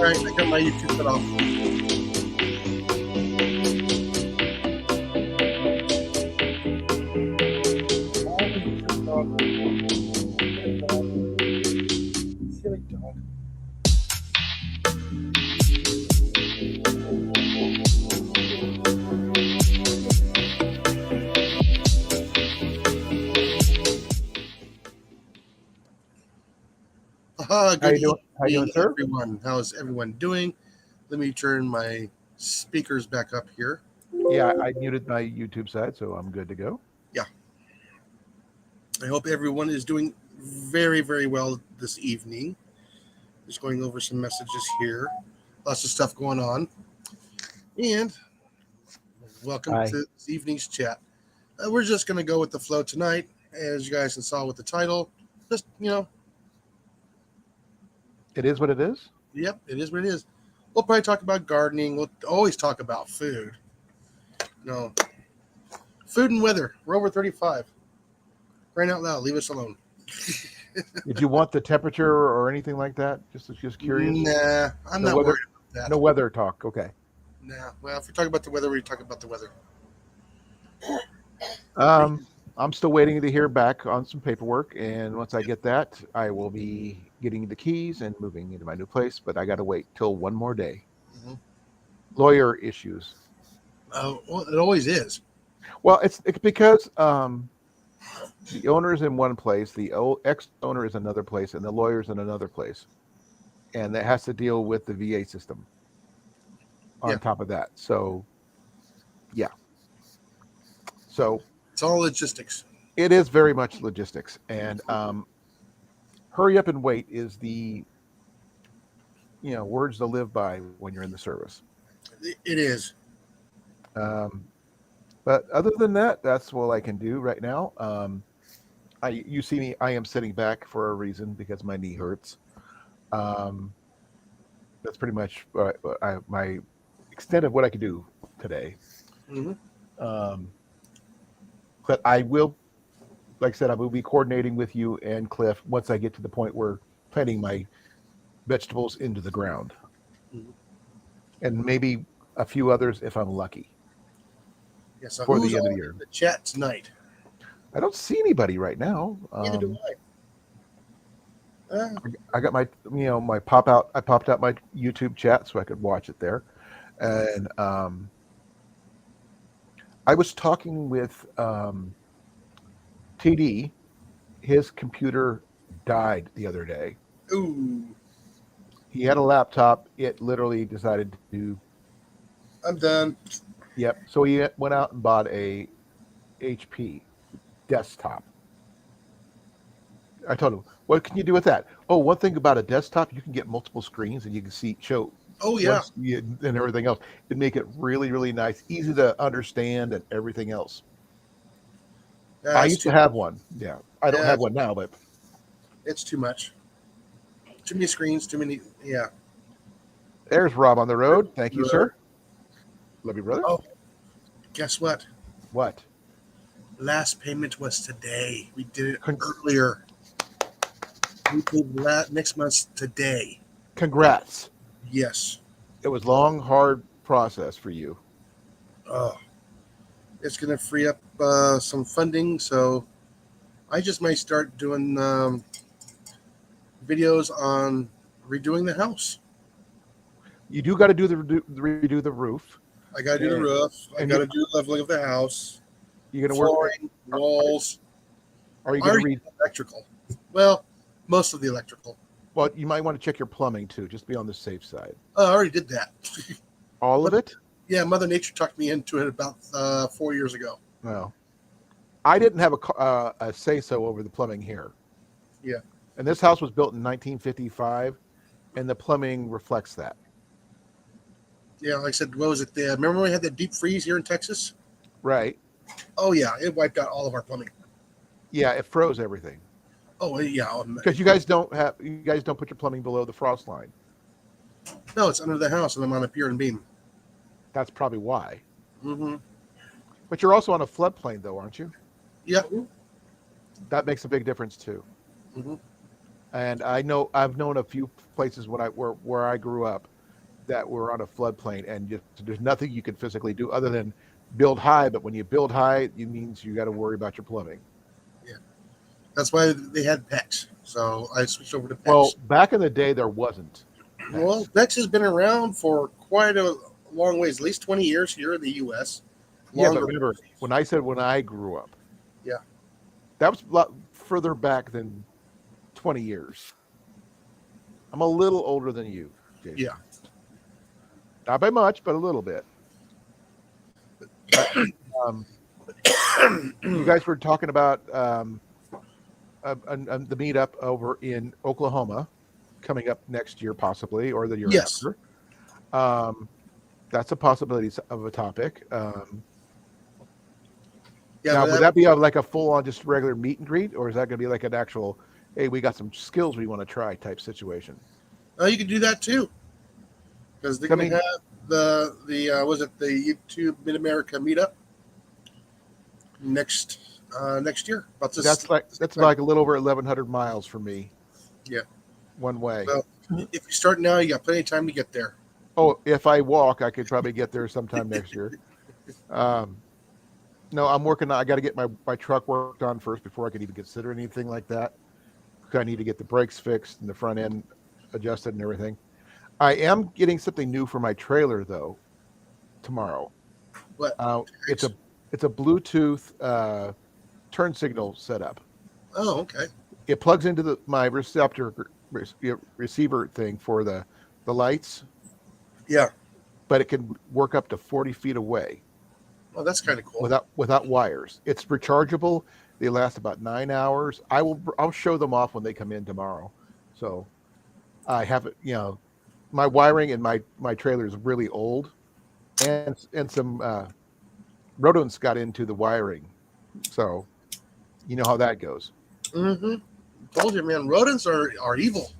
right, I got my YouTube cut off. Silly dog. How Good you doing? How you doing, evening, sir? everyone. How's everyone doing? Let me turn my speakers back up here. Yeah, I muted my YouTube side, so I'm good to go. Yeah, I hope everyone is doing very, very well this evening. Just going over some messages here. Lots of stuff going on. And welcome Hi. to this evening's chat. We're just going to go with the flow tonight, as you guys saw with the title. Just, It is what it is. yep, it is what it is. We'll probably talk about gardening. We'll always talk about food. No, food and weather. We're over 35. Right out loud. Leave us alone. Did you want the temperature or anything like that? Just curious. Nah, I'm No not weather. worried about that. No weather talk. Okay. Nah. Well, if we talk about the weather, we talk about the weather. I'm still waiting to hear back on some paperwork, and once I get that, I will be getting the keys and moving into my new place. But I got to wait till one more day. Mhm. Lawyer issues. Well, it always is. Well, it's because the owner is in one place, the ex-owner is another place, and the lawyer's in another place, and that has to deal with the VA system on Yeah. top of that. So, yeah. So It's all logistics. it is very much logistics, and hurry up and wait is the words to live by when you're in the service. It is. Um, but other than that, that's all I can do right now. You see me, I am sitting back for a reason because my knee hurts. Um, that's pretty much my extent of what I can do today. Mm-hmm. But I will, like I said, I will be coordinating with you and Cliff once I get to the point where planting my vegetables into the ground, Mm-hmm. and maybe a few others if I'm lucky Yeah. So for who's the end of all the year. in the chat tonight? I don't see anybody right now. Neither do I. I got my my pop out. I popped out my YouTube chat so I could watch it there, and I was talking with TD. His computer died the other day. Ooh, He had a laptop. It literally decided to. I'm done. Yep. So he went out and bought a HP desktop. I told him, "What can you do with that?" Oh, one thing about a desktop, you can get multiple screens and you can show Oh yeah. once and everything else. It'd make it really, really nice, easy to understand, and everything else. I It's used to too. have one. Yeah, I don't Yeah, have one now, but it's too much. Too many screens. Too many. Yeah. there's Rob on the road. Thank you, sir. Love you, brother. Oh, guess what? What? Last payment was today. We did it Con- earlier. We paid next month's today. Congrats. Yes. It was long, hard process for you. Oh, it's going to free up some funding, so I just might start doing videos on redoing the house. You do got to do the redo the roof. I got to do the roof. I got to do the leveling of the house. You're going to work. Flooring, walls. Are you going to read electrical? Well, most of the electrical. Well, you might want to check your plumbing too. Just be on the safe side. Oh, I already did that. All of it? Yeah, Mother Nature talked me into it about 4 years ago. Well, I didn't have a say-so over the plumbing here. Yeah. And this house was built in 1955, and the plumbing reflects that. Yeah, like I said, what was it? Remember when we had that deep freeze here in Texas? Right. Oh, yeah, it wiped out all of our plumbing. Yeah, it froze everything. Oh, yeah. Because you guys don't put your plumbing below the frost line. No, it's under the house, and I'm on a pier and beam. That's probably why. Mm-hmm. But you're also on a floodplain, though, aren't you? Yeah. That makes a big difference too. Mm-hmm. And I've known a few places where I grew up that we're on a floodplain and just there's nothing you can physically do other than build high. But when you build high, it means you got to worry about your plumbing. Yeah, that's why they had PEX. So I switched over to PEX. Well, back in the day, there wasn't. Well, PEX has been around for quite a long ways, at least 20 years here in the U.S. Yeah, but remember when I said when I grew up, Yeah, that was a lot further back than 20 years. I'm a little older than you, Jason. yeah. Not by much, but a little bit. Um, you guys were talking about the meetup over in Oklahoma coming up next year, possibly, or the year Yes. after. That's a possibility of a topic. Yeah, now, but would that be like a full-on just regular meet and greet, or is that going to be like an actual, hey, we got some skills we want to try type situation? you could do that too, because they're going to have the was it the YouTube Mid America meetup next year? That's like a little over 1,100 miles for me. Yeah, one way. Well, if you start now, you got plenty of time to get there. Oh, if I walk, I could probably get there sometime next year. No, I'm working on. I got to get my truck worked on first before I could even consider anything like that. I need to get the brakes fixed and the front end adjusted and everything. I am getting something new for my trailer though tomorrow. What? It's a Bluetooth turn signal setup. Oh, okay. It plugs into my receiver thing for the lights. Yeah. But it can work up to 40 feet away. Oh, that's kind of cool. Without wires. It's rechargeable. They last about 9 hours. I'll show them off when they come in tomorrow. So I have it, my wiring in my trailer is really old, and some rodents got into the wiring. So you know how that goes. Mm-hmm. Told you, man. Rodents are evil.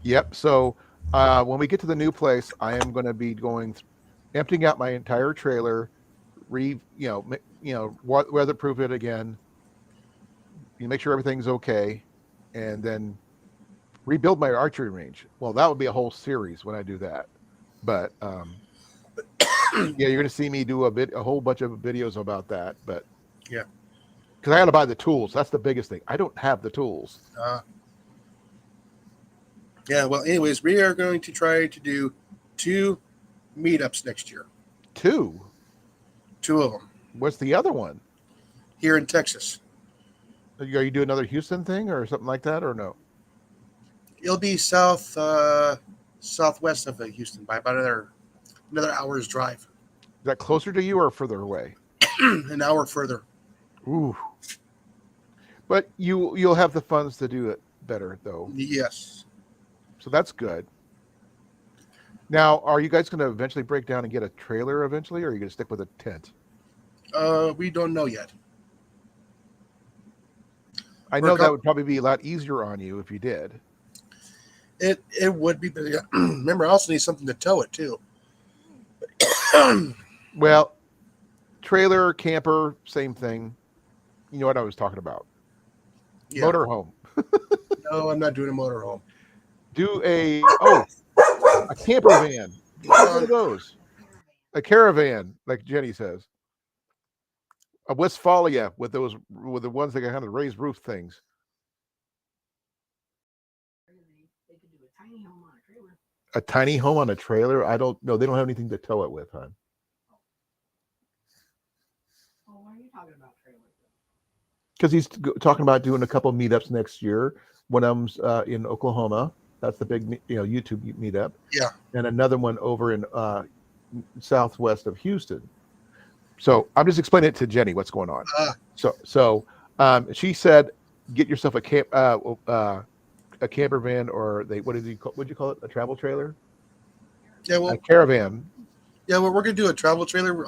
Yep. So when we get to the new place, I am going to be emptying out my entire trailer, weatherproof it again. You make sure everything's okay, and then rebuild my archery range. Well, that would be a whole series when I do that. But yeah, you're going to see me do a whole bunch of videos about that. But yeah, because I got to buy the tools. That's the biggest thing. I don't have the tools. Yeah. Well, anyways, we are going to try to do 2 meetups next year. 2 of them. What's the other one? Here in Texas. Are you doing another Houston thing or something like that, or no? It'll be southwest of Houston by about another hour's drive. Is that closer to you or further away? An hour further. Ooh. But you'll have the funds to do it better, though. Yes. So that's good. Now, are you guys going to eventually break down and get a trailer eventually, or are you going to stick with a tent? We don't know yet. I know that would probably be a lot easier on you if you did. It would be, but remember, I also need something to tow it too. Well, trailer, camper, same thing. You know what I was talking about. Yeah. Motorhome. No, I'm not doing a motorhome. Do a camper van. One of those. A caravan, like Jenny says. A Westfalia with the ones that kind of raised roof things. A tiny home on a trailer? I don't know. They don't have anything to tow it with, hon. Well, why are you talking about trailers? Because he's talking about doing a couple meetups next year. One of them's in Oklahoma. That's the big YouTube meetup. Yeah. And another one over in southwest of Houston. So I'm just explaining it to Jenny what's going on. So she said, get yourself a camper van, or what'd you call it? A travel trailer? Yeah, well, a caravan. Yeah, well, we're gonna do a travel trailer.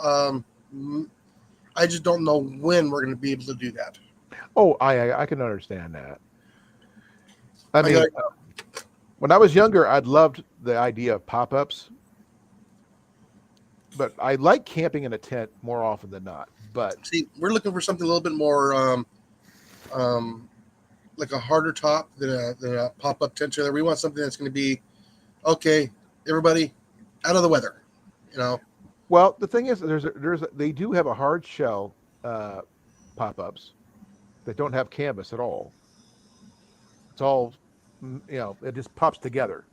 I just don't know when we're gonna be able to do that. Oh, I can understand that. I mean, when I was younger, I'd loved the idea of pop-ups. But I like camping in a tent more often than not. But see, we're looking for something a little bit more like a harder top than a pop-up tent trailer. We want something that's going to be okay. Everybody, out of the weather. You know, Well, the thing is, they do have a hard shell pop-ups that don't have canvas at all. It's all, it just pops together.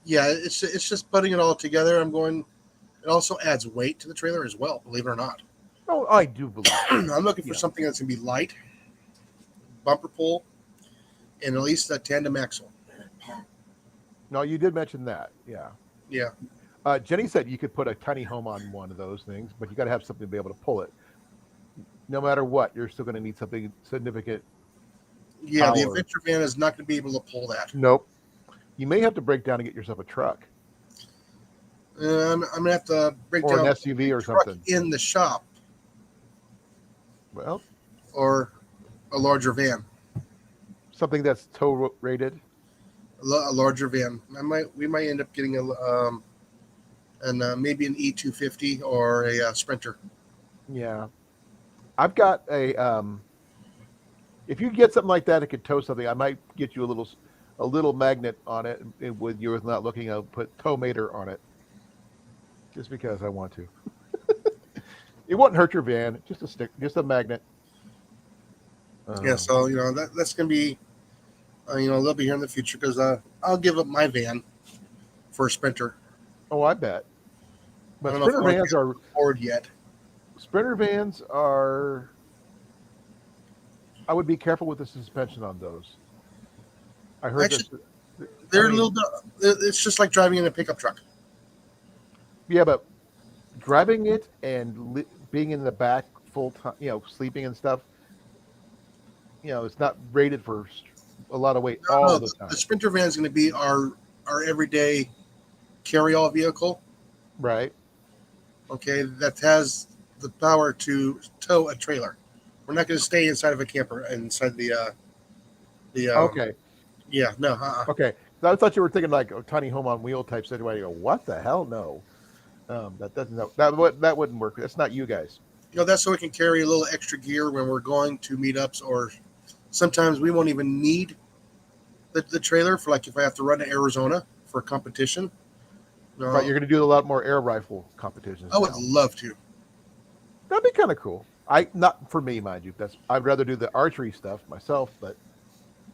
yeah, it's just putting it all together. I'm going. It also adds weight to the trailer as well. Believe it or not, Oh, I do believe. I'm looking for Yeah. something that's gonna be light, bumper pull, and at least a tandem axle. No, you did mention that. Yeah. Yeah, Jenny said you could put a tiny home on one of those things, but you got to have something to be able to pull it. No matter what, you're still going to need something significant. yeah. The Power. adventure van is not gonna be able to pull that. Nope. You may have to break down and get yourself a truck I'm gonna have to break or down an SUV or truck something. in the shop Well, or a larger van. something that's tow rated. A larger van. We might end up getting maybe an E250 or a Sprinter. Yeah. I've got a if you get something like that, it could tow something. I might get you a little magnet on it, and with you not looking. I'll put tow mater on it, just because I want to. It wouldn't hurt your van. Just a stick, just a magnet. Yeah, so that's gonna be a little bit here in the future because I'll give up my van for a Sprinter. Oh, I bet. I But don't know if I sprinter wanna vans are Ford yet. sprinter vans are. I would be careful with the suspension on those. I heard Actually, this. They're I mean, a little bit. It's just like driving in a pickup truck. Yeah, but driving it and being in the back full time, sleeping and stuff, it's not rated for a lot of weight all No, the time. the Sprinter van is going to be our everyday carry-all vehicle. Right. Okay, that has the power to tow a trailer. We're not going to stay inside of a camper inside the. Okay. Yeah. No. Okay. So I thought you were thinking like a tiny home on wheel type situation. You go, what the hell? No. That doesn't. No, that wouldn't work. That's not you guys. That's so we can carry a little extra gear when we're going to meetups, or sometimes we won't even need the trailer for, like, if I have to run to Arizona for a competition. No, Right. You're going to do a lot more air rifle competitions. I would now. love to. That'd be kind of cool. Not for me, mind you. I'd rather do the archery stuff myself, but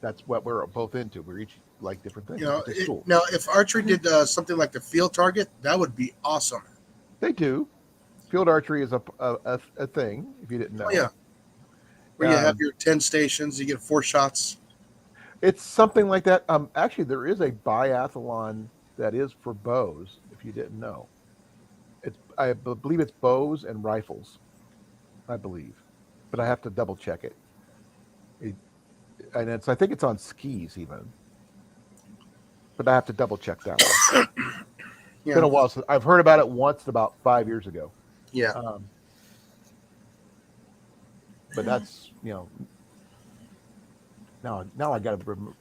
that's what we're both into. We're each like different things. It's cool. Now, if archery did something like the field target, that would be awesome. They do. Field archery is a thing. If you didn't know. Oh yeah, where you have your 10 stations, you get 4 shots. It's something like that. Actually, there is a biathlon that is for bows. If you didn't know, I believe it's bows and rifles. I believe, but I have to double check it. I think it's on skis even, but I have to double check that one. It's been a while since I've heard about it once, about 5 years ago. Yeah. But that's now I got to.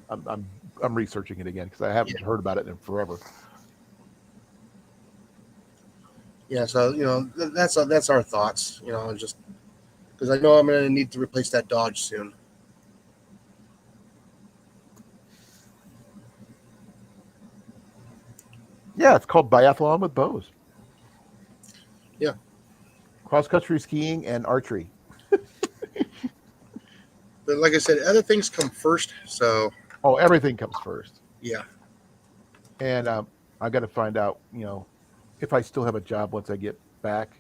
I'm researching it again because I haven't heard about it in forever. Yeah, so that's our thoughts. Just because I know I'm going to need to replace that Dodge soon. Yeah, it's called biathlon with bows. Yeah. Cross country skiing and archery. But like I said, other things come first. So Oh, everything comes first. yeah, And I got to find out, if I still have a job once I get back.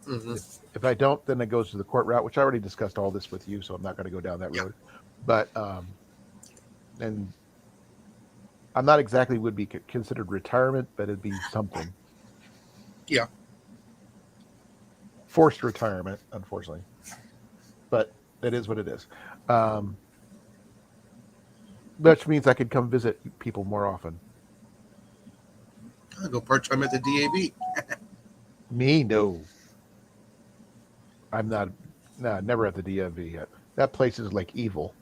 hmm If I don't, then it goes to the court route, which I already discussed all this with you, so I'm not going to go down that road. But and I'm not exactly would be considered retirement, but it'd be something. Yeah. Forced retirement, unfortunately, but it is what it is. Which means I could come visit people more often. I'll go part time at the DAV. Me, no. I'm not. No, never at the DMV yet. That place is like evil.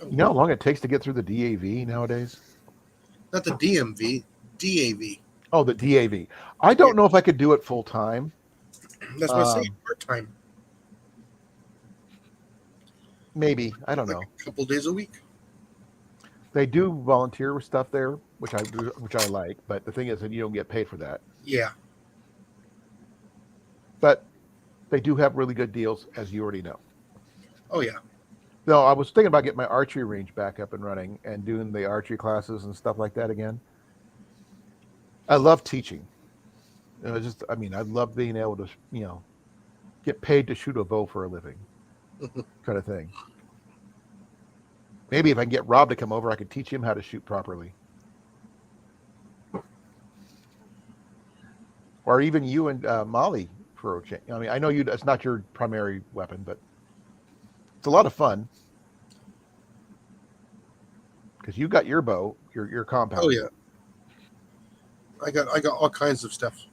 You know how long it takes to get through the DAV nowadays? Not the DMV, DAV. Oh, the DAV. I don't know if I could do it full time. That's what I'm saying. Part time. Maybe. I don't know. A couple days a week. They do volunteer stuff there, which I like. But the thing is that you don't get paid for that. Yeah. But they do have really good deals, as you already know. Oh yeah. No, I was thinking about getting my archery range back up and running and doing the archery classes and stuff like that again. I love teaching. I love being able to, get paid to shoot a bow for a living, kind of thing. Maybe if I can get Rob to come over, I could teach him how to shoot properly. Or even you and Molly for a change. I mean, I know it's not your primary weapon, but it's a lot of fun because you got your bow, your compound. Oh yeah. I got all kinds of stuff.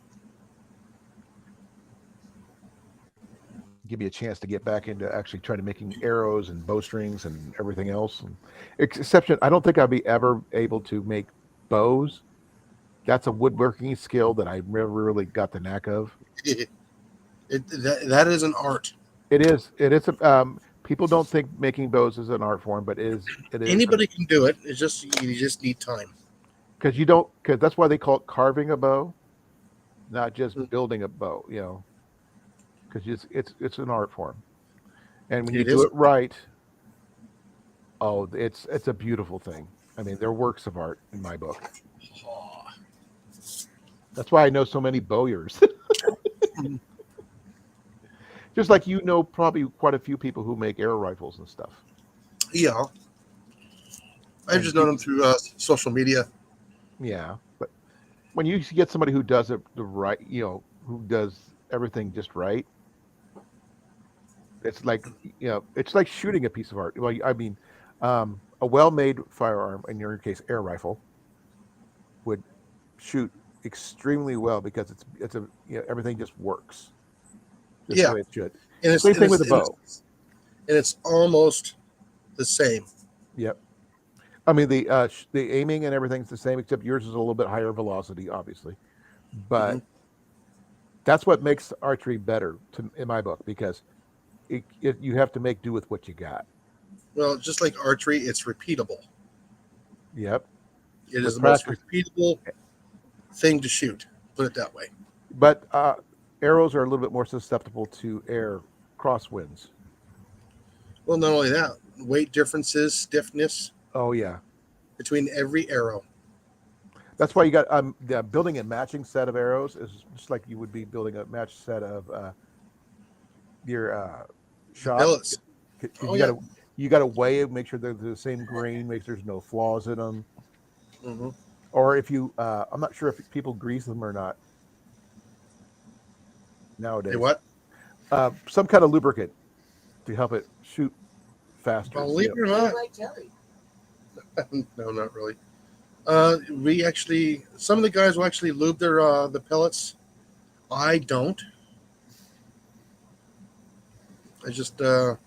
Give me a chance to get back into actually trying to making arrows and bowstrings and everything else. And exception, I don't think I'll be ever able to make bows. That's a woodworking skill that I never really got the knack of. That is an art. It is. People don't think making bows is an art form, but it is. Anybody can do it. It's just you just need time. Because that's why they call it carving a bow, not just building a bow. Because it's an art form, and when you do it right, it's a beautiful thing. I mean, they're works of art in my book. That's why I know so many bowyers. Just like probably quite a few people who make arrow rifles and stuff. Yeah, I've just known them through social media. Yeah, but when you get somebody who does it the right, who does everything just right, it's like shooting a piece of art. Well, I mean, a well-made firearm, in your case, air rifle, would shoot extremely well because everything just works. Just the way it should. And Same thing with a bow. And it's almost the same. Yep. I mean, the aiming and everything's the same, except yours is a little bit higher velocity, obviously. But that's what makes archery better, in my book, because you have to make do with what you got. Well, just like archery, it's repeatable. Yep. It is the most repeatable thing to shoot. Put it that way. But arrows are a little bit more susceptible to air crosswinds. Well, not only that, weight differences, stiffness. Oh yeah. Between every arrow. That's why you got building a matching set of arrows is just like you would be building a matched set of your shot. Pellets. You got to weigh it, make sure they're the same grain, make sure there's no flaws in them. Mm-hmm. Or if you, I'm not sure if people grease them or not nowadays. Hey, what? Some kind of lubricant to help it shoot faster. Believe it or not. Like jelly. No, not really. We actually, some of the guys will actually lube their the pellets. I don't. I just that's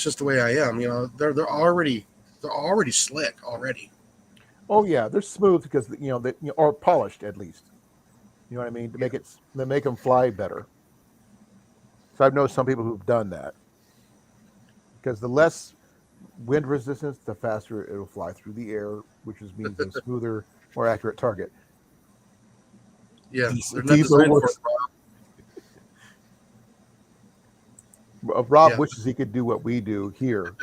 just the way I am. They're already slick already. Oh yeah, they're smooth because or polished at least. You know what I mean? To make them fly better. So I've known some people who've done that because the less wind resistance, the faster it'll fly through the air, which means a smoother, more accurate target. Yeah, they're not designed for it, Rob. Rob wishes he could do what we do here,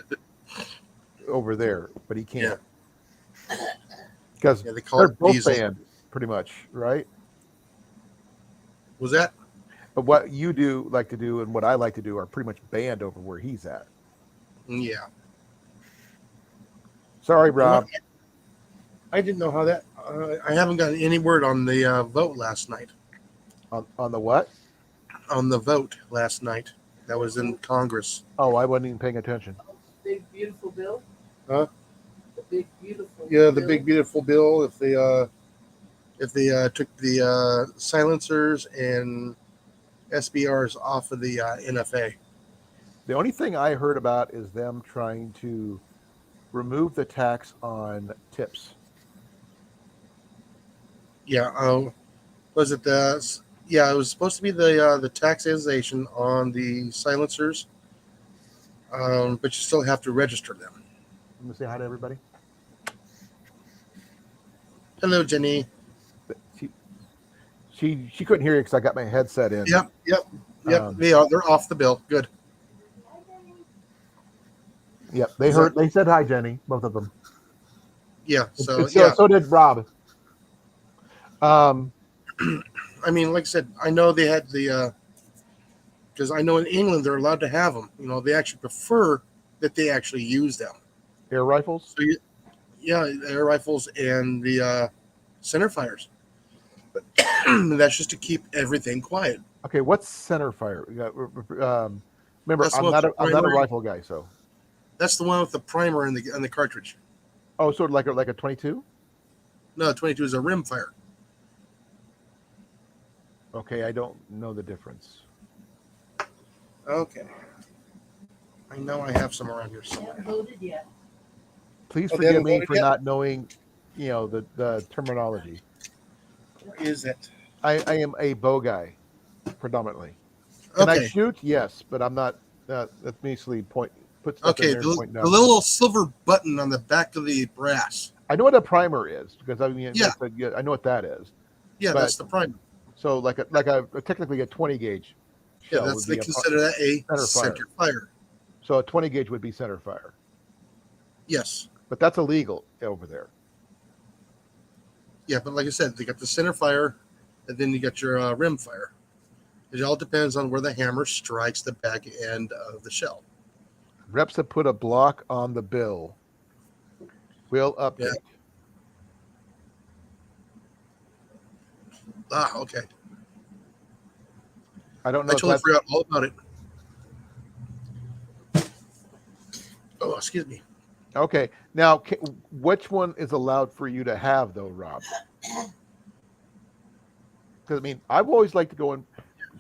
over there, but he can't because they're both banned, pretty much, right? Was that? But what you like to do and what I like to do are pretty much banned over where he's at. Yeah. Sorry, Rob. I didn't know how that. I haven't gotten any word on the vote last night. On the what? On the vote last night that was in Congress. Oh, I wasn't even paying attention. Big beautiful bill. Huh? The big beautiful. Yeah, the big beautiful bill. If they took the silencers and SBRs off of the NFA. The only thing I heard about is them trying to remove the tax on tips. Yeah. Was it the? Yeah, it was supposed to be the taxation on the silencers, but you still have to register them. Let me say hi to everybody. Hello, Jenny. She couldn't hear you because I got my headset in. Yep. Um, They're off the bill. Good. Yep. They Is heard. They said hi, Jenny. Both of them. Yeah. So And so did Rob. I mean, like I said, I know they had the because I know in England they're allowed to have them. You know, they actually prefer that they actually use them. Air rifles. So yeah, air rifles and the center fires. But that's just to keep everything quiet. Okay, what's center fire? Remember, That's I'm what not the a primary- rifle guy, so. That's the one with the primer and the cartridge. Oh, sort of like a 22. No, 22 is a rim fire. Okay, I don't know the difference. Okay. I know I have some around here I somewhere. haven't voted yet. Please Oh, they forgive haven't me voted for yet? not knowing, the terminology. Where is it? I am a bow guy, predominantly. Can I Okay. shoot? Yes, but I'm not. That's basically put stuff in Okay. there and The point the down. little silver button on the back of the brass. I know what a primer is because I mean, Yeah. I know what that is. Yeah, But- that's the primer. So like a technically a 20 gauge Yeah, shell that's would they be consider that a center center fire. so a 20 gauge would be center fire, Yes. but that's illegal over there. Yeah, but like I said, they got the center fire, and then you got your rim fire. It all depends on where the hammer strikes the back end of the shell. Reps have put a block on the bill. Will update. Ah, okay. I don't know I if totally that's forgot all about it. Oh, excuse me. okay. Now, which one is allowed for you to have though, Rob? Because I mean, I've always liked to go in.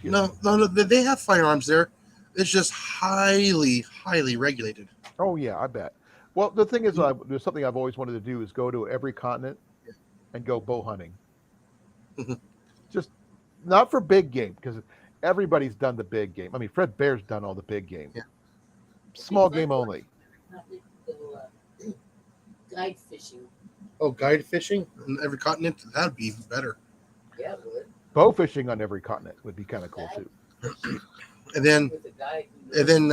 No, they have firearms there. It's just highly, highly regulated. Oh yeah, I bet. Well, the thing is, there's something I've always wanted to do is go to every continent and go bow hunting. Mhm. Just not for big game because everybody's done the big game. I mean, Fred Bear's done all the big game. Yeah. Small game only. Not to go guide fishing. Oh, guide fishing on every continent? That'd be even better. Yeah, it would. Bow fishing on every continent would be kind of cool too. And then With a guide. And then,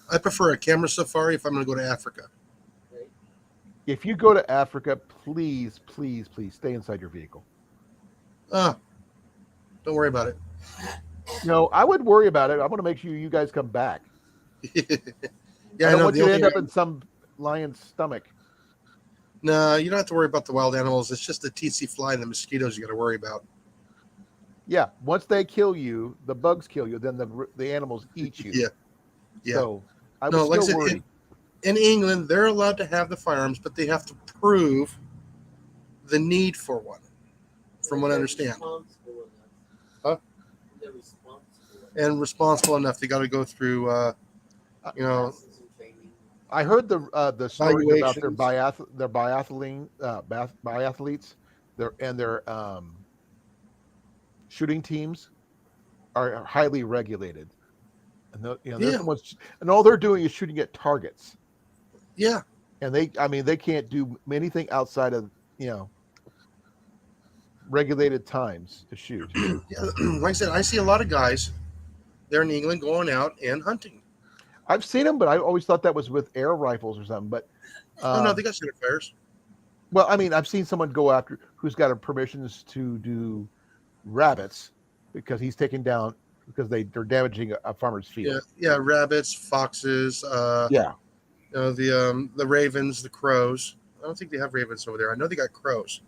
I prefer a camera safari if I'm going to go to Africa. Right. If you go to Africa, please, please, please stay inside your vehicle. Don't worry about it. No, I would worry about it. I want to make sure you guys come back. Yeah, I don't know. want The you to only end up in some lion's stomach. No, you don't have to worry about the wild animals. It's just the TC fly and the mosquitoes you got to worry about. Yeah, once they kill you, the bugs kill you, then the animals eat you. Yeah. Yeah. So I No, was like I still said, worried. In England, they're allowed to have the firearms, but they have to prove the need for one, from what I They're understand. responsible enough. Huh? They're responsible enough. And responsible enough, they got to go through, Classes and training. I heard the stories about their Evaluations. biathletes, their shooting teams are highly regulated, and they're Yeah. the ones, and all they're doing is shooting at targets, yeah. and they can't do anything outside of regulated times to shoot. Yeah. Like I said, I see a lot of guys there in England going out and hunting. I've seen them, but I always thought that was with air rifles or something. But Oh, no, they got center fires. well, I mean, I've seen someone go after who's got permissions to do rabbits because he's taken down because they're damaging a farmer's field. Yeah, rabbits, foxes, Yeah. the ravens, the crows. I don't think they have ravens over there. I know they got crows.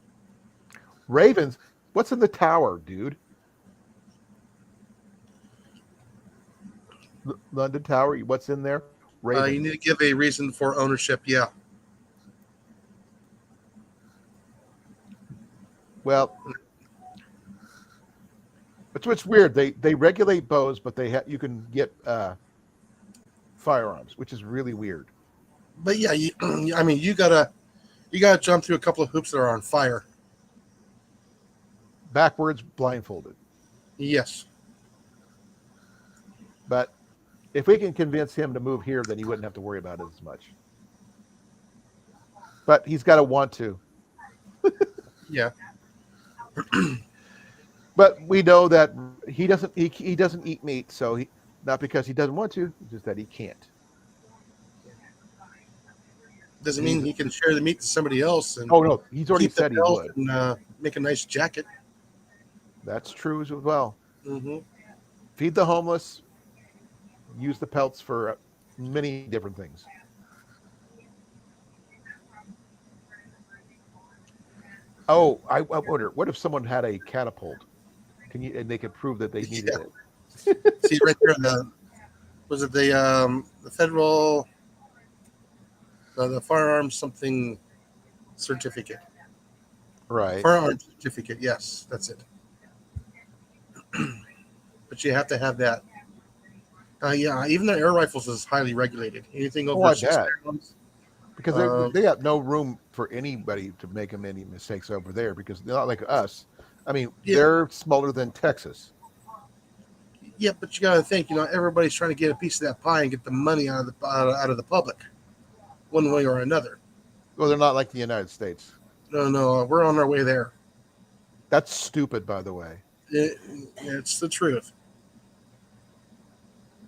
Ravens. What's in the tower, dude? London Tower. What's in there? Ravens. You need to give a reason for ownership. Yeah. Well, it's what's weird. They regulate bows, but you can get firearms, which is really weird. But yeah, I mean, you gotta jump through a couple of hoops that are on fire. Backwards, blindfolded. Yes. But if we can convince him to move here, then he wouldn't have to worry about it as much. but he's got to want to. Yeah. But we know that he doesn't eat meat, so he not because he doesn't want to, just that he can't. Doesn't mean he can share the meat to somebody else and Oh no, he's already keep the said he belt would. and make a nice jacket. That's true as well. Hmm. Feed the homeless. Use the pelts for many different things. Oh, I wonder, what if someone had a catapult? And they could prove that they needed Yeah. it? See right there, was it the federal the firearms something certificate? Right. Firearms certificate, yes, that's it. But you have to have that. Yeah, even the air rifles is highly regulated. Anything Oh, over I 6 bet. pounds. Because they have no room for anybody to make them any mistakes over there because they're not like us. I mean, Yeah. they're smaller than Texas. Yeah, but you got to think, everybody's trying to get a piece of that pie and get the money out of the public, one way or another. Well, they're not like the United States. No, we're on our way there. That's stupid, by the way. It's the truth.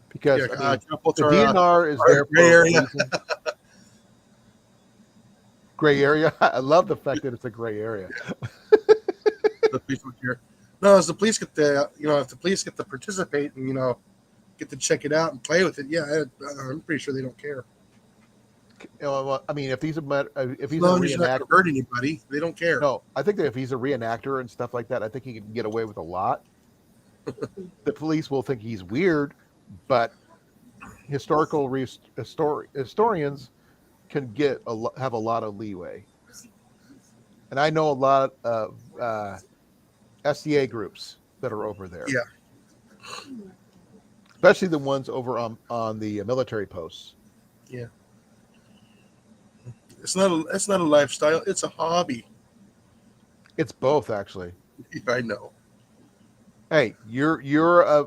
Because Yeah, I mean, catapults the are, DNR is there for gray a area. reason. Gray area. I love the fact that it's a gray area. The police don't care. No, as the police get if the police get to participate and get to check it out and play with it, yeah, I'm pretty sure they don't care. Well, I mean, if he's a As long as you're not going to hurt anybody, they don't care. no, I think that if he's a reenactor and stuff like that, I think he can get away with a lot. The police will think he's weird, but historians can have a lot of leeway. And I know a lot of SCA groups that are over there. Yeah. Especially the ones over on the military posts. Yeah. It's not a lifestyle. It's a hobby. It's both, actually. I know. Hey, you're a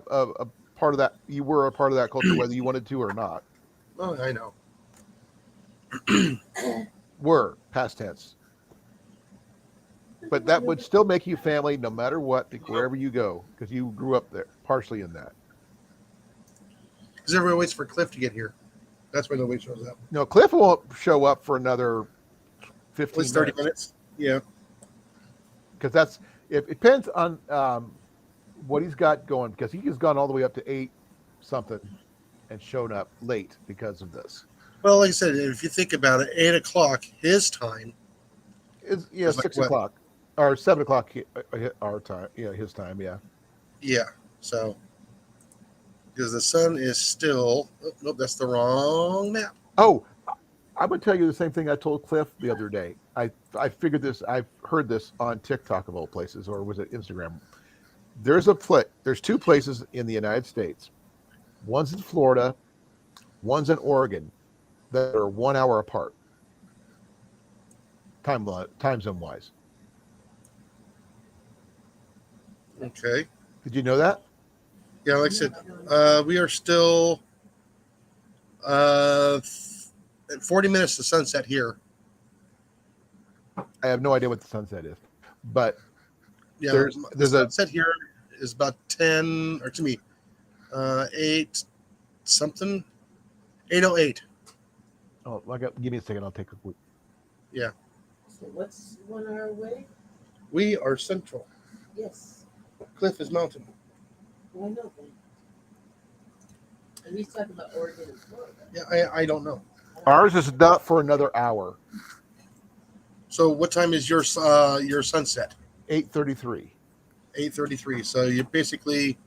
part of that. You were a part of that culture, whether you wanted to or not. Oh, I know. Were past tense. But that would still make you family no matter what, wherever you go, because you grew up there, partially in that. Because everybody waits for Cliff to get here. That's why nobody shows up. No, Cliff won't show up for another 15 At least 30 minutes. minutes. Yeah. Because it depends on what he's got going, because he has gone all the way up to 8 something and shown up late because of this. Well, like I said, if you think about it, 8 o'clock his time. It's, It's like 6 what? o'clock or 7 o'clock our time. Yeah, his time. Yeah. Yeah. So, because the sun is still. Oh, nope, that's the wrong map. Oh, I'm going to tell you the same thing I told Cliff the other day. I figured this. I've heard this on TikTok of all places, or was it Instagram? There's 2 places in the United States. One's in Florida, one's in Oregon, that are 1 hour apart, time zone wise. Okay. Did you know that? Yeah, like I said, we are still at 40 minutes to sunset here. I have no idea what the sunset is, but Yeah, there's the a sunset here is about 10, or to me, 8 something, 8:08. oh, give me a second. I'll take a quick. Yeah, So what's 1 hour away? we are central. Yes. Cliff is mountain. Well, I know that. And he's talking about Oregon and Florida. Yeah, I don't know. Ours is not for another hour. So what time is your sunset? 8:33. 8:33. So you're basically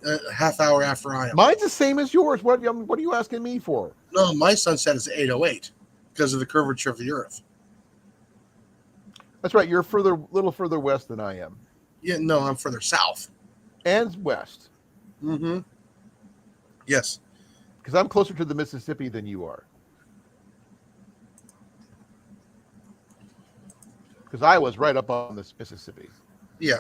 a half hour after I am. Mine's the same as yours. What are you asking me for? No, my sunset is 8:08 because of the curvature of the Earth. That's right. You're little further west than I am, Yeah, no, I'm further south. and west, Mm-hmm. Yes. because I'm closer to the Mississippi than you are. Because I was right up on this Mississippi. Yeah.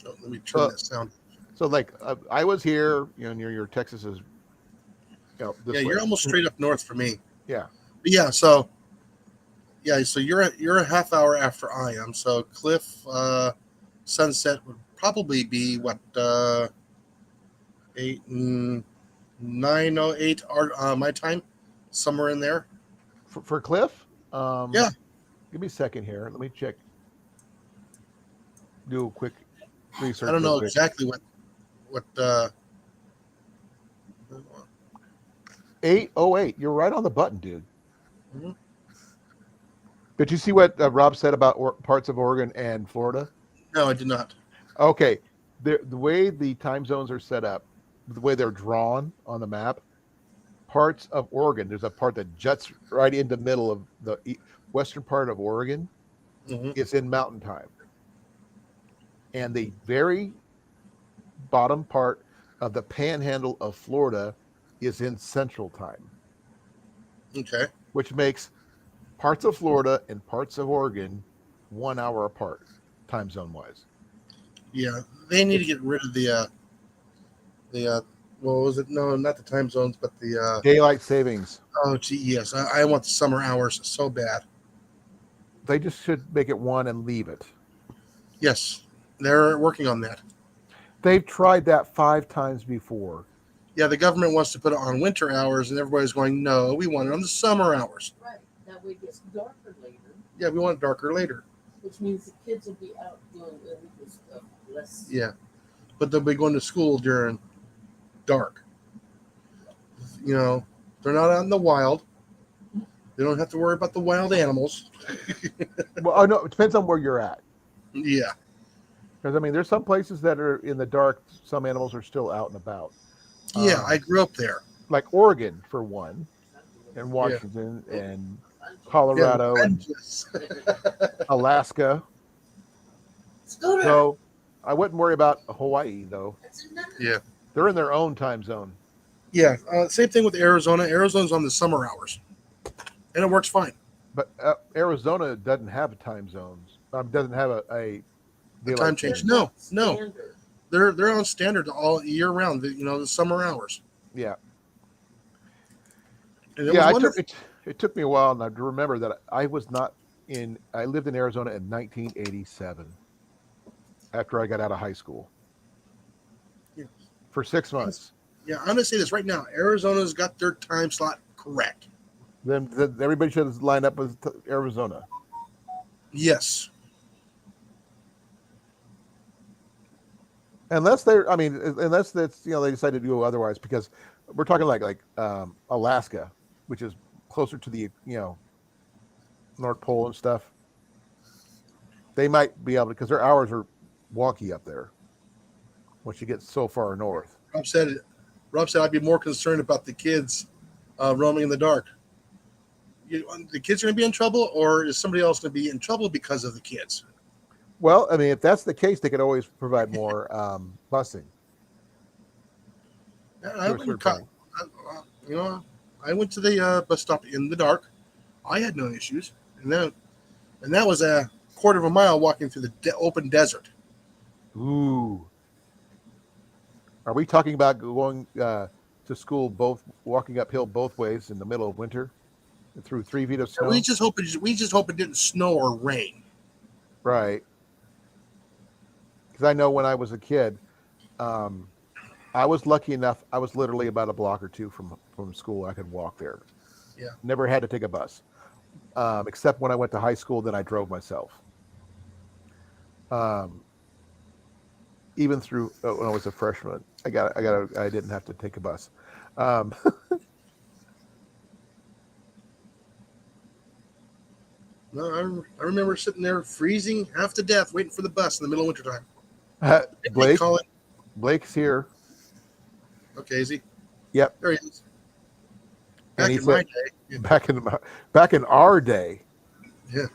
Oh, let me turn that sound. So, like, I was here, near your Texas is, this Yeah, way. you're almost straight up north for me. Yeah. But yeah, so Yeah, so you're a half hour after I am. So Cliff sunset would probably be what 9:08 our my time, somewhere in there. For Cliff. Yeah. Give me a second here. Let me check. Do a quick research. I don't real know quick. exactly what 8:08. You're right on the button, dude. Mhm. Did you see what Rob said about parts of Oregon and Florida? No, I did not. Okay, the way the time zones are set up, the way they're drawn on the map, parts of Oregon. There's a part that juts right in the middle of the western part of Oregon. Hmm. It's in Mountain Time, and the very bottom part of the Panhandle of Florida is in Central Time, Okay. which makes parts of Florida and parts of Oregon 1 hour apart, time zone wise. Yeah, they need to get rid of the what was it? No, not the time zones, but the Daylight savings. oh gee, yes, I want the summer hours so bad. They just should make it one and leave it. Yes, they're working on that. They've tried that 5 times before. Yeah, the government wants to put it on winter hours, and everybody's going, no, we want it on the summer hours. Right. That way it gets darker later, Yeah, we want it darker later. which means the kids will be out doing illegal stuff less. Yeah, but they'll be going to school during dark. You know, they're not out in the wild. They don't have to worry about the wild animals. Well, I know it depends on where you're at. Yeah, Because I mean, there's some places that are in the dark. Some animals are still out and about. yeah, I grew up there. Like Oregon, for one, and Washington, and Colorado, and Yes. Alaska. Scooter. So I wouldn't worry about Hawaii, though. That's enough. Yeah. They're in their own time zone. Yeah, same thing with Arizona. Arizona's on the summer hours, and it works fine. But Arizona doesn't have time zones. Doesn't have a The daylight time savings. change. No, no, Standard. they're on standard all year round. The summer hours. Yeah. And it Yeah, was I wonderful. it took me a while now to remember that I lived in Arizona in 1987 after I got out of high school Yeah. for 6 months. Yeah, I'm gonna say this right now. Arizona's got their time slot correct. Then everybody should have lined up with Arizona. Yes. Unless that's they decide to do otherwise, because we're talking like Alaska, which is closer to the North Pole and stuff. They might be able to, because their hours are wonky up there once you get so far north. Rob said I'd be more concerned about the kids roaming in the dark. The kids are going to be in trouble, or is somebody else going to be in trouble because of the kids? Well, I mean, if that's the case, they could always provide more busing. I wouldn't I went to the bus stop in the dark. I had no issues, and that was a quarter of a mile walking through the open desert. Ooh. Are we talking about going to school walking uphill both ways in the middle of winter through 3 feet of snow? We just hope it didn't snow or rain. Right. Because I know when I was a kid, I was lucky enough. I was literally about a block or two from school. I could walk there. Yeah. Never had to take a bus, except when I went to high school. Then I drove myself. Even through when I was a freshman, I didn't have to take a bus. No, I remember sitting there freezing half to death, waiting for the bus in the middle of wintertime. Blake, Call it. Blake's here. Okay, is he? Yep. There he is. And Back he in my said- day. Back in our day. Yeah.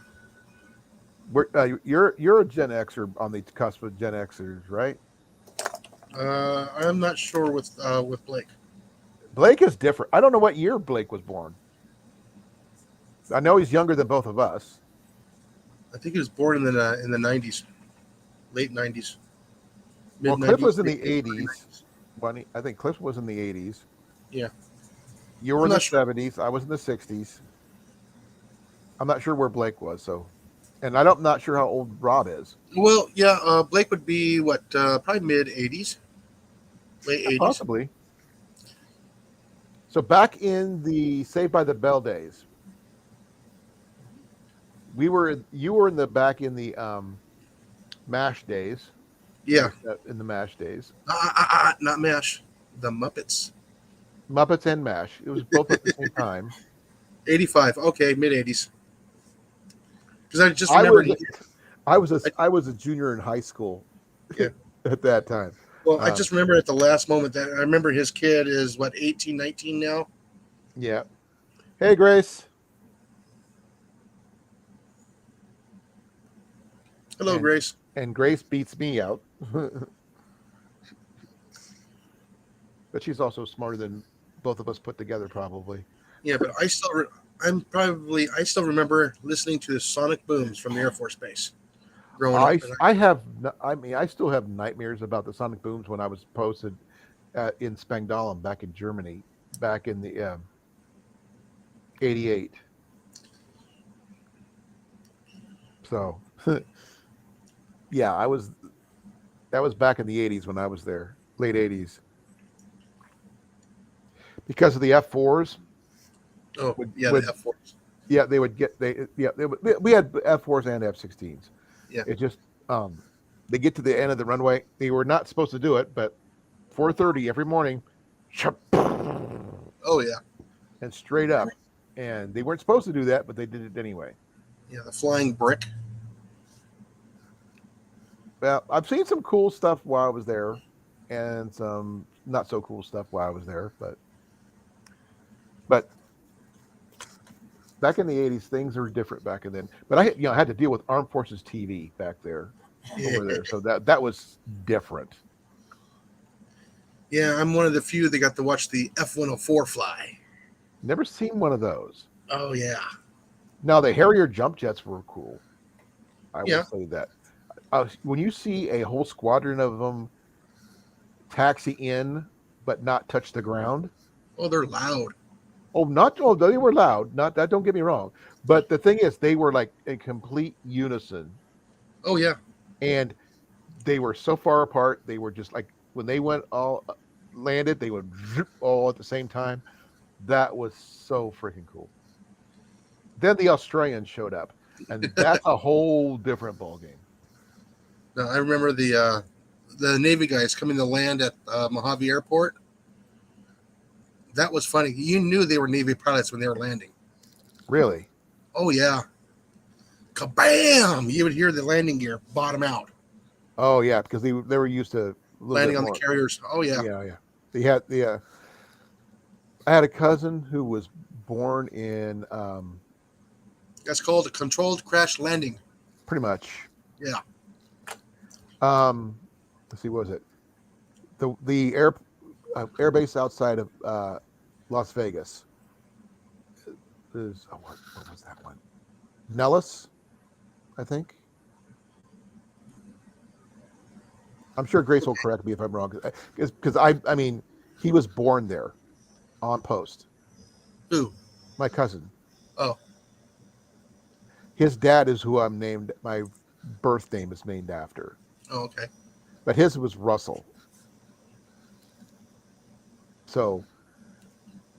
You're a Gen Xer, on the cusp of Gen Xers, right? I'm not sure with Blake. Blake is different. I don't know what year Blake was born. I know he's younger than both of us. I think he was born in the 90s, late 90s. Well, mid-90s, Cliff was in the late 80s. I think Cliff was in the 80s. Yeah. You were I'm in the not sure. 70s. I was in the 60s. I'm not sure where Blake was. So, and I'm not sure how old Rob is. Well, yeah, Blake would be what, probably mid 80s, late 80s. Possibly. So back in the Saved by the Bell days, you were in the back in the MASH days. Yeah, In the MASH days. not MASH, the Muppets. Muppets and MASH. It was both at the same time. 85. Okay, mid 80s. Because I just I remembered. I was a junior in high school. Yeah. At that time. Well, I just remember at the last moment that I remember his kid is what, 18, 19 now. Yeah. Hey, Grace. Hello, And- Grace. And Grace beats me out. But she's also smarter than both of us put together, probably. Yeah, but I still, I still remember listening to the sonic booms from the Air Force Base growing up. And I still have nightmares about the sonic booms when I was posted in Spangdahlem back in Germany, back in the 88. So, yeah, that was back in the 80s when I was there, late 80s. Because of the F4s. oh, yeah, would- the F-Force. Yeah, they would get we had F4s and F-16s. Yeah. It just they get to the end of the runway. They were not supposed to do it, but 4:30 every morning, Oh, yeah. and straight up. And they weren't supposed to do that, but they did it anyway. Yeah, the flying brick. Well, I've seen some cool stuff while I was there, and some not so cool stuff while I was there, but back in the 80s, things were different back then. But I had to deal with Armed Forces TV back there, over there, so that was different. Yeah, I'm one of the few that got to watch the F-104 fly. Never seen one of those. Oh, yeah. Now the Harrier jump jets were cool. I will Yeah. say that. When you see a whole squadron of them taxi in but not touch the ground. Oh, they're loud. They were loud. Not that. Don't get me wrong. But the thing is, they were like in complete unison, Oh, yeah. and they were so far apart. They were just like when they went all landed, they would zip all at the same time. That was so freaking cool. Then the Australians showed up, and that's a whole different ballgame. No, I remember the Navy guys coming to land at Mojave Airport. That was funny. You knew they were Navy pilots when they were landing. Really? Oh, yeah. Kabam! You would hear the landing gear bottom out. Oh yeah, because they were used to Landing on the carriers. Oh, yeah. Yeah. They had I had a cousin who was born in That's called a controlled crash landing. pretty much. Yeah. Let's see, what was it? The air base outside of Las Vegas is what was that one? Nellis, I think. I'm sure Grace will correct me if I'm wrong, because I mean he was born there, on post. Who? My cousin. Oh. His dad is who I'm named. My birth name is named after, Oh, okay. but his was Russell. So,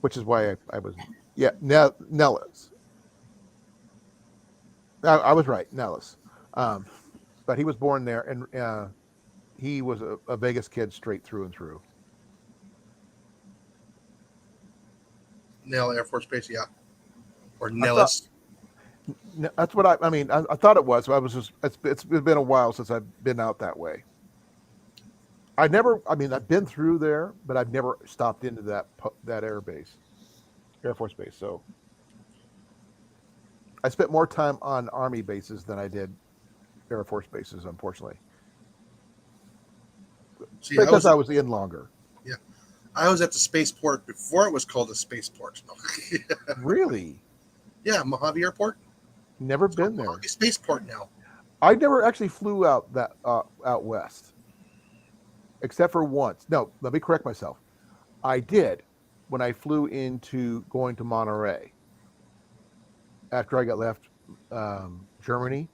which is why I was, Nellis. I was right, Nellis. But he was born there, and he was a Vegas kid straight through and through. Nell Air Force Base, yeah. Or Nellis. That's what I mean. I thought it was. I was just. It's been a while since I've been out that way. I've been through there, but I've never stopped into that Air Force Base. So I spent more time on Army bases than I did Air Force bases, unfortunately, See, because I was in longer. I was at the spaceport before it was called a spaceport. Really, Yeah, Mojave Airport. never been there. Mojave Spaceport now. I never actually flew out out west, except for once. No, let me correct myself. I did when I flew into going to Monterey after I got left Germany.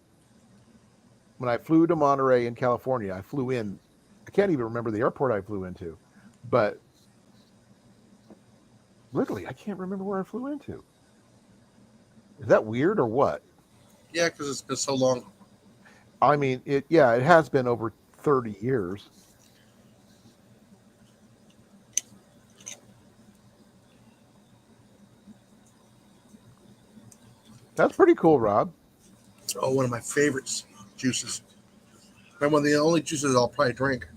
When I flew to Monterey in California, I flew in. I can't even remember the airport I flew into, but literally, I can't remember where I flew into. Is that weird or what? Yeah, because it's been so long. I mean, it. Yeah, it has been over 30 years. That's pretty cool, Rob. Oh, one of my favorites juices. And one of the only juices I'll probably drink.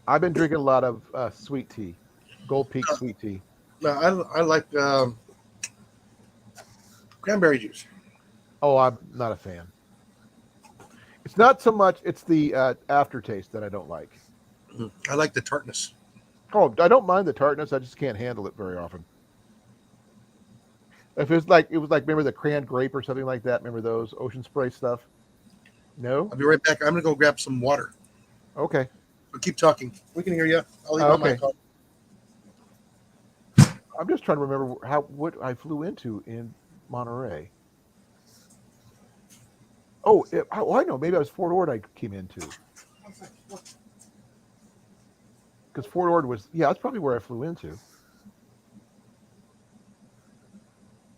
I've been drinking a lot of sweet tea, Gold Peak Uh, sweet tea. No, I like cranberry juice. Oh, I'm not a fan. It's not so much. It's the aftertaste that I don't like. I like the tartness. Oh, I don't mind the tartness. I just can't handle it very often. If it was like, remember the canned grape or something like that? Remember those Ocean Spray stuff? No? I'll be right back. I'm gonna go grab some water. Okay. But keep talking. We can hear you. I'll leave my mic Okay. on. I'm just trying to remember what I flew into in Monterey. Oh, I know. Maybe I was Fort Ord I came into. Because Fort Ord was, yeah, that's probably where I flew into.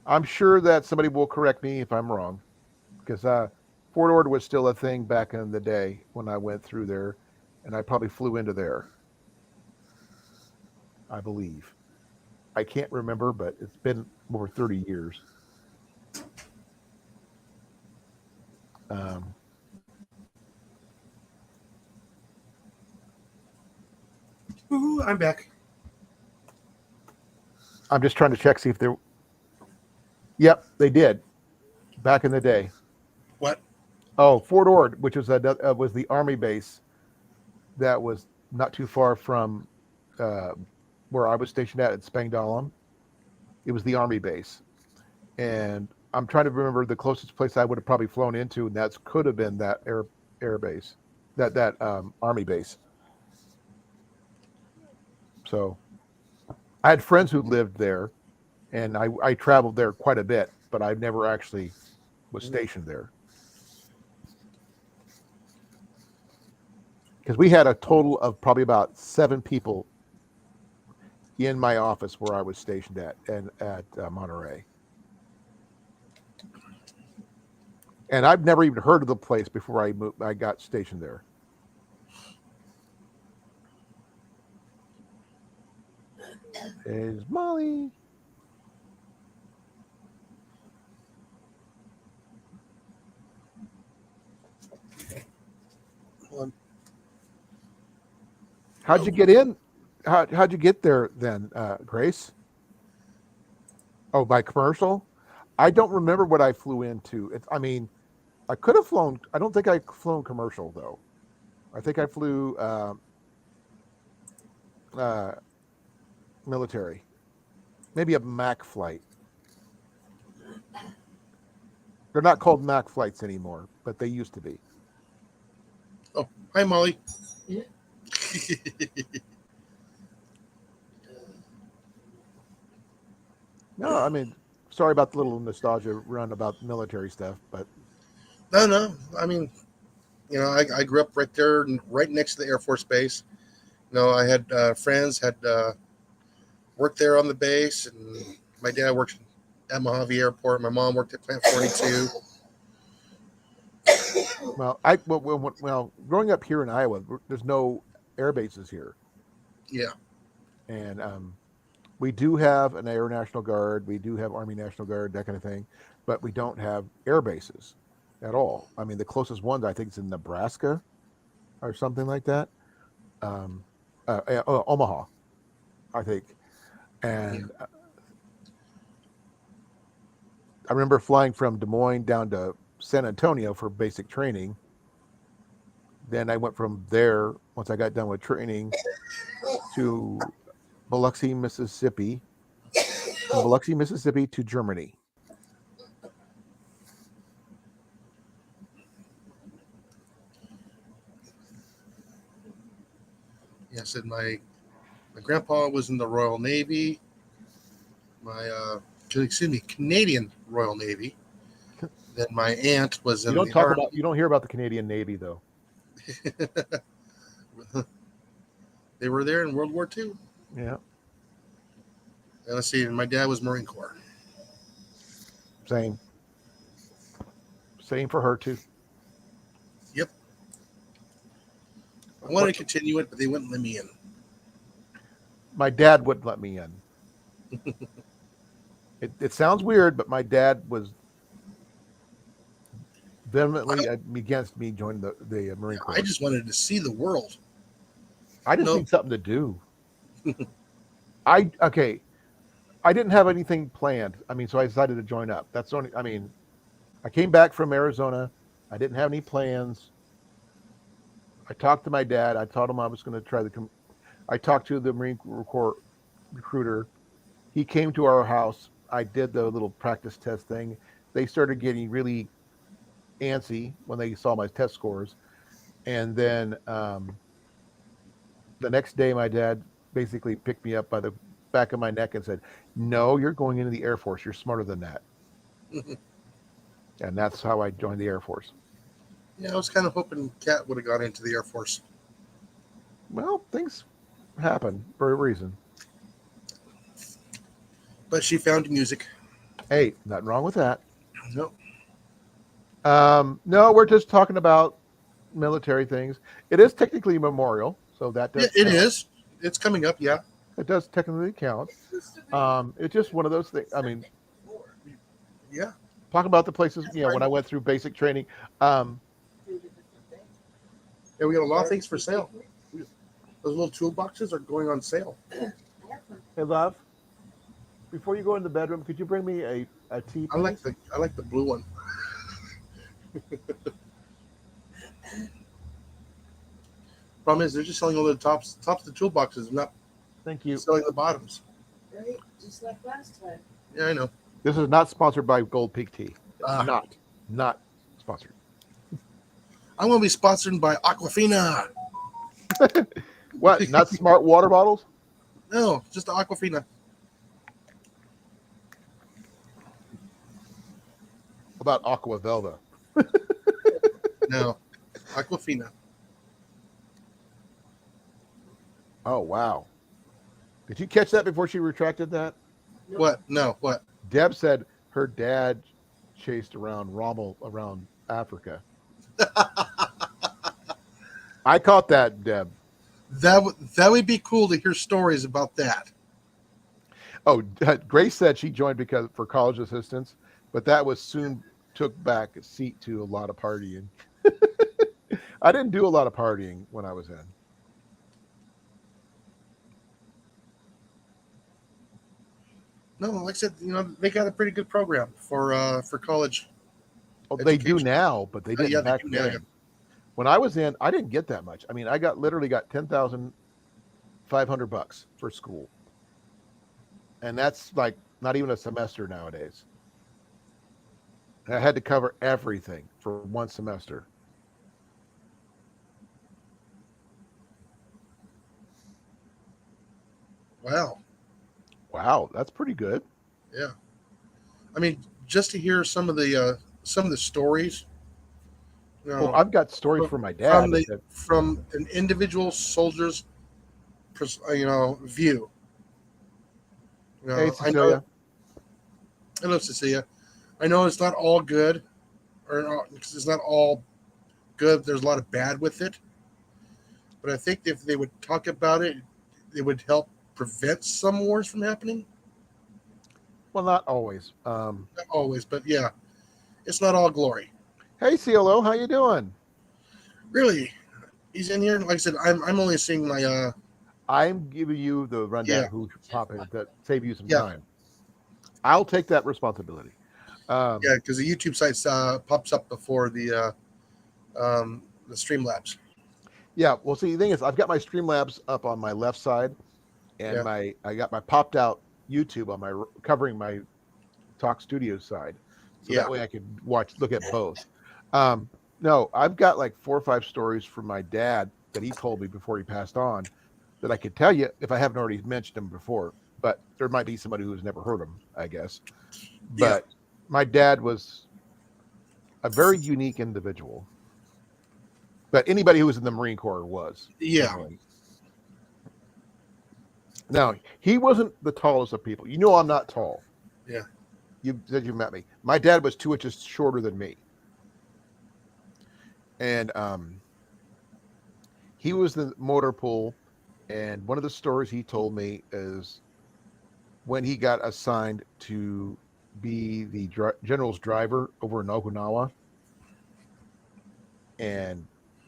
I'm sure that somebody will correct me if I'm wrong. Because Fort Ord was still a thing back in the day when I went through there. And I probably flew into there. I believe. I can't remember, but it's been over 30 years. Ooh, I'm back. I'm just trying to check, see if they're. Yep, they did. Back in the day. What? Oh, Fort Ord, which was the Army base that was not too far from where I was stationed at Spangdahlem. It was the Army base. And I'm trying to remember the closest place I would have probably flown into, and that could have been that air base, that Army base. So I had friends who lived there, and I traveled there quite a bit, but I never actually was stationed there. Because we had a total of probably about 7 people in my office where I was stationed at Monterey. And I've never even heard of the place before I got stationed there. Is Molly? How'd you get in? How'd you get there then, Grace? Oh, by commercial? I don't remember what I flew into. I mean, I could have flown. I don't think I flown commercial though. I think I flew military, maybe a MAC flight. They're not called MAC flights anymore, but they used to be. Oh, hi, Molly. Yeah. No, I mean, sorry about the little nostalgia run about military stuff, but No. I mean, I grew up right there, right next to the Air Force Base. I had friends had worked there on the base, and my dad worked at Mojave Airport. My mom worked at Plant 42. well, growing up here in Iowa, there's no air bases here, Yeah. and we do have an Air National Guard, we do have Army National Guard, that kind of thing, but we don't have air bases at all. I mean, the closest ones I think is in Nebraska or something like that. Omaha, I think. And I remember flying from Des Moines down to San Antonio for basic training. Then I went from there, once I got done with training, to Biloxi, Mississippi. From Biloxi, Mississippi to Germany. Yeah, I said my grandpa was in the Royal Navy. My Canadian Royal Navy. Then my aunt was in You don't the talk army. about. You don't hear about the Canadian Navy though. They were there in World War II. Yeah. And let's see, my dad was Marine Corps. Same. Same for her too. Yep. I wanted to continue it, but they wouldn't let me in. My dad wouldn't let me in. It sounds weird, but my dad was vehemently against me joining the Marine Corps. I just wanted to see the world. I just No. need something to do. I didn't have anything planned. I mean, so I decided to join up. That's the only. I mean, I came back from Arizona. I didn't have any plans. I talked to my dad. I told him I was going to try I talked to the Marine Corps recruiter. He came to our house. I did the little practice test thing. They started getting really antsy when they saw my test scores. And then the next day, my dad basically picked me up by the back of my neck and said, "No, you're going into the Air Force. You're smarter than that." And that's how I joined the Air Force. Yeah, I was kind of hoping Kat would have gone into the Air Force. Well, things happen for a reason. But she found music. Hey, nothing wrong with that. No. No, we're just talking about military things. It is technically a memorial, so that does It count. is. It's coming up, yeah. It does technically count. It's just one of those things. I mean, Yeah. talking about the places, when I went through basic training. Yeah, we got a lot of things for sale. Those little toolboxes are going on sale. Hey, love, before you go in the bedroom, could you bring me a tea? I like the blue one. Problem is, they're just selling all the tops of the toolboxes, and not Thank you. selling the bottoms. Right? Just like last time. Yeah, I know. This is not sponsored by Gold Peak Tea. Ah. Not sponsored. I'm going to be sponsored by Aquafina. What? Not smart water bottles? No, just Aquafina. About Aqua Velva? No, Aquafina. Oh, wow. Did you catch that before she retracted that? What? No, what? Deb said her dad chased around Rommel around Africa. I caught that, Deb. That would be cool to hear stories about that. Oh, Grace said she joined for college assistance, but that was soon took back a seat to a lot of partying. I didn't do a lot of partying when I was in. No, like I said, they got a pretty good program for college. Oh, they do Education. now, but they didn't Yeah, they back do now, then. yeah. When I was in, I didn't get that much. I mean, I literally got $10,500 for school, and that's like not even a semester nowadays. And I had to cover everything for one semester. Wow, that's pretty good. Yeah. I mean, just to hear some of the stories. Well, I've got stories from my dad. From an individual soldier's, view. Hey, Cecilia. Hello, Cecilia. I know it's not all good, because it's not all good. There's a lot of bad with it, but I think if they would talk about it, it would help prevent some wars from happening. Well, not always. Not always, but yeah, it's not all glory. Hey, CLO, how you doing? Really, he's in here. Like I said, I'm only seeing my. I'm giving you the rundown Yeah. who pop in that save you some Yeah. time. I'll take that responsibility. Yeah, because the YouTube site pops up before the Streamlabs. Yeah, well, see, the thing is, I've got my Streamlabs up on my left side, and Yeah. I got my popped out YouTube on my covering my Talk Studio side, so Yeah. that way I could look at both. No, I've got like 4 or 5 stories from my dad that he told me before he passed on that I could tell you if I haven't already mentioned them before. But there might be somebody who's never heard them, I guess. But my dad was a very unique individual. But anybody who was in the Marine Corps was. Yeah. Generally. Now, he wasn't the tallest of people. You know I'm not tall. Yeah. You said you met me. My dad was 2 inches shorter than me. And he was the motor pool. And one of the stories he told me is when he got assigned to be the general's driver over in Okinawa. And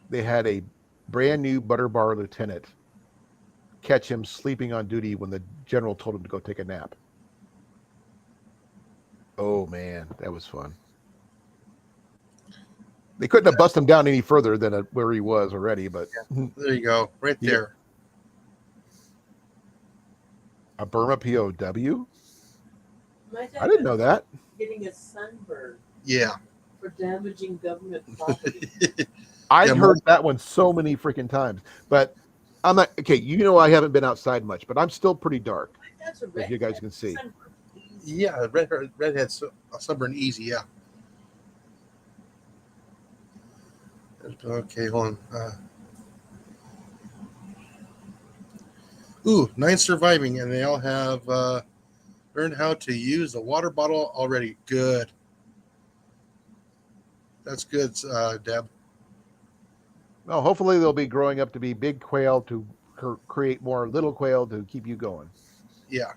they had a brand new butter bar lieutenant catch him sleeping on duty when the general told him to go take a nap. Oh man, that was fun. They couldn't have busted him down any further than where he was already, but There you go, right Yeah. there. a Burma POW? My dad I didn't got know that. getting a sunburn Yeah. for damaging government property. I've Yeah, heard that one so many freaking times, but I'm not okay. You know, I haven't been outside much, but I'm still pretty dark, That's a as you guys redhead. can see. Sunburn. Yeah, redhead's sunburn easy. Yeah. Okay, hold on. Ooh, 9 surviving, and they all have learned how to use the water bottle already. Good. That's good, Deb. Well, hopefully they'll be growing up to be big quail to create more little quail to keep you going. Yeah.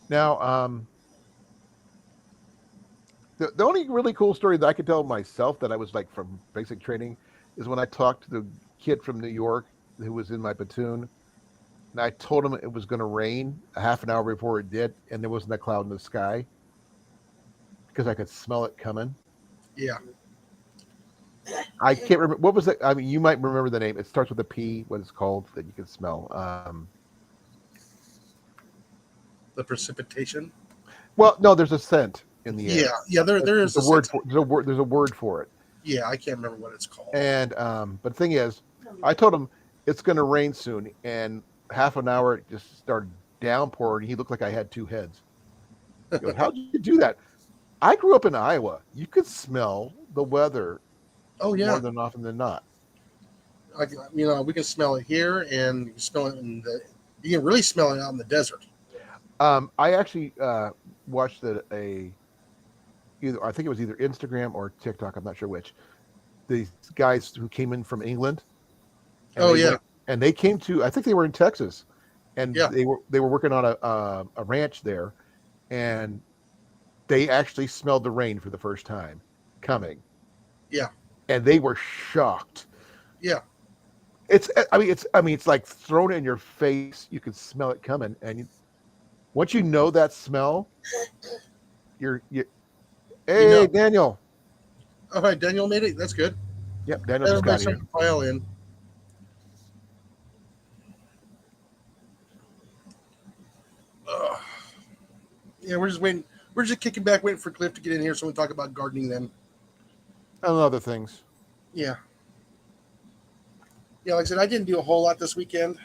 Now, the only really cool story that I could tell myself that I was like from basic training is when I talked to the kid from New York who was in my platoon, and I told him it was going to rain a half an hour before it did, and there wasn't a cloud in the sky because I could smell it coming. Yeah. I can't remember what was it. I mean, you might remember the name. It starts with a P. What it's called that you can smell. The precipitation. Well, no, there's a scent in the air. Yeah. Yeah. There is There's a word for there's a word for it. Yeah, I can't remember what it's called. And but the thing is, I told him it's going to rain soon, and half an hour it just started downpouring. He looked like I had 2 heads. He goes, "How'd you do that?" I grew up in Iowa. You could smell the weather Oh yeah. more than often than not. Like, you know, we can smell it here, and you can smell it in the. You can really smell it out in the desert. I actually watched either I think it was either Instagram or TikTok. I'm not sure which. These guys who came in from England. Oh yeah. And they came to. I think they were in Texas, and Yeah. they were working on a ranch there, and they actually smelled the rain for the first time coming. Yeah. And they were shocked. Yeah. It's like thrown in your face. You can smell it coming, and once you know that smell, you. Hey, know. Daniel. All right, Daniel made it. That's good. Yep, Daniel just got here. File in. Yeah, we're just waiting. We're just kicking back, waiting for Cliff to get in here so we can talk about gardening then. And other things. Yeah. Yeah, like I said, I didn't do a whole lot this weekend.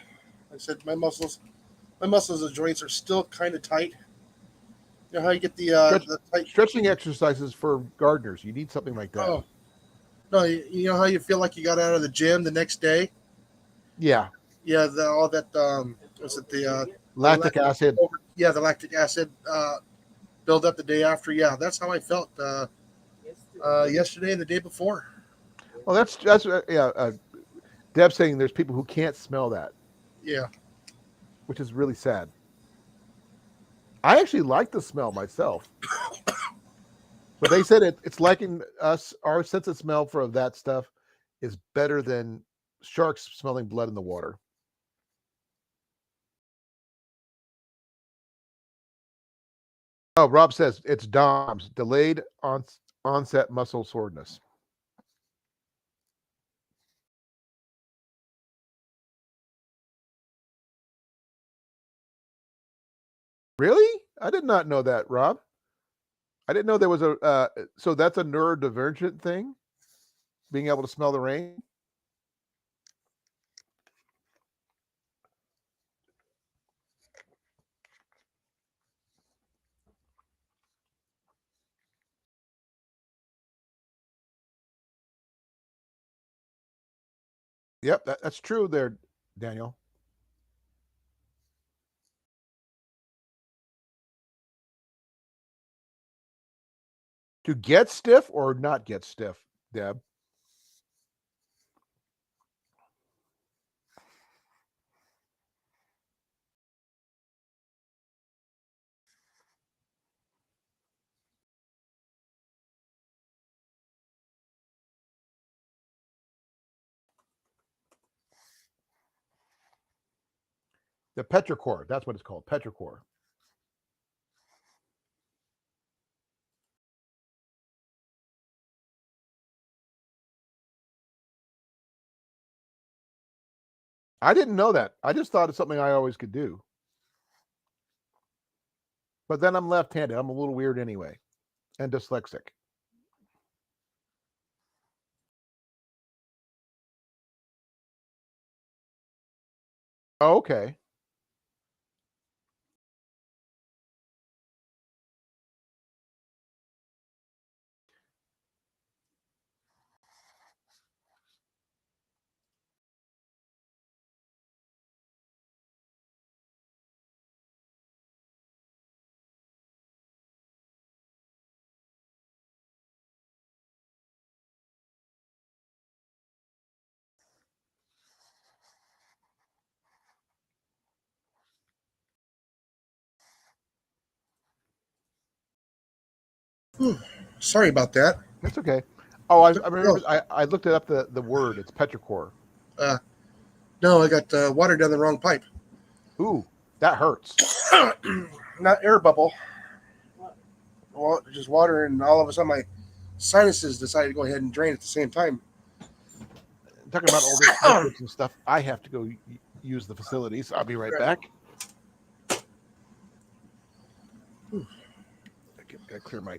Like I said, my muscles and joints are still kind of tight. You know how you get the tight Stretching exercises for gardeners. You need something like that. Oh, no, you know how you feel like you got out of the gym the next day? Yeah. Yeah, all that was it the Lactic acid. Yeah, the lactic acid build up the day after. Yeah, that's how I felt yesterday and the day before. Well, that's Deb's saying there's people who can't smell that. Yeah. Which is really sad. I actually like the smell myself. But they said it's liking us, our sense of smell for that stuff is better than sharks smelling blood in the water. Oh, Rob says it's DOMS, delayed onset muscle soreness. Really? I did not know that, Rob. I didn't know there was a so that's a neurodivergent thing, being able to smell the rain. Yep, that's true there, Daniel. To get stiff or not get stiff, Deb? The petrichor, that's what it's called, petrichor. I didn't know that. I just thought it's something I always could do. But then I'm left-handed. I'm a little weird anyway, and dyslexic. Oh, okay. Sorry about that. That's okay. Oh, I remember. I looked it up. The word. It's petrichor. No, I got water down the wrong pipe. Ooh, that hurts. Not air bubble. Well, just water, and all of a sudden my sinuses decided to go ahead and drain at the same time. Talking about all this liquids and stuff. I have to go use the facilities. I'll be right back. I gotta clear my.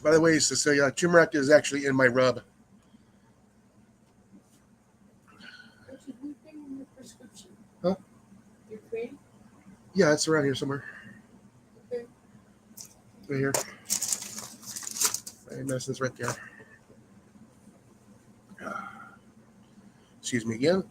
By the way, Cecilia, turmeric is actually in my rub. Should we bring in your prescription? Huh? Your cream? Yeah, it's around here somewhere. Okay. Right here. My medicine's right there. Excuse me again.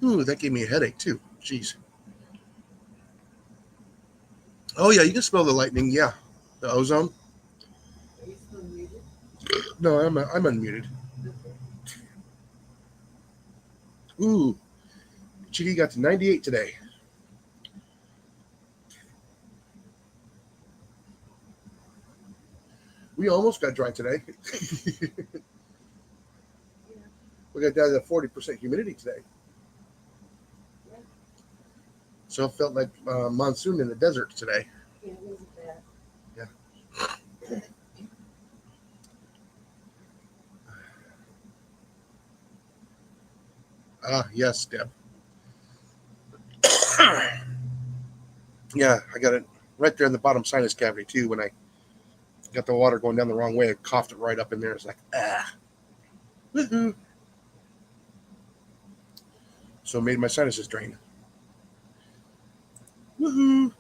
Ooh, that gave me a headache too. Jeez. Oh yeah, you can smell the lightning. Yeah, the ozone. Are you still muted? No, I'm unmuted. Ooh, GD got to 98 today. We almost got dry today. We got down to 40% humidity today. Yeah. So it felt like monsoon in the desert today. Yeah, it wasn't bad. Yes, Deb. Yeah, I got it right there in the bottom sinus cavity too. When I got the water going down the wrong way, I coughed it right up in there. It's like, woohoo. So it made my sinuses drain. Woohoo.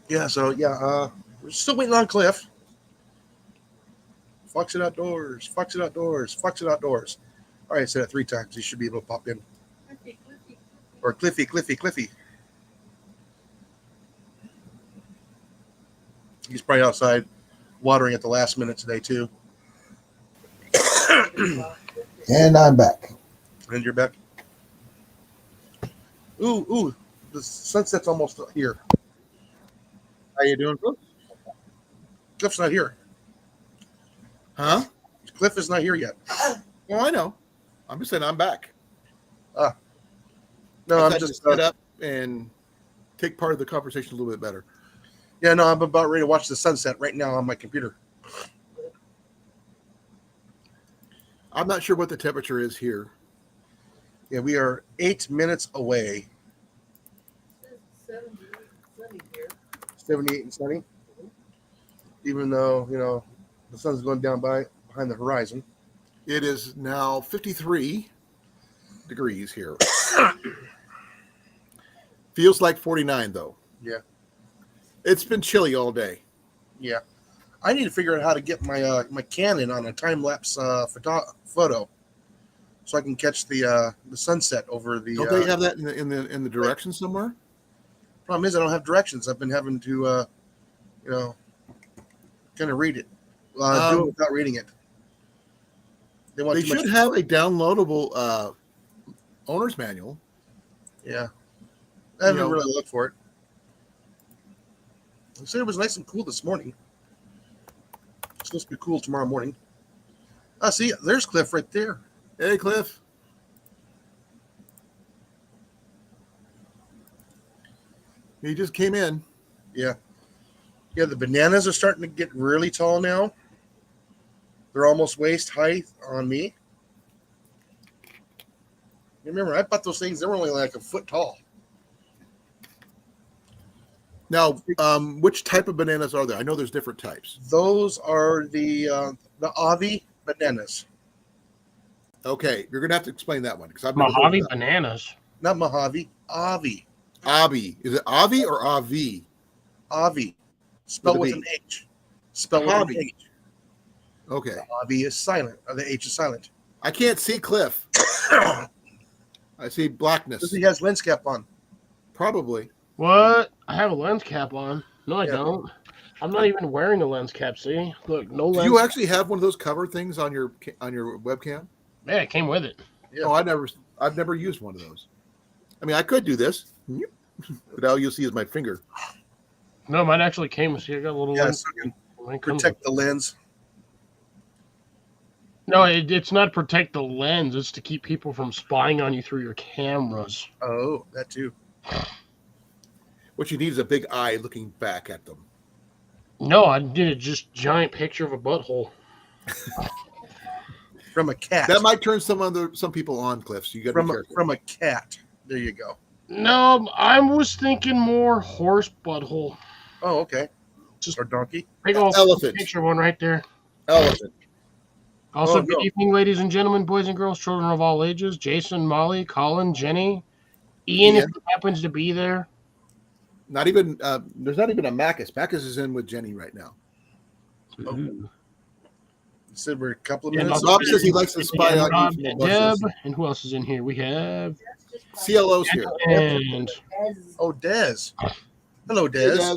Yeah, so yeah, we're still waiting on Cliff. Fox it outdoors, fox it outdoors, fox it outdoors. All right, I said it 3 times. He should be able to pop in. Cliffy. Or Cliffy. He's probably outside watering at the last minute today too. And I'm back. And you're back. Ooh, the sunset's almost here. How you doing, folks? Cliff's not here. Huh? Cliff is not here yet. Well, I know. I'm just saying I'm back. No, I'm I just set up and take part of the conversation a little bit better. yeah, no, I'm about ready to watch the sunset right now on my computer. I'm not sure what the temperature is here. Yeah, we are 8 minutes away. It's 78 sunny here. 78 and sunny. Even though, the sun's going down behind the horizon. It is now 53 degrees here. Feels like 49 though. Yeah. It's been chilly all day. Yeah. I need to figure out how to get my my Canon on a time-lapse photo so I can catch the sunset over the Don't they have that in the direction somewhere? problem is I don't have directions. I've been having to kind of read it. Do it without reading it. They want They too much. should have a downloadable owner's manual. Yeah. I haven't know- really looked for it. They said it was nice and cool this morning. It's supposed to be cool tomorrow morning. See, there's Cliff right there. Hey, Cliff. He just came in. Yeah. Yeah, the bananas are starting to get really tall now. They're almost waist height on me. Remember, I bought those things, they were only like a foot tall. Now, which type of bananas are there? I know there's different types. Those are the Avi bananas. Okay, you're gonna have to explain that one because I've never heard of Mojave that. bananas. Not Mojave, Avi. Avi. Is it Avi or Avi? Avi. Spelled With with a an H. Spelled with Avi. an H. Okay. Avi is silent, or the H is silent. I can't see Cliff. I see blackness. Because he has lens cap on. Probably. What? I have a lens cap on. No, I Yeah. don't. I'm not even wearing a lens cap. See, look, no Do lens. you actually have one of those cover things on your webcam? Yeah, it came with it. Yeah. Oh, I've never used one of those. I mean, I could do this, but all you'll see is my finger. No, mine actually came. See, I got a little Yeah, lens. so you can Mine comes protect the lens. No, it's not protect the lens. It's to keep people from spying on you through your cameras. Oh, that too. What you need is a big eye looking back at them. No, I did a just giant picture of a butthole. From a cat. That might turn some people on, Cliff. So you got to be careful. from a cat. There you go. No, I was thinking more horse butthole. Oh, okay. Just Or donkey. big old Elephant. picture one right there. Elephant. Also, Oh, good no. evening, ladies and gentlemen, boys and girls, children of all ages. Jason, Molly, Colin, Jenny, Ian, if Ian. he happens to be there. Not even there's not even a Macus. Macus is in with Jenny right now. Oh. Ooh. Said we're a couple of Yeah, minutes. Bob says he likes to spy And on Rob, you from and the Deb, bushes. and who else is in here? We have That's just CLO's here. and As- Oh, Des. Hello, Hey, Des. Des.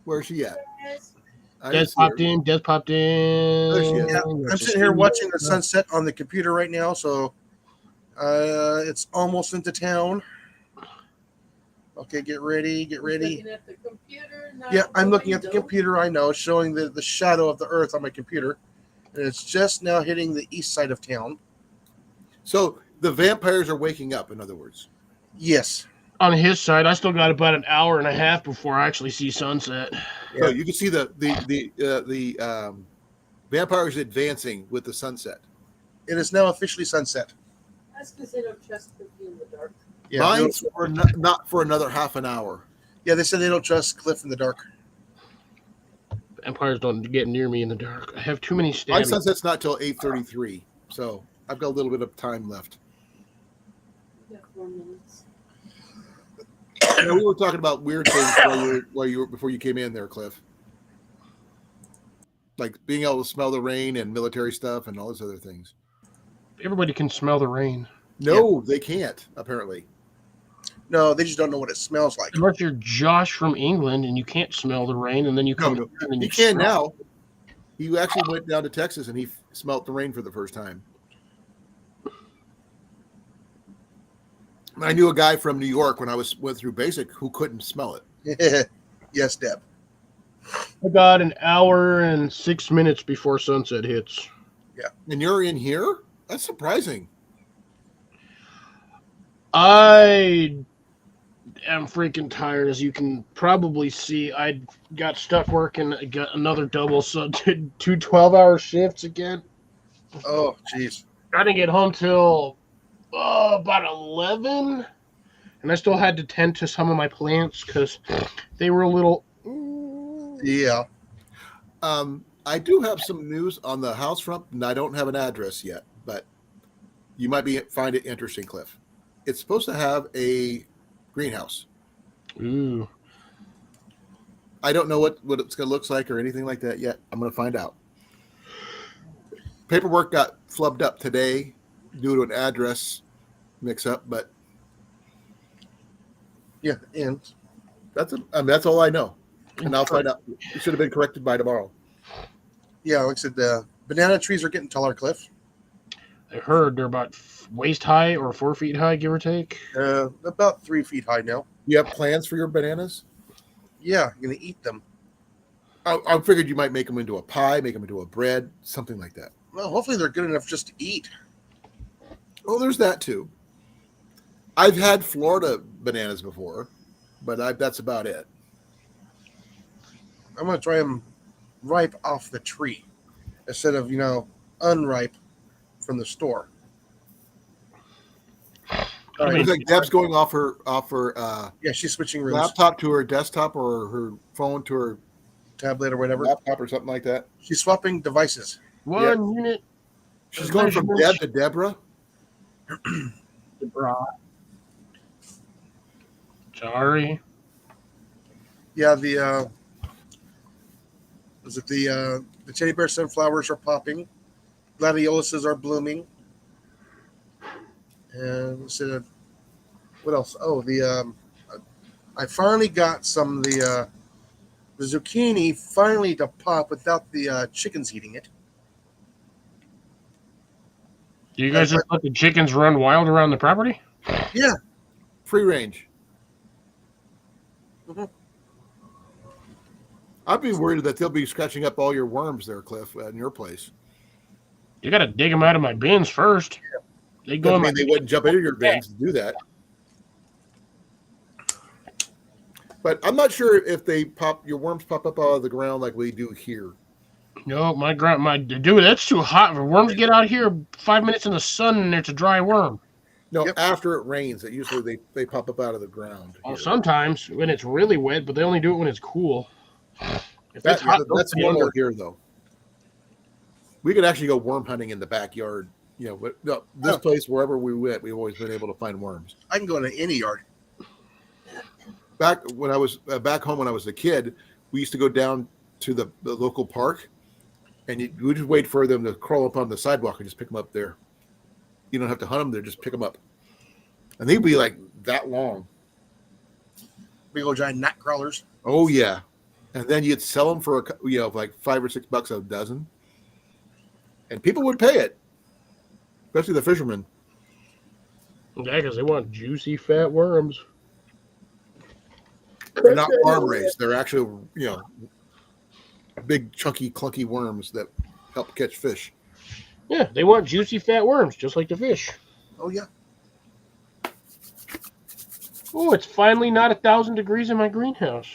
Where's she at? I Des didn't see popped her. in. Des popped in. There she is. Yeah, I'm sitting here watching the sunset on the computer right now, so it's almost into town. Okay, get ready, get ready. Looking at the computer, not Yeah, I'm looking at the window. computer. I know, showing the shadow of the Earth on my computer, and it's just now hitting the east side of town. So the vampires are waking up. In other words, Yes. On his side, I still got about an hour and a half before I actually see sunset. Yeah. so you can see the vampires advancing with the sunset. It is now officially sunset. That's because they don't trust cookie in the dark. Yeah, Mine's for not for another half an hour. yeah, they said they don't trust Cliff in the dark. Vampires don't get near me in the dark. I have too many My stabs. sunset's not till 8:33, so I've got a little bit of time left. We got 4 minutes. You know, we were talking about weird things while you were before you came in there, Cliff. Like being able to smell the rain and military stuff and all those other things. Everybody can smell the rain. No, they can't, apparently. No, they just don't know what it smells like. Unless you're Josh from England and you can't smell the rain, and then you come. No, here and He you can smell now. He actually went down to Texas and he smelt the rain for the first time. I knew a guy from New York when I went through basic who couldn't smell it. Yes, Deb. I got an hour and 6 minutes before sunset hits. And you're in here? That's surprising. I am freaking tired, as you can probably see. I got stuck working. I got another double, so did two 12-hour shifts again. Oh, jeez. I didn't get home till about 11, and I still had to tend to some of my plants because they were a little. Yeah. I do have some news on the house front, and I don't have an address yet, but you might find it interesting, Cliff. It's supposed to have a greenhouse. Ooh. I don't know what it's going to look like or anything like that yet. I'm going to find out. Paperwork got flubbed up today due to an address mix-up, but Yeah. And that's all I know, and I'll find out. It should have been corrected by tomorrow. yeah, like I said, the banana trees are getting taller, Cliff. I heard they're about waist high or 4 feet high, give or take. About 3 feet high now. You have plans for your bananas? Yeah, I'm going to eat them. I figured you might make them into a pie, make them into a bread, something like that. Well, hopefully they're good enough just to eat. Oh, there's that too. I've had Florida bananas before, but that's about it. I'm going to try them ripe off the tree instead of, unripe from the store. All I right. mean, It's like Deb's going off her Yeah, she's switching rooms, laptop to her desktop or her phone to her tablet or whatever. laptop or something like that. She's swapping devices. One unit. She's going from Deb to Deborah. Sorry. Yeah, the teddy bear sunflowers are popping, gladioluses are blooming, and what else? Oh, I finally got some the zucchini finally to pop without the chickens eating it. Do you guys just let the chickens run wild around the property? Yeah, Free range. Mhm. I'd be worried that they'll be scratching up all your worms there, Cliff, in your place. You got to dig them out of my bins first. They go Doesn't in my mean they wouldn't jump into your bins to do that. But I'm not sure if your worms pop up out of the ground like we do here. No, dude, that's too hot. If worms get out here 5 minutes in the sun and it's a dry worm. No, Yep. after it rains, it usually they pop up out of the ground. Well, here. sometimes when it's really wet, but they only do it when it's cool. If it's hot, That's they'll be normal under. here, though. We could actually go worm hunting in the backyard. But no, this place, wherever we went, we've always been able to find worms. I can go into any yard. Back when I was back home when I was a kid, we used to go down to the local park, and we just wait for them to crawl up on the sidewalk and just pick them up there. You don't have to hunt them; there, just pick them up, and they'd be like that long. Big old giant gnat crawlers. Oh yeah, and then you'd sell them for like $5 or $6 a dozen, and people would pay it, especially the fishermen. Yeah, because they want juicy, fat worms. They're not farm raised; they're actually big, chunky, clunky worms that help catch fish. Yeah, they want juicy, fat worms, just like the fish. Oh yeah. Oh, it's finally not 1,000 degrees in my greenhouse.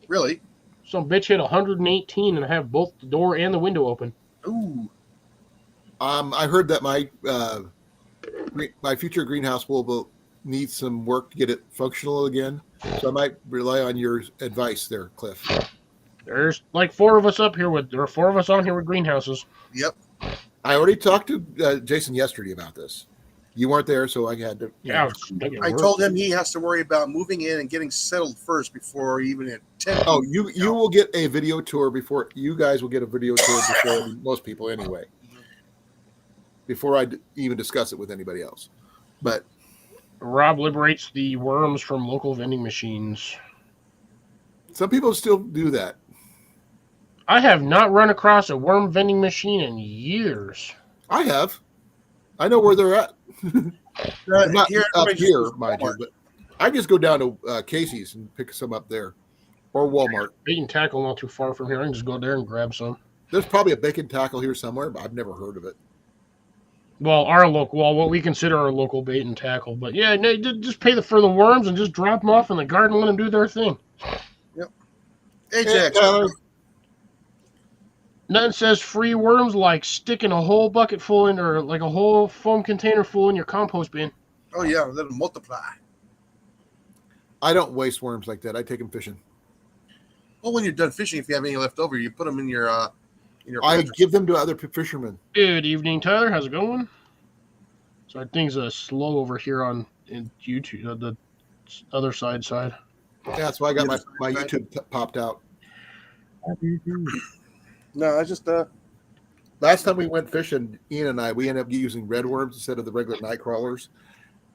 Really? Some bitch hit 118 and I have both the door and the window open. Ooh. I heard that my future greenhouse will need some work to get it functional again, so I might rely on your advice there, Cliff. There's like 4 of us up here there are 4 of us on here with greenhouses. Yep. I already talked to Jason yesterday about this. You weren't there, so I had to. Yeah, I told him he has to worry about moving in and getting settled first before even attempt. Oh, you will get a video tour before you guys will get a video tour before most people anyway. Before I even discuss it with anybody else, but Rob liberates the worms from local vending machines. some people still do that. I have not run across a worm vending machine in years. I have. I know where they're at. Not here, up everybody here, just- mind you, but I just go down to Casey's and pick some up there, or Walmart. Bait and tackle not too far from here. I can just go there and grab some. There's probably a bacon tackle here somewhere, but I've never heard of it. Well, what we consider our local bait and tackle. But yeah, no, just pay for the worms and just drop them off in the garden and let them do their thing. Ajax. Tyler. Nothing says free worms like sticking a whole bucket full in, or like a whole foam container full in your compost bin. Oh yeah, let them multiply. I don't waste worms like that. I take them fishing. Well, when you're done fishing, if you have any left over, you put them in your I pantry. give them to other fishermen. Good evening, Tyler. How's it going? So things are slow over here on in YouTube, the other side. Yeah, that's why I got my YouTube popped out. No, I just Last time we went fishing, Ian and I, we ended up using red worms instead of the regular night crawlers,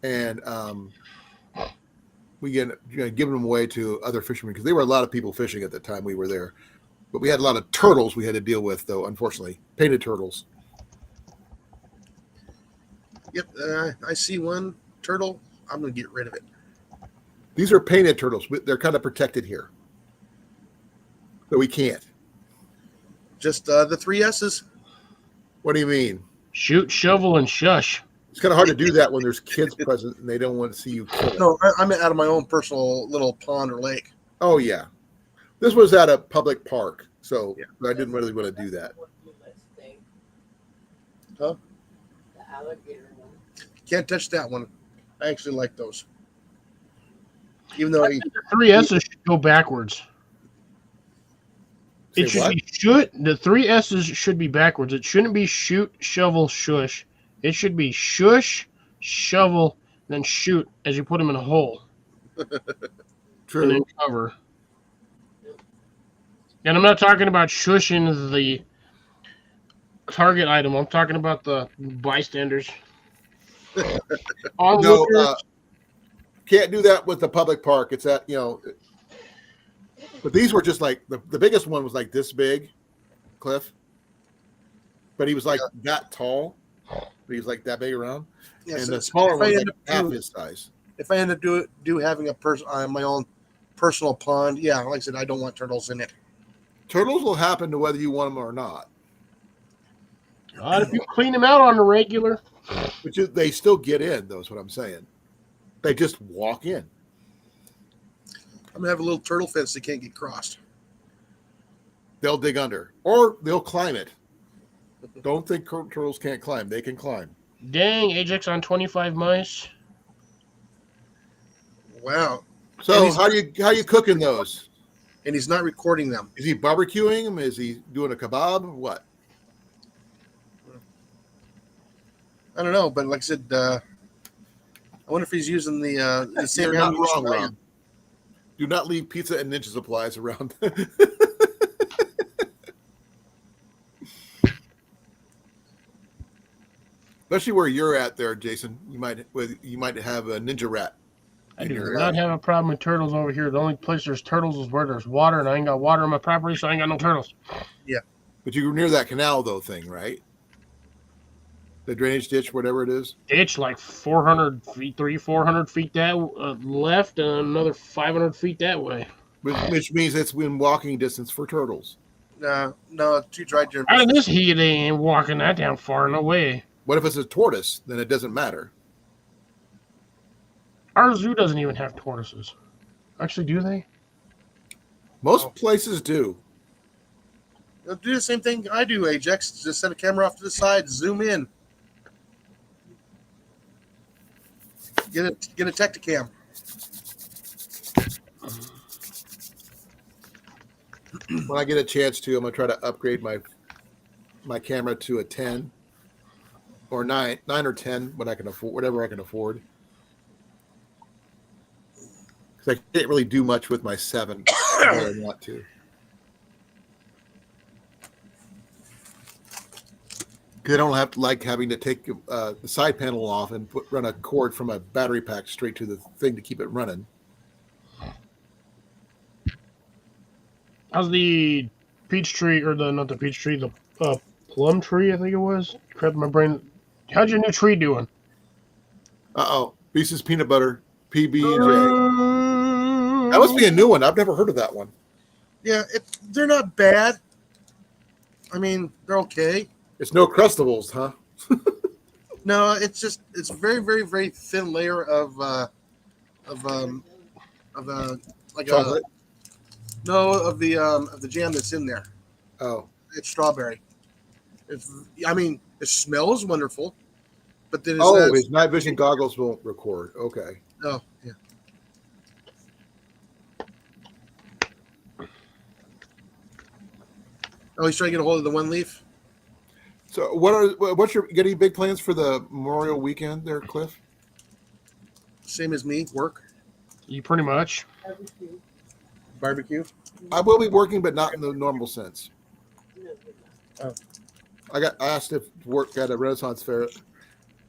and we ended up giving them away to other fishermen because there were a lot of people fishing at the time we were there. But we had a lot of turtles we had to deal with, though. Unfortunately, painted turtles. yep. I see one turtle. I'm gonna get rid of it. These are painted turtles. They're kind of protected here, so we can't. Just the 3 S's. What do you mean? Shoot, shovel, and shush. It's kind of hard to do that when there's kids present and they don't want to see you kill it. No, I'm out of my own personal little pond or lake. Oh yeah, this was at a public park, so Yeah. I didn't really want to do that. Huh? The alligator one. Can't touch that one. I actually like those. Even though The 3 S's should go backwards. Say It should what? be shoot. The 3 S's should be backwards. It shouldn't be shoot, shovel, shush. It should be shush, shovel, then shoot as you put them in a hole and True. then cover. And I'm not talking about shushing the target item. I'm talking about the bystanders. No, can't do that with the public park. It's at but these were just like the biggest one was like this big, Cliff. But he was like that tall. But he was like that big around, yeah, and so the smaller if one I was end like up half doing- his size. if I end up having my own personal pond, yeah, like I said, I don't want turtles in it. Turtles will happen to whether you want them or not, God, if you clean them out on the regular, but they still get in. Though is what I'm saying. They just walk in. I'm gonna have a little turtle fence that can't get crossed. They'll dig under, or they'll climb it. Don't think turtles can't climb. They can climb. dang, Ajax on 25 mice. Wow. So And how you cooking those? And he's not recording them. Is he barbecuing them? Is he doing a kebab? What? I don't know, but like I said, I wonder if he's using the same You're not ammunition wrong, I am. Ron. Do not leave pizza and ninja supplies around. Especially where you're at there, Jason. You might have a ninja rat. I in do your not have a problem with turtles over here. The only place there's turtles is where there's water, and I ain't got water on my property, so I ain't got no turtles. But you're near that canal though thing, right? The drainage ditch, whatever it is. Ditch like 400 feet, 400 feet that left, and another 500 feet that way. Which means it's within walking distance for turtles. No, too dry during. Out of this heat, they ain't walking that down far, no way. What if it's a tortoise? Then it doesn't matter. Our zoo doesn't even have tortoises. Actually, do they? Most Oh. places do. They'll do the same thing I do, Ajax. Just set a camera off to the side, zoom in. Get a Tacticam. When I get a chance to, I'm gonna try to upgrade my camera to a 10 or 9 or 10, what I can afford, whatever I can afford. Because I can't really do much with my 7 the way I want to. Because I don't have to like having to take the side panel off and run a cord from a battery pack straight to the thing to keep it running. How's the peach tree, or not the peach tree, the plum tree, I think it was? Crap, my brain. How's your new tree doing? Reese's Peanut Butter PB&J. That must be a new one. I've never heard of that one. Yeah, they're not bad. I mean, they're okay. It's no Crustables, huh? No, it's very, very, very thin layer of like Chocolate. of the jam that's in there. Oh, It's strawberry. I mean, it smells wonderful, but then it's Oh, not. his night vision goggles won't record. Okay. Oh, yeah. Oh, he's trying to get a hold of the one leaf. So, what's your getting big plans for the Memorial weekend there, Cliff? Same as me, work, You pretty much. Barbecue. barbecue. I will be working, but not in the normal sense. No, you're not. I got asked if work at a Renaissance fair,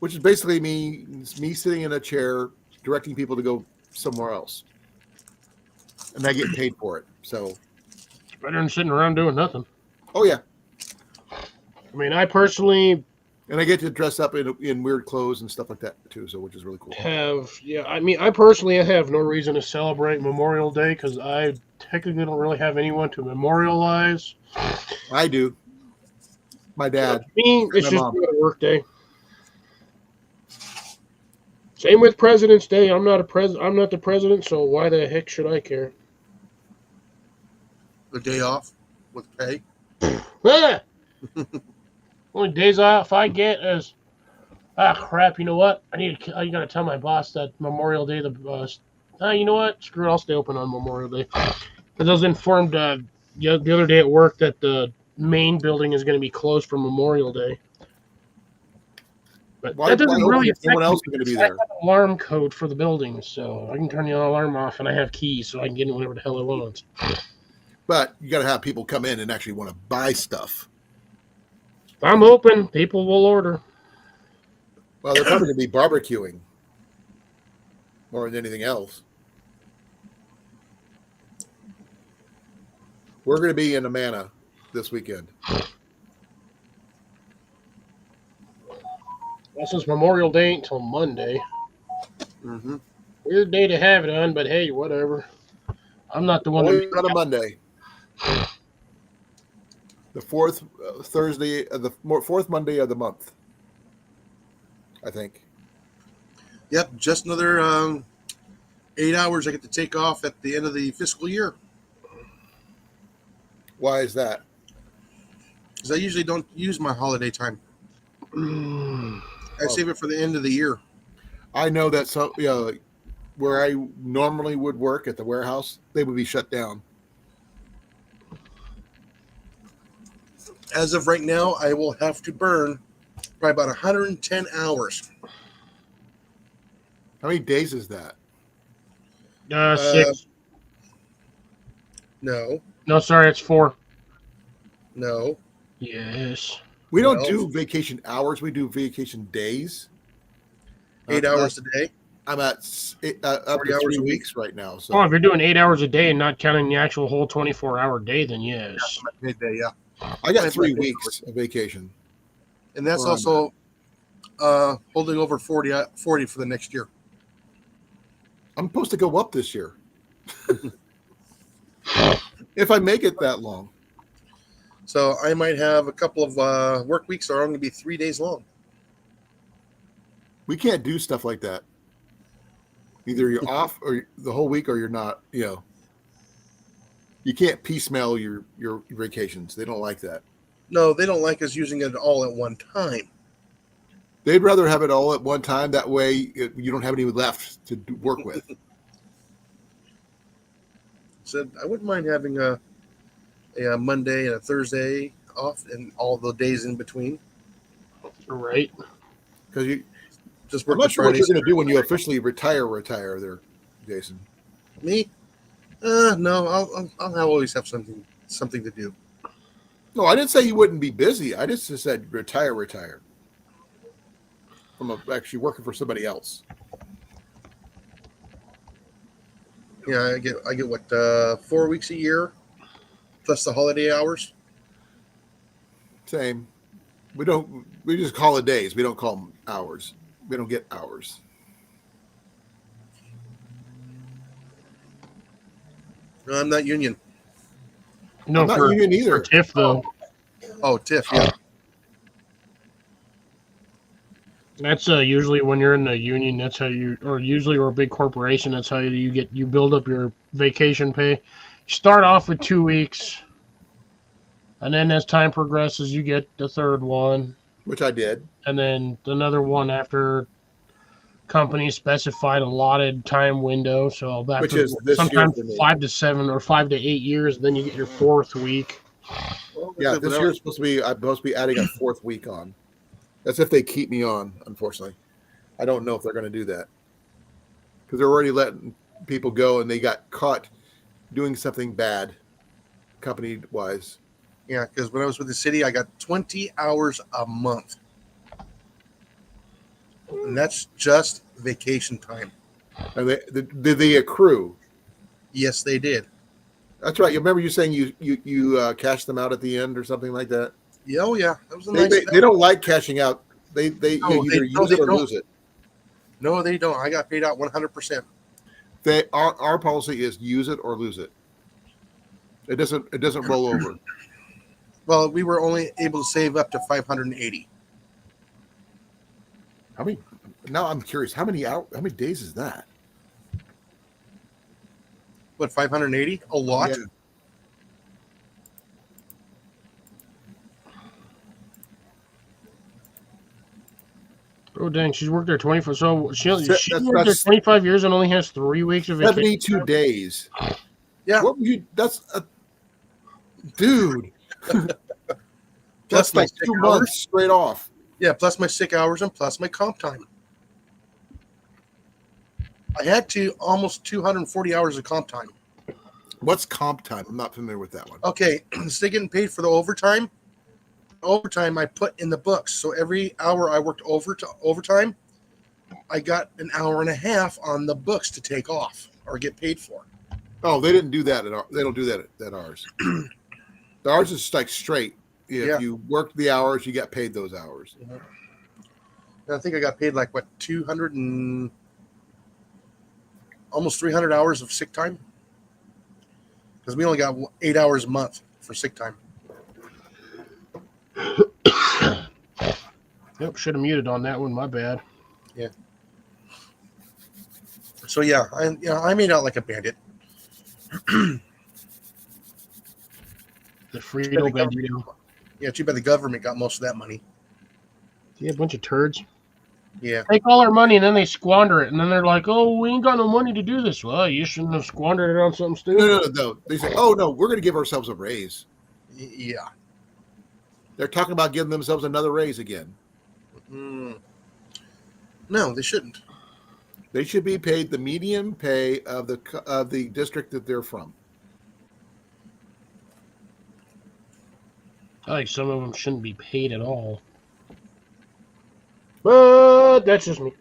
which is basically me sitting in a chair directing people to go somewhere else, and I get paid for it. So, It's better than sitting around doing nothing. oh yeah, I mean, I personally and I get to dress up in weird clothes and stuff like that too. So, which is really cool. I personally have no reason to celebrate Memorial Day because I technically don't really have anyone to memorialize. I do. My dad. Me, it's My just mom. a work day. Same with President's Day. I'm not the president, so why the heck should I care? The day off with pay. Ah! Only days off I get is crap. You know what? I gotta tell my boss that Memorial Day you know what? Screw it. I'll stay open on Memorial Day. Because I was informed the other day at work that the main building is going to be closed for Memorial Day. But Why- that doesn't why really open if no one affect else me is gonna be because I there? have an alarm code for the building, so I can turn the alarm off, and I have keys, so I can get in whatever the hell I want. But you got to have people come in and actually want to buy stuff. If I'm open, people will order. Well, they're probably going to be barbecuing more than anything else. We're going to be in Amana this weekend. Well, since Memorial Day ain't until Monday, Mm-hmm. weird day to have it on, but hey, whatever. I'm not the one Only to. on a Monday. The fourth Thursday, fourth Monday of the month. I think. Yep, just another 8 hours I get to take off at the end of the fiscal year. Why is that? Because I usually don't use my holiday time. I save it for the end of the year. I know that some, where I normally would work at the warehouse, they would be shut down. As of right now, I will have to burn probably about 110 hours. How many days is that? 6. No, No, sorry, it's 4. no. Yes. We don't Well- do vacation hours. We do vacation days. 8 hours a day. I'm at up 40 to hours 3 a week. weeks right now. So Oh, if you're doing 8 hours a day and not counting the actual whole 24-hour day, then yes. Midday, yeah. I got That's 3 like- weeks of vacation. And that's Where I'm also holding over 40 for the next year. I'm supposed to go up this year. If I make it that long. So I might have a couple of work weeks that are only going to be 3 days long. We can't do stuff like that. Either you're off or the whole week or you're not, You can't piecemeal your vacations. They don't like that. No, they don't like us using it all at one time. They'd rather have it all at one time. That way you don't have any left to work with. So I wouldn't mind having a Monday and a Thursday off and all the days in between. Right. Because Just I'm work not the sure what you're Fridays. going to do when you officially retire there, Jason. Me? No, I'll always have something to do. No, I didn't say you wouldn't be busy. I just said retire. From actually working for somebody else. Yeah, I get what 4 weeks a year, plus the holiday hours. Same. We just call it days. We don't call them hours. We don't get hours. No, I'm not union. No, I'm not for, union either. for TIFF, though. Oh, TIFF. Yeah. That's usually when you're in a union. That's how or a big corporation. That's how you build up your vacation pay. You start off with 2 weeks, And then as time progresses, you get the third one, which I did. and then another one after company specified allotted time window. So after Which is this year sometimes for me. 5 to 7 or 5 to 8 years, then you get your fourth week. Yeah, this year is supposed to be. I'm supposed to be adding a fourth week on. That's if they keep me on. Unfortunately, I don't know if they're going to do that because they're already letting people go, and they got caught doing something bad, company wise. Yeah, because when I was with the city, I got 20 hours a month. And that's just vacation time. And did they accrue? Yes, they did. That's right. You remember you saying you cashed them out at the end or something like that. Yeah, oh yeah, that was a They, nice. they don't like cashing out. They No, you they either use it or don't. lose it. No, they don't. I got paid out 100%. Our policy is use it or lose it. It doesn't roll over. Well, we were only able to save up to 580. How many? Now I'm curious. How many days is that? What, 580? A lot. Yeah. Oh dang, she's worked there 24. So she worked there that's- 25 years and only has 3 weeks of vacation. 72 days. Yeah. What were you? That's a dude. Plus That's my like sick 2 hours. months straight off. Yeah, plus my sick hours and plus my comp time. I had to almost 240 hours of comp time. What's comp time? I'm not familiar with that one. Okay, instead of getting paid for the overtime I put in the books. So every hour I worked overtime, I got an hour and a half on the books to take off or get paid for. Oh, they didn't do that they don't do that at ours. Ours is like straight. If Yeah. you worked the hours, you got paid those hours. And I think I got paid like what 200 and almost 300 hours of sick time because we only got 8 hours a month for sick time. Yep, should have muted on that one. My bad. So yeah, I made out like a bandit. The Frito Bandito. Yeah, too bad the government got most of that money. Yeah, a bunch of turds. Yeah, Take all our money and then they squander it. And then they're like, oh, we ain't got no money to do this. Well, you shouldn't have squandered it on something stupid. No. They say, oh no, we're going to give ourselves a raise. yeah. They're talking about giving themselves another raise again. Mm. No, they shouldn't. They should be paid the median pay of the district that they're from. I think some of them shouldn't be paid at all. But that's just me.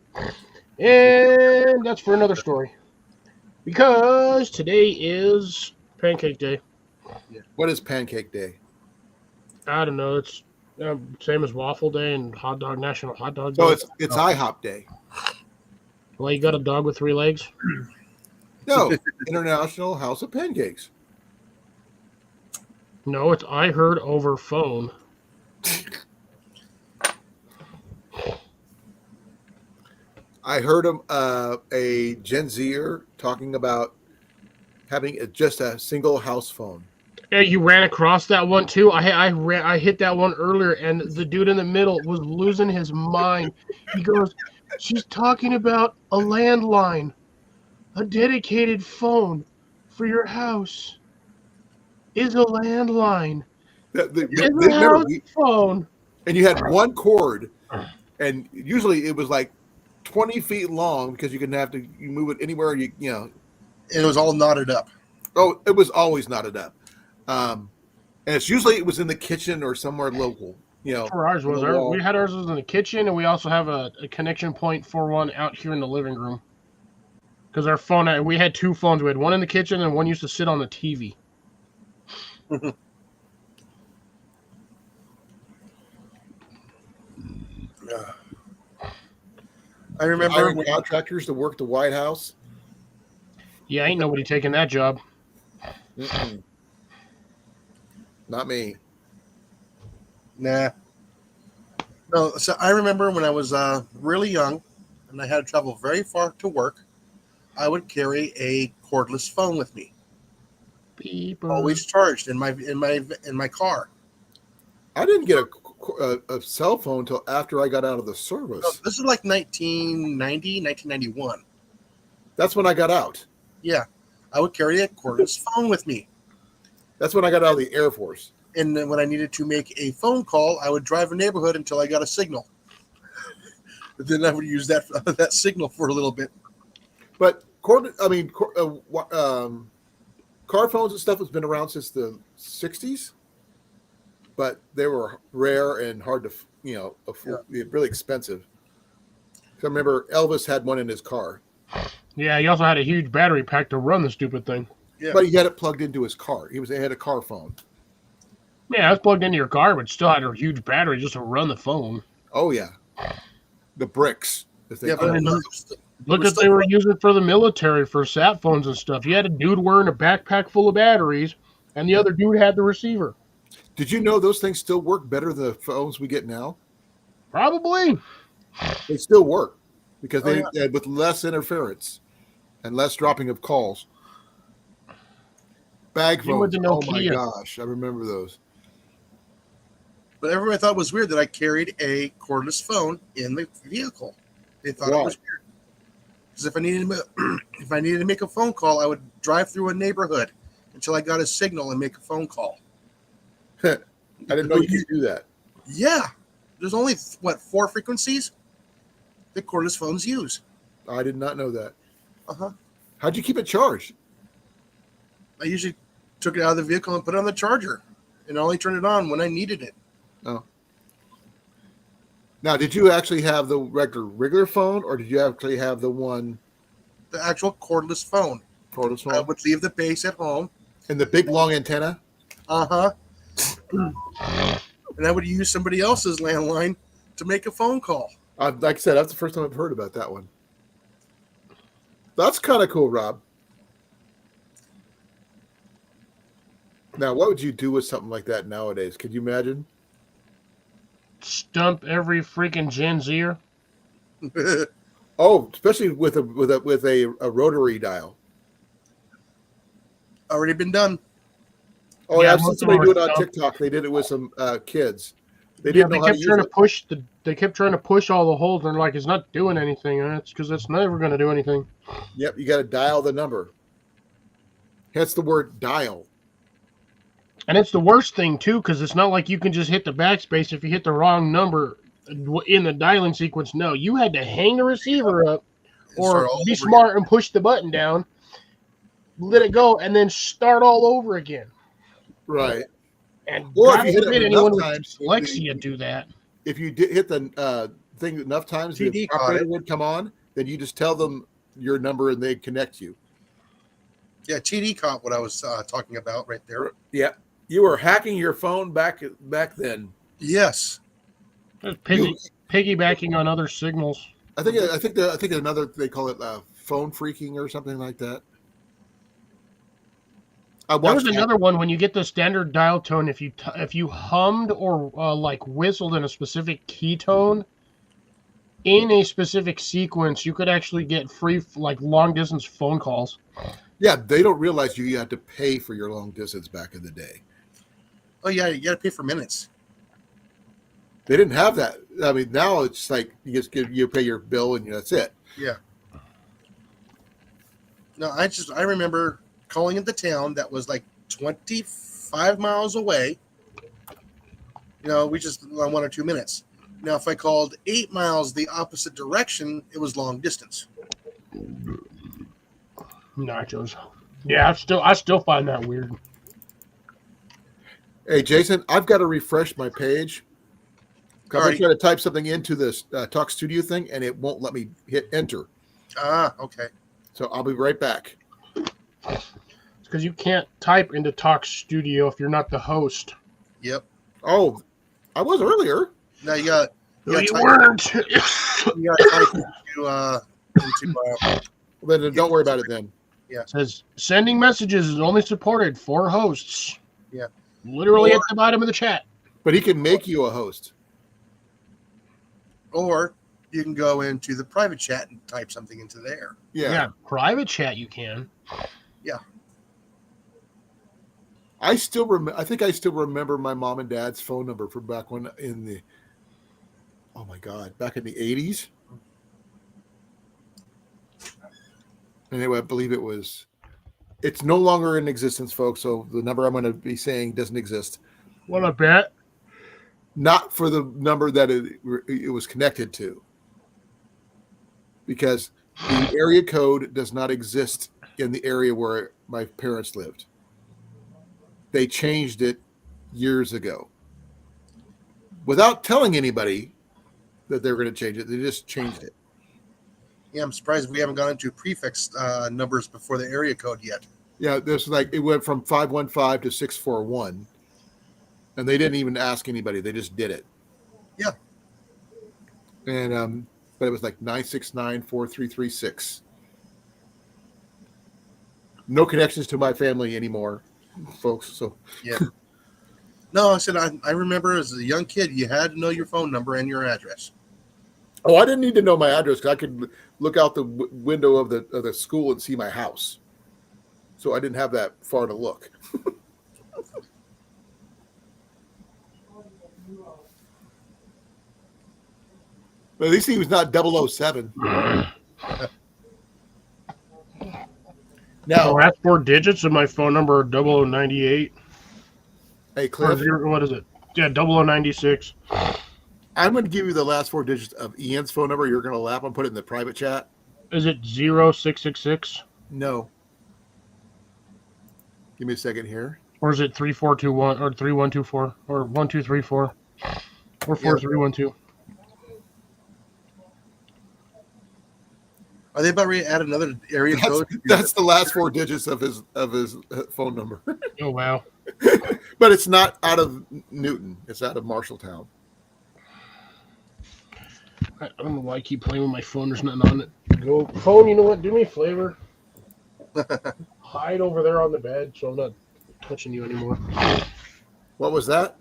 And that's for another story. Because today is Pancake Day. What is Pancake Day? I don't know. It's same as Waffle Day and National Hot Dog Day. So it's IHOP Day. Well, you got a dog with 3 legs? No, International House of Pancakes. No, it's I heard over phone. I heard a Gen Zer talking about having just a single house phone. Yeah, you ran across that one too. I hit that one earlier, and the dude in the middle was losing his mind. He goes, "She's talking about a landline, a dedicated phone for your house is a landline. It's a house phone." And you had one cord, and usually it was like 20 feet long because you move it anywhere you know. And it was all knotted up. Oh, it was always knotted up. And it's usually it was in the kitchen or somewhere local, you know. For ours was we had ours was in the kitchen, and we also have a connection point for one out here in the living room. Because our phone, we had 2 phones. We had one in the kitchen, and one used to sit on the TV. I remember Hiring when, contractors to work the White House. Yeah, ain't nobody taking that job. Mm-mm. Not me. nah. No, so I remember when I was really young and I had to travel very far to work, I would carry a cordless phone with me, Beep. always charged in my car. I didn't get a cell phone until after I got out of the service. No, this is like 1990, 1991. That's when I got out. Yeah, I would carry a cordless phone with me. That's when I got out of the Air Force. And then when I needed to make a phone call, I would drive a neighborhood until I got a signal. Then I would use that signal for a little bit. But car phones and stuff has been around since the 60s, but they were rare and hard to, really expensive. I remember Elvis had one in his car, Yeah, he also had a huge battery pack to run the stupid thing. Yeah. but he had it plugged into his car. He had a car phone. Yeah, it was plugged into your car, but still had a huge battery just to run the phone. Oh yeah, the bricks. If they Yeah, call but them. Look at they were using for the military for sat phones and stuff. You had a dude wearing a backpack full of batteries, and the other dude had the receiver. Did you know those things still work better than the phones we get now? Probably. They still work because Oh, they with less interference and less dropping of calls. Bag Same with phones. the Oh my Nokia. gosh, I remember those. But everybody thought it was weird that I carried a cordless phone in the vehicle. They thought Why? it was weird. Because if I needed to make a phone call, I would drive through a neighborhood until I got a signal and make a phone call. I didn't know you could do that. Yeah. There's only, 4 frequencies that cordless phones use. I did not know that. Uh-huh. How'd you keep it charged? I usually took it out of the vehicle and put it on the charger and only turned it on when I needed it. Oh. Now, did you actually have the regular phone, or did you actually have the one The actual cordless phone. cordless I phone would leave the base at home. and the big long antenna? Uh-huh. And I would use somebody else's landline to make a phone call. Like I said, that's the first time I've heard about that one. That's kind of cool, Rob. Now, what would you do with something like that nowadays? Could you imagine? Stump every freaking Gen Zer. Oh, especially with a rotary dial. Already been done. Oh, Yeah, yeah, I've seen most of somebody them do are it on stumped. TikTok. They did it with some kids. They Yeah, didn't they know how to kept use trying to it. push they kept trying to push all the holes. And they're like, it's not doing anything. And it's because it's never going to do anything. Yep, you got to dial the number. Hence the word dial. And it's the worst thing too, because it's not like you can just hit the backspace if you hit the wrong number in the dialing sequence. No, you had to hang the receiver up And start or all be over smart and push the button down, let it go, and then start all over again. Right. And Or God if you hit forbid it anyone enough with times, dyslexia do that. if you did hit the thing enough times, TD the caught operator it. would come on. Then you just tell them your number and they connect you. Yeah, TD caught what I was talking about right there. Yeah, you were hacking your phone back then. Yes. Just piggybacking on other signals. I think another they call it phone freaking or something like that. I There was watched another one when you get the standard dial tone. If you hummed or like whistled in a specific key tone in a specific sequence, you could actually get free like long distance phone calls. Yeah, they don't realize you had to pay for your long distance back in the day. Oh, yeah, you got to pay for minutes. They didn't have that. I mean, now it's like you pay your bill and that's it. Yeah. No, I remember calling into town that was like 25 miles away. We just on 1 or 2 minutes. Now, if I called 8 miles the opposite direction, it was long distance. Nachos. Yeah, I still find that weird. Hey, Jason, I've got to refresh my page. I'm Alrighty. trying to type something into this Talk Studio thing, and it won't let me hit enter. Ah, okay. So I'll be right back. It's because you can't type into Talk Studio if you're not the host. Yep. Oh, I was earlier. Now you got No, you type- weren't. you got to type into Well, then don't worry about it then. It says sending messages is only supported for hosts. Yeah. Literally at the bottom of the chat. But he can make you a host. or you can go into the private chat and type something into there. Yeah. Private chat you can. I still remember. I think I still remember my mom and dad's phone number from back when in the. Oh my God! Back in the 80s. Anyway, I believe it was. It's no longer in existence, folks. So the number I'm going to be saying doesn't exist. What a bet. Not for the number that it was connected to, because the area code does not exist in the area where my parents lived. They changed it years ago without telling anybody that they were going to change it. They just changed it. Yeah, I'm surprised we haven't gone into prefix numbers before the area code yet. Yeah, there's like it went from 515 to 641, and they didn't even ask anybody. They just did it. Yeah. And but it was like 9694336. No connections to my family anymore, folks. So Yeah. No, I said I remember as a young kid, you had to know your phone number and your address. oh, I didn't need to know my address because I could look out the window of the school and see my house. So I didn't have that far to look. But at least he was not 007. The Now, last 4 digits of my phone number are 0098. hey, Or Cliff, what is it? Yeah, 0096. I'm going to give you the last 4 digits of Ian's phone number. You're going to laugh and put it in the private chat. Is it 0666? No. Give me a second here. Or is it 3421 or 3124 or 1234 or 4312? Are they about ready to add another area code? That's the last 4 digits of his phone number. Oh wow. But it's not out of Newton. It's out of Marshalltown. I don't know why I keep playing with my phone. There's nothing on it. Go phone. You know what? Do me a favor. Hide over there on the bed, so I'm not touching you anymore. What was that?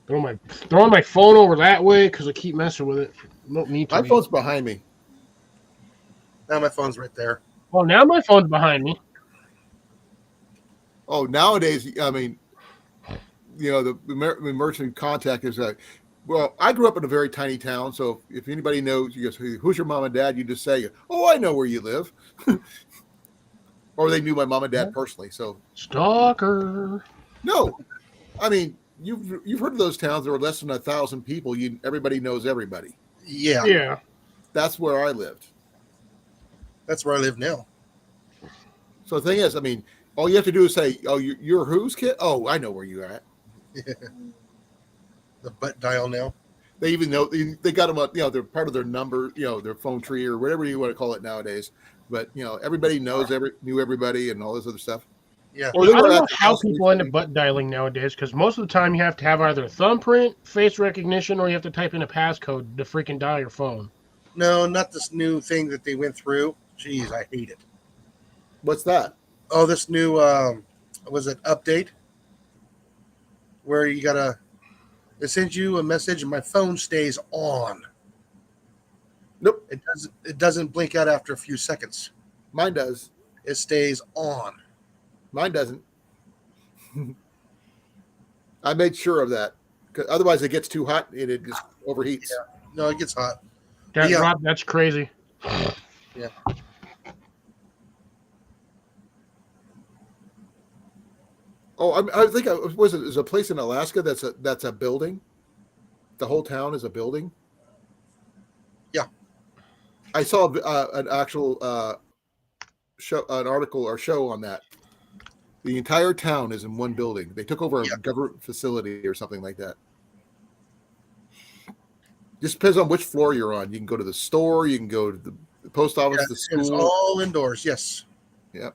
Throwing my phone over that way because I keep messing with it. Don't need to. My phone's behind me. Now my phone's right there. Well, now my phone's behind me. Oh, nowadays, I mean, you know, the merchant contact is well, I grew up in a very tiny town, so if anybody knows, you go, who's your mom and dad? You just say, oh, I know where you live. Or they knew my mom and dad personally. So Stalker. no, I mean, you've heard of those towns. There were less than 1,000 people. Everybody knows everybody. Yeah, Yeah. That's where I lived. that's where I live now. So the thing is, I mean, all you have to do is say, oh, you're whose kid? Oh, I know where you're at. The butt dial now. They even know they got them, you know, they're part of their number, you know, their phone tree or whatever you want to call it nowadays. But, you know, everybody knew everybody and all this other stuff. Yeah. Or they I were don't know at the how house people end up butt dialing nowadays because most of the time you have to have either thumbprint, face recognition, or you have to type in a passcode to freaking dial your phone. No, not this new thing that they went through. Jeez, I hate it. What's that? Oh, this new was it update where you gotta it sends you a message and my phone stays on. Nope. It doesn't blink out after a few seconds. Mine does. It stays on. Mine doesn't. I made sure of that. 'Cause otherwise it gets too hot and it just overheats. Yeah. No, it gets hot. That, Yeah. Rob, that's crazy. Yeah. Oh, I think there's a place in Alaska that's a building. The whole town is a building. Yeah. I saw an actual an article or show on that. The entire town is in one building. They took over a government facility or something like that. Just depends on which floor you're on. You can go to the store. You can go to the post office, the It's school. all indoors. Yes. Yeah.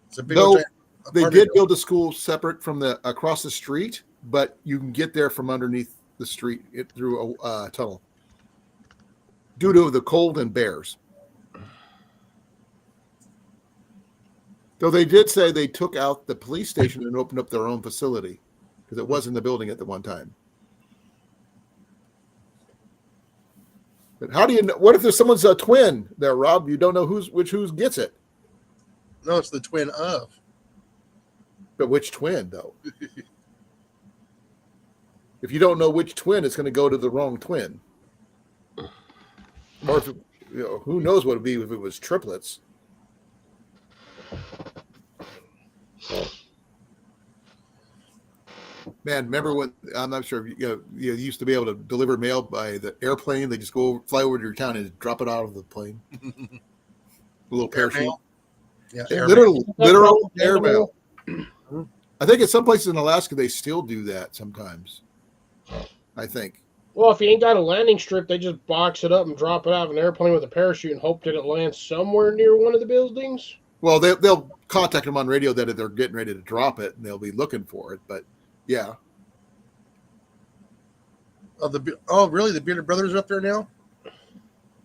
It's a big Though old giant they apartment did building. build a school separate from across the street, but you can get there from underneath the street through a tunnel due to the cold and bears. Though they did say they took out the police station and opened up their own facility because it was in the building at the one time. But how do you know? What if there's someone's a twin there, Rob? You don't know who gets it. No, it's the twin of. But which twin, though? If you don't know which twin, it's going to go to the wrong twin. Or if who knows what it'd be if it was triplets. Man, remember when, I'm not sure if you used to be able to deliver mail by the airplane. They just fly over to your town and drop it out of the plane. A little parachute. Airmail? Yeah, Literal airmail. I think at some places in Alaska they still do that sometimes. I think. Well, if you ain't got a landing strip, they just box it up and drop it out of an airplane with a parachute and hope that it lands somewhere near one of the buildings. Well, they'll contact them on radio that they're getting ready to drop it, and they'll be looking for it. But yeah. Really? The Bearded Brothers are up there now?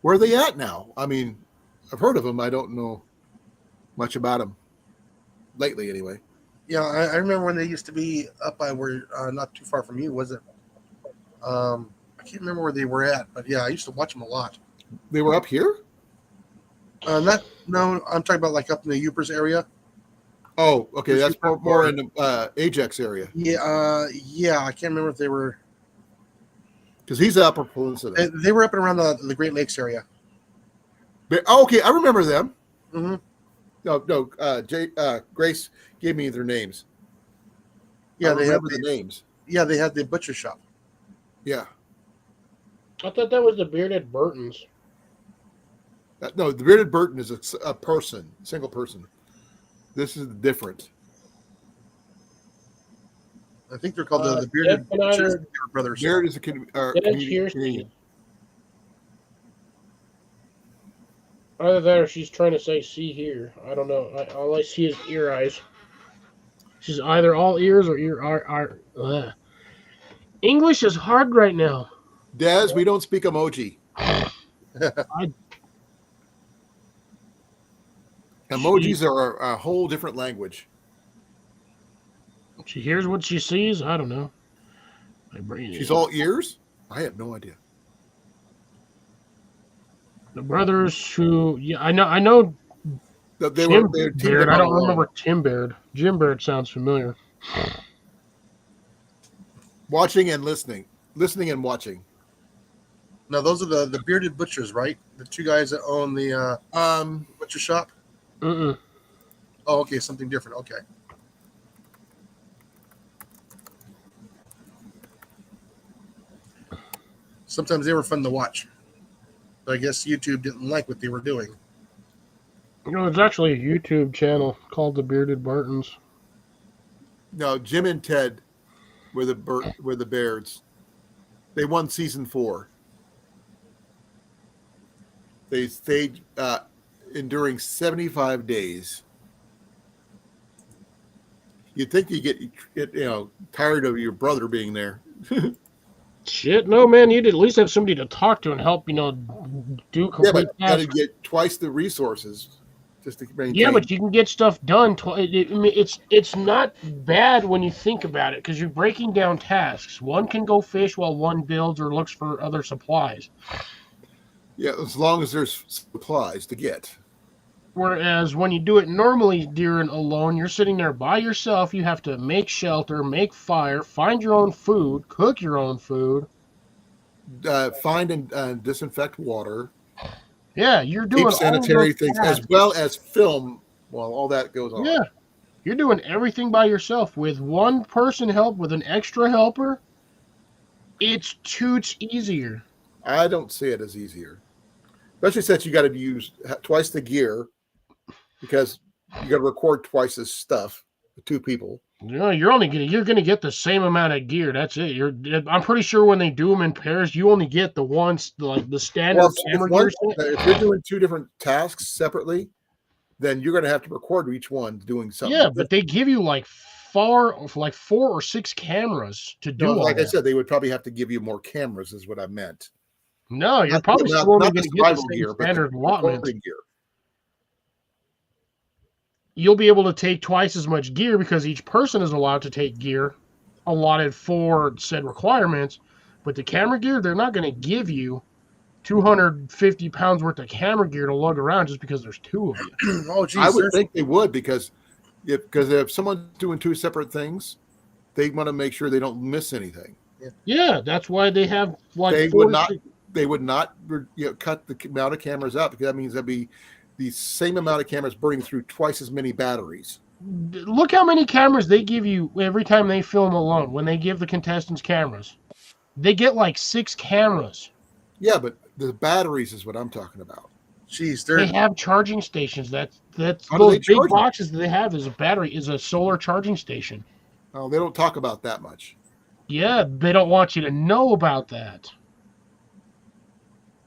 Where are they at now? I mean, I've heard of them. I don't know much about them lately, anyway. Yeah, I remember when they used to be up by where, not too far from you, was it? I can't remember where they were at, but yeah, I used to watch them a lot. They were up here? No, I'm talking about like up in the Upers area. Oh, okay, that's more in the Ajax area. Yeah, I can't remember if they were. Because he's Upper Peninsula. They were up and around the Great Lakes area. Okay, I remember them. Mm-hmm. No, Grace gave me their names. Yeah, they remember the names. Yeah, they had the butcher shop. Yeah. I thought that was the Bearded Burtons. No, the Bearded Burton is a person, single person. This is different. I think they're called the Bearded Brothers. Beard is a Canadian. Either that or she's trying to say see here. I don't know. All I see is ear eyes. She's either all ears or ear. English is hard right now. Des, we don't speak emoji. Emojis are a whole different language. She hears what she sees. I don't know. My brain. She's all ears? I have no idea. The brothers who, yeah, I know. They Tim were Baird. I don't remember Tim Baird. Jim Baird sounds familiar. Watching and listening and watching. No, those are the Bearded Butchers, right? The two guys that own the butcher shop. Mm-mm. Oh, okay, something different. Okay. Sometimes they were fun to watch, but I guess YouTube didn't like what they were doing. You know, there's actually a YouTube channel called the Bearded Bartons. No, Jim and Ted were the Bairds. They won season 4. They stayed enduring 75 days. You'd think you get tired of your brother being there. Shit, no, man. You'd at least have somebody to talk to and help, do complete but you got to tasks. get twice the resources just to maintain. Yeah, but you can get stuff done. It's not bad when you think about it because you're breaking down tasks. One can go fish while one builds or looks for other supplies. Yeah, as long as there's supplies to get. Whereas when you do it normally during alone, you're sitting there by yourself. You have to make shelter, make fire, find your own food, cook your own food. Find and disinfect water. Yeah, you're doing Keep sanitary things tasks. as well as film while all that goes on. Yeah, you're doing everything by yourself with one person help with an extra helper. It's toots easier. I don't see it as easier, especially since you got to use twice the gear because you got to record twice as stuff with 2 people. No, you're gonna get the same amount of gear. That's it. I'm pretty sure when they do them in pairs, you only get the ones like the standard Well, camera gear set. if you're doing 2 different tasks separately, then you're going to have to record each one doing something. Yeah, but they give you like 4 or 6 cameras to do. No, like I that. said, they would probably have to give you more cameras, is what I meant. No, you're Not- probably not- still only not going the to get the survival same gear, but the standard allotment. recording gear. You'll be able to take twice as much gear because each person is allowed to take gear allotted for said requirements. But the camera gear, they're not going to give you 250 pounds worth of camera gear to lug around just because there's 2 of you. Oh, geez. I would think they would because because if someone's doing two separate things, they want to make sure they don't miss anything. Yeah, that's why they have like They four would to not. six- They would not, cut the amount of cameras out, because that means that'd be the same amount of cameras burning through twice as many batteries. Look how many cameras they give you every time they film alone. When they give the contestants cameras, they get like 6 cameras. Yeah, but the batteries is what I'm talking about. Jeez, They they're have charging stations. That's How do those they big charge them? boxes that they have is a battery, is a solar charging station. Oh, they don't talk about that much. Yeah, they don't want you to know about that.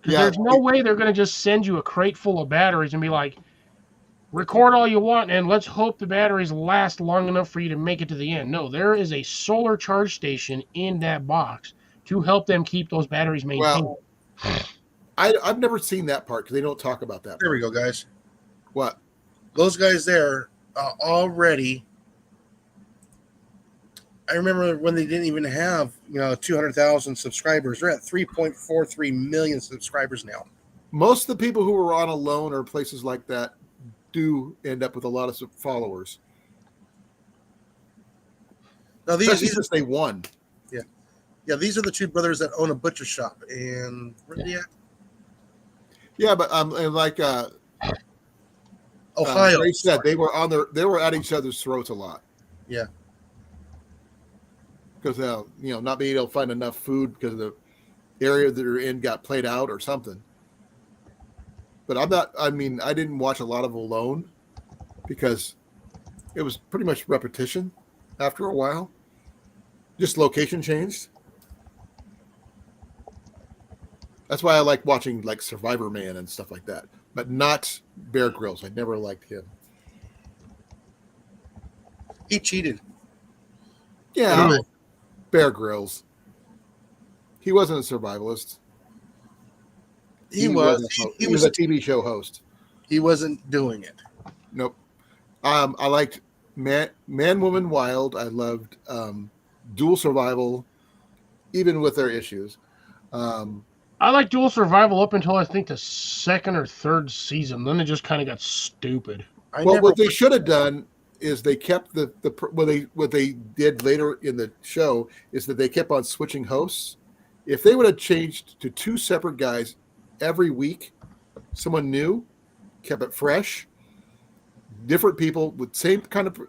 'Cause Yeah, there's no way they're going to just send you a crate full of batteries and be like, record all you want and let's hope the batteries last long enough for you to make it to the end. No, there is a solar charge station in that box to help them keep those batteries maintained. Well, I've never seen that part because they don't talk about that. there we go, guys. What? Those guys there already. I remember when they didn't even have 200,000 subscribers. They're at 3.43 million subscribers now. Most of the people who are on Alone or places like that do end up with a lot of followers. Now Especially these since they won. these are the two brothers that own a butcher shop, and where are they at? Yeah, but and like Ohio. Ray said, they were at each other's throats a lot. Yeah. Because not being able to find enough food because the area that they're in got played out or something. But I didn't watch a lot of Alone because it was pretty much repetition after a while. Just location changed. That's why I like watching like Survivor Man and stuff like that, but not Bear Grylls. I never liked him. He cheated. Yeah, Really? Bear Grylls. He wasn't a survivalist. He was. He was a TV show host. He wasn't doing it. Nope. I liked Man, Woman, Wild. I loved Dual Survival, even with their issues. I like Dual Survival up until I think the 2nd or 3rd season. Then it just kind of got stupid. What they should have done is they kept what they did later in the show is that they kept on switching hosts. If they would have changed to 2 separate guys every week, someone new, kept it fresh, different people with same kind of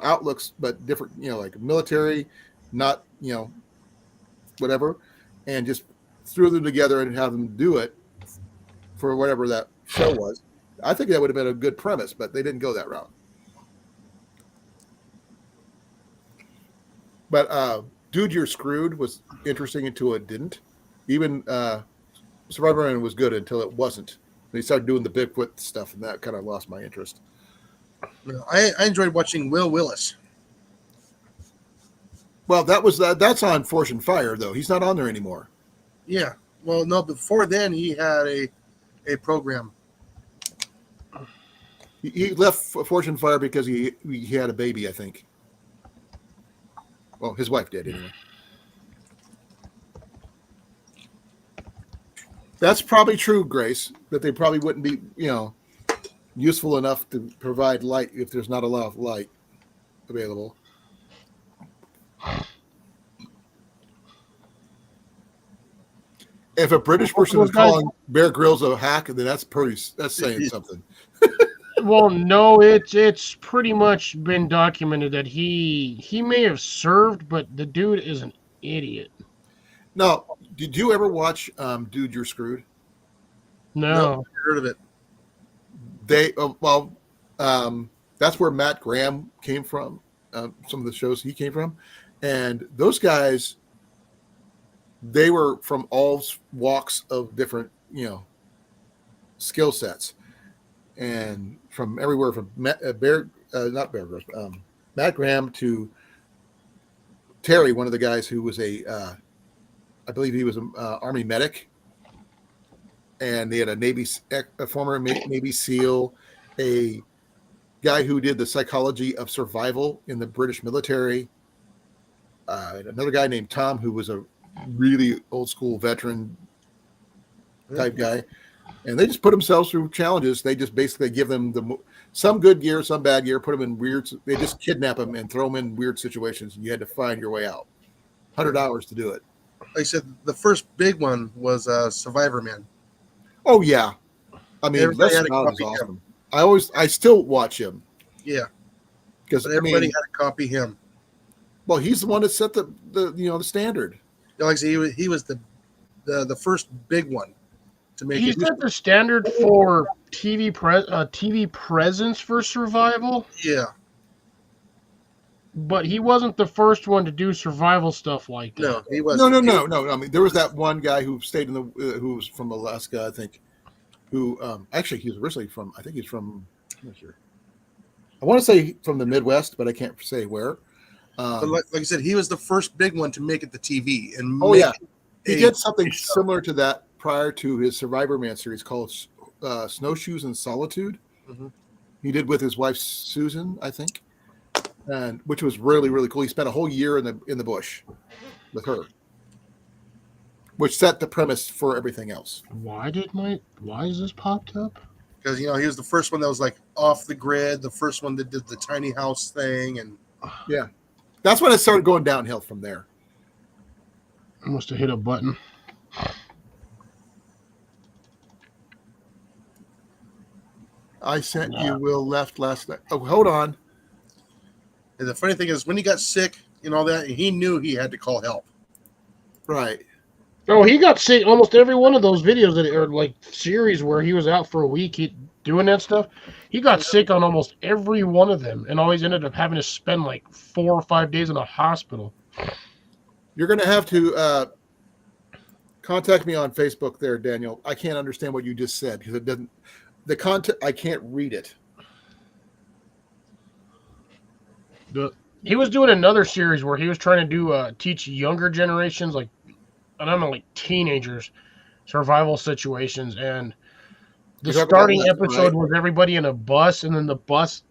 outlooks, but different, like military, not whatever, and just threw them together and have them do it for whatever that show was. I think that would have been a good premise, but they didn't go that route. But Dude, You're Screwed was interesting until it didn't. Even Survivor Man was good until it wasn't. They started doing the Bigfoot stuff, and that kind of lost my interest. I enjoyed watching Will Willis. Well, that's on Force and Fire, though. He's not on there anymore. Yeah. Well, no, before then he had a program. He left Force and Fire because he had a baby, I think. Well, his wife did, anyway. That's probably true, Grace, that they probably wouldn't be, useful enough to provide light if there's not a lot of light available. If a British person is calling Bear Grylls a hack, then that's saying something. Well, no, it's pretty much been documented that he may have served, but the dude is an idiot. Now, did you ever watch Dude, You're Screwed? No. Nope, never heard of it. That's where Matt Graham came from. Some of the shows he came from, and those guys, they were from all walks of different, skill sets, and from everywhere from Matt Graham to Terry, one of the guys who was I believe he was an Army medic, and they had a former Navy SEAL, a guy who did the psychology of survival in the British military, another guy named Tom who was a really old school veteran type guy. and they just put themselves through challenges. They just basically give them some good gear, some bad gear, put them in weird. They just kidnap them and throw them in weird situations, and you had to find your way out. 100 hours to do it. Like I said, the first big one was Survivor Man. Oh yeah, I mean, Everybody Les had a Stroud is copy of awesome. I still watch him Yeah, because but everybody had to copy him. well, he's the one that set the standard. Like I said, he was the first big one to make He it. set the standard for TV presence for survival, Yeah, but he wasn't the first one to do survival stuff like that. no, he was No. I mean, there was that one guy who stayed in the who was from Alaska, I think. Who actually he was originally from? I think he's from. I'm not sure. I want to say from the Midwest, but I can't say where. But like I said, he was the first big one to make it the TV. And Oh, make yeah. He a- did something similar to that prior to his Survivor Man series called Snowshoes in Solitude. Mhm. He did with his wife Susan, I think, and which was really really cool. He spent a whole year in the bush with her, which set the premise for everything else. Why is this popped up? because he was the first one that was like off the grid, the first one that did the tiny house thing, and That's when it started going downhill from there. I must have hit a button. I sent you Will left last night. Oh, hold on. and the funny thing is when he got sick and all that, he knew he had to call help. Right. Oh, he got sick. Almost every one of those videos that or like series where he was out for a week doing that stuff, he got sick on almost every one of them, and always ended up having to spend like 4 or 5 days in a hospital. You're going to have to contact me on Facebook there, Daniel. I can't understand what you just said because it doesn't. The content, I can't read it. He was doing another series where he was trying to do teach younger generations, like I don't know, like teenagers, survival situations, and the You're talking starting about that, episode right? was everybody in a bus, and then the bus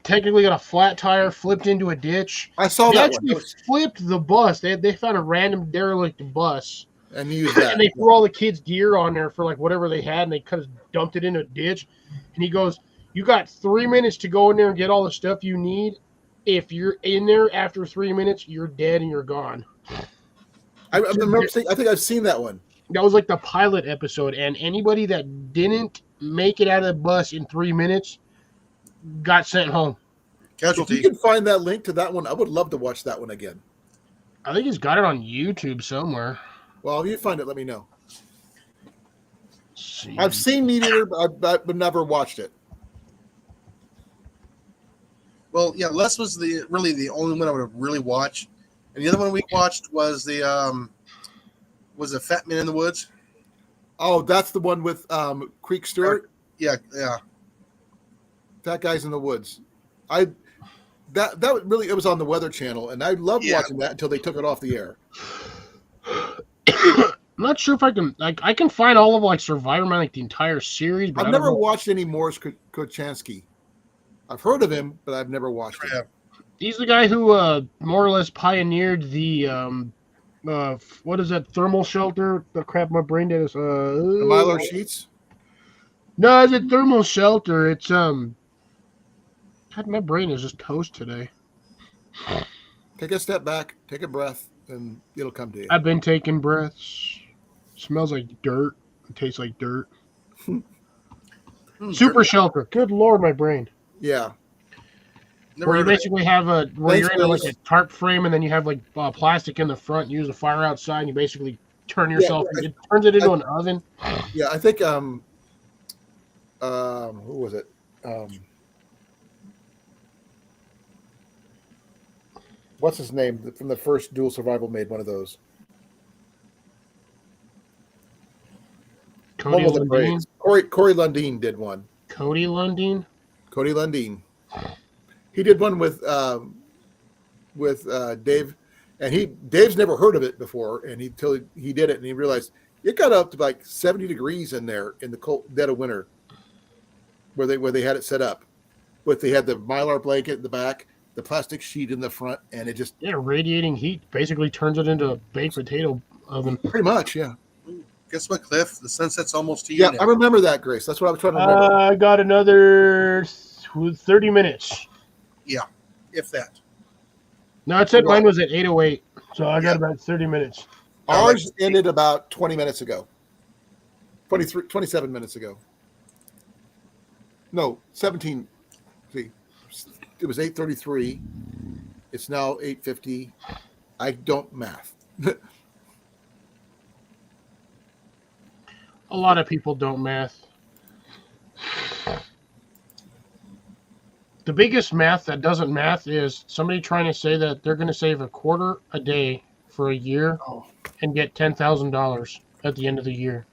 technically got a flat tire, flipped into a ditch. I saw They that actually one. flipped the bus. They found a random derelict bus, And you use that. and they threw all the kids' gear on there for like whatever they had, and they kind of dumped it in a ditch. And he goes, "You got 3 minutes to go in there and get all the stuff you need. If you're in there after 3 minutes, you're dead and you're gone." I remember I think I've seen that one. That was like the pilot episode, and anybody that didn't make it out of the bus in 3 minutes got sent home. If you Casualty. can find that link to that one, I would love to watch that one again. I think he's got it on YouTube somewhere. Well, if you find it, let me know. Let's see. I've seen Meat Eater, but never watched it. Well, yeah, Les was really the only one I would have really watched, and the other one we watched was the Fat Man in the Woods. Oh, that's the one with Creek Stewart. Yeah. That guy's in the woods. That really, it was on the Weather Channel, and I loved Yeah. watching that until they took it off the air. I'm not sure if I can find all of like Survivor Man, like the entire series, but I've I don't never know. watched any Morris Kochanski. I've heard of him, but I've never watched Yeah. him. He's the guy who more or less pioneered the what is that thermal shelter? The crap my brain did is The Mylar Sheets. No, it's a thermal shelter. It's God, my brain is just toast today. Take a step back, take a breath, and it'll come to you. I've been taking breaths. Smells like dirt. It tastes like dirt. Super shelter. Good lord, my brain. Yeah. Never Where you heard of it. basically have where Thanks, you're in like Willis. a tarp frame, and then you have like plastic in the front. You use a fire outside, and you basically turn yourself. It turns it into an oven. Yeah, I think who was it? What's his name from the first Dual Survival made one of those? Cody One with the Lundeen. braids. Corey Lundeen did one. Cody Lundeen. Cody Lundeen. He did one with Dave, and Dave's never heard of it before, and he did it, and he realized it got up to like 70 degrees in there in the cold dead of winter, where they had it set up, they had the Mylar blanket in the back, the plastic sheet in the front, and it just Yeah, radiating heat basically turns it into a baked potato oven. pretty much, yeah. Guess what, Cliff? The sunset's almost to you Yeah, now. I remember that, Grace. That's what I was trying to remember. I got another 30 minutes. If that. No, it said Right. mine was at 8:08, so I got Yeah. about 30 minutes. Ours ended about 20 minutes ago. 27 minutes ago. No, 17. See, it was 8:33. It's now 8:50. I don't math. A lot of people don't math. The biggest math that doesn't math is somebody trying to say that they're going to save a quarter a day for a year Oh. and get $10,000 at the end of the year.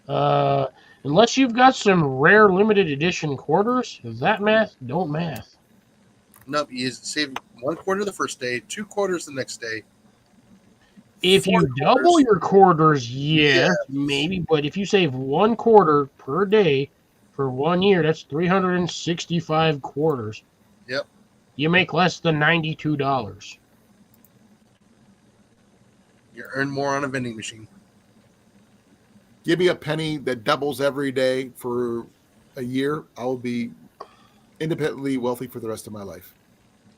Unless you've got some rare limited edition quarters, that math don't math. Nope, you save 1 quarter the first day, 2 quarters the next day. If 4 you double quarters. your quarters, Yes. maybe. But if you save 1 quarter per day for 1 year, that's 365 quarters. Yep. You make less than $92. You earn more on a vending machine. Give me a penny that doubles every day for a year. I will be independently wealthy for the rest of my life.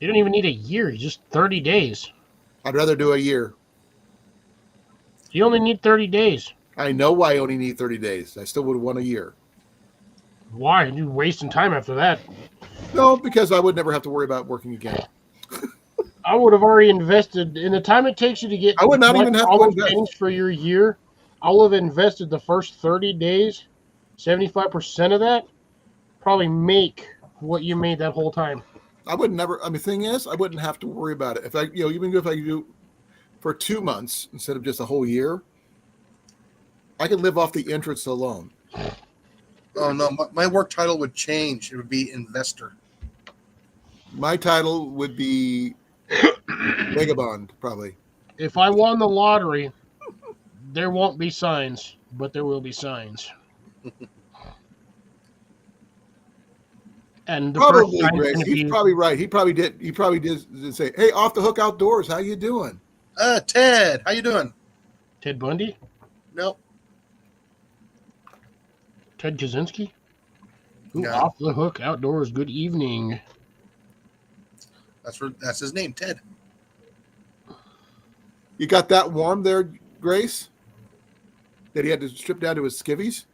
You don't even need a year, just 30 days. I'd rather do a year. You only need 30 days. I know why I only need 30 days. I still would want a year. Why? You're wasting time after that. No, because I would never have to worry about working again. I would have already invested in the time it takes you to get I would not even have to all those invest. pennies for your year. I will have invested the first 30 days, 75% of that, probably make what you made that whole time. I would never. I mean, the thing is, I wouldn't have to worry about it. If I, even if I do for 2 months instead of just a whole year, I could live off the interest alone. Oh, no, my work title would change. It would be investor. My title would be Vagabond, probably. If I won the lottery, there won't be signs, but there will be signs. And the Probably, first sign's Grace. gonna He's be, probably right. He probably did say, "Hey, Off the Hook Outdoors, how you doing?" Ted, how you doing? Ted Bundy, Nope. Ted Kaczynski. Ooh, No. Off the Hook Outdoors. Good evening. That's his name, Ted. You got that warm there, Grace? That he had to strip down to his skivvies?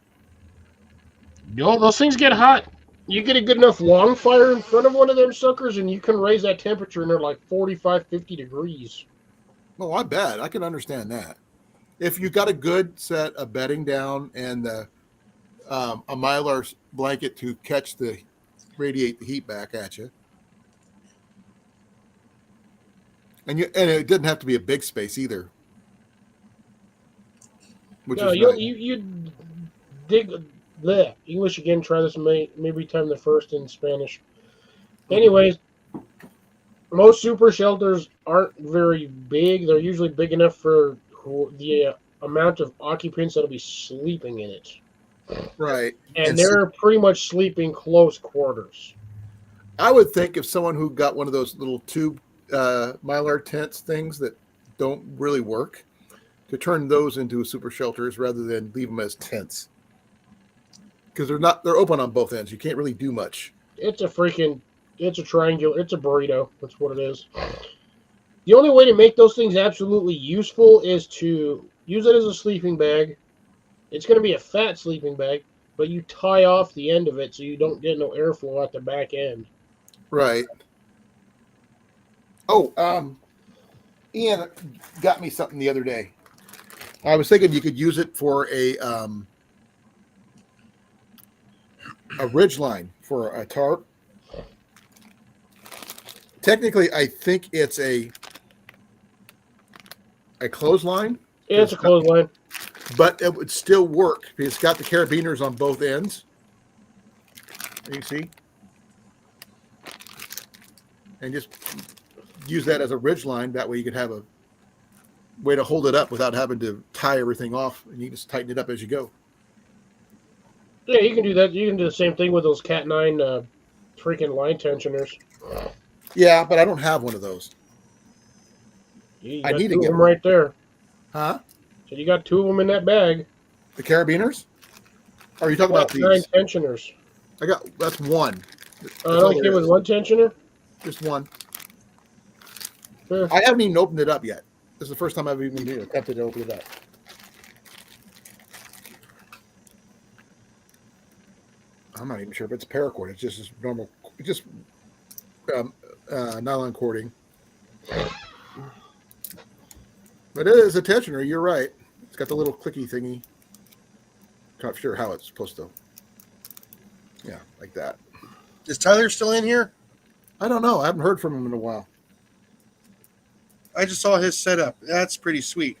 Yo, those things get hot. You get a good enough long fire in front of one of them suckers, and you can raise that temperature, and they're like 45, 50 degrees. Oh, I bet. I can understand that. If you got a good set of bedding down and a Mylar blanket to radiate the heat back at you. And it didn't have to be a big space either. Which No, is you nice. you dig the English again. Try this maybe time the first in Spanish. Anyways, most super shelters aren't very big. They're usually big enough for the amount of occupants that'll be sleeping in it, Right. and And they're pretty much sleeping close quarters. I would think if someone who got one of those little tube Mylar tents things that don't really work, to turn those into super shelters rather than leave them as tents. Because they're open on both ends. You can't really do much. It's a triangular, it's a burrito. That's what it is. The only way to make those things absolutely useful is to use it as a sleeping bag. It's going to be a fat sleeping bag, but you tie off the end of it so you don't get no airflow at the back end. Right. Oh, Ian got me something the other day. I was thinking you could use it for a ridge line for a tarp. Technically, I think it's a clothesline, Yeah, it's a clothesline. but it would still work because it's got the carabiners on both ends. You see? And just use that as a ridge line. That way you could have a way to hold it up without having to tie everything off, and you just tighten it up as you go. Yeah, you can do that. You can do the same thing with those Cat 9 freaking line tensioners. Yeah, but I don't have one of those. You I got need to two of get them one. right there. Huh? So you got 2 of them in that bag. The carabiners? Or are you talking about 9 these? tensioners. That's one. That's I all don't there think it was is. 1 tensioner. Just one. Huh. I haven't even opened it up yet. This is the first time I've even attempted to open it up. I'm not even sure if it's paracord. It's just normal, just nylon cording. But it is a tensioner. You're right. It's got the little clicky thingy. Not sure how it's supposed to. Yeah, like that. Is Tyler still in here? I don't know. I haven't heard from him in a while. I just saw his setup. That's pretty sweet.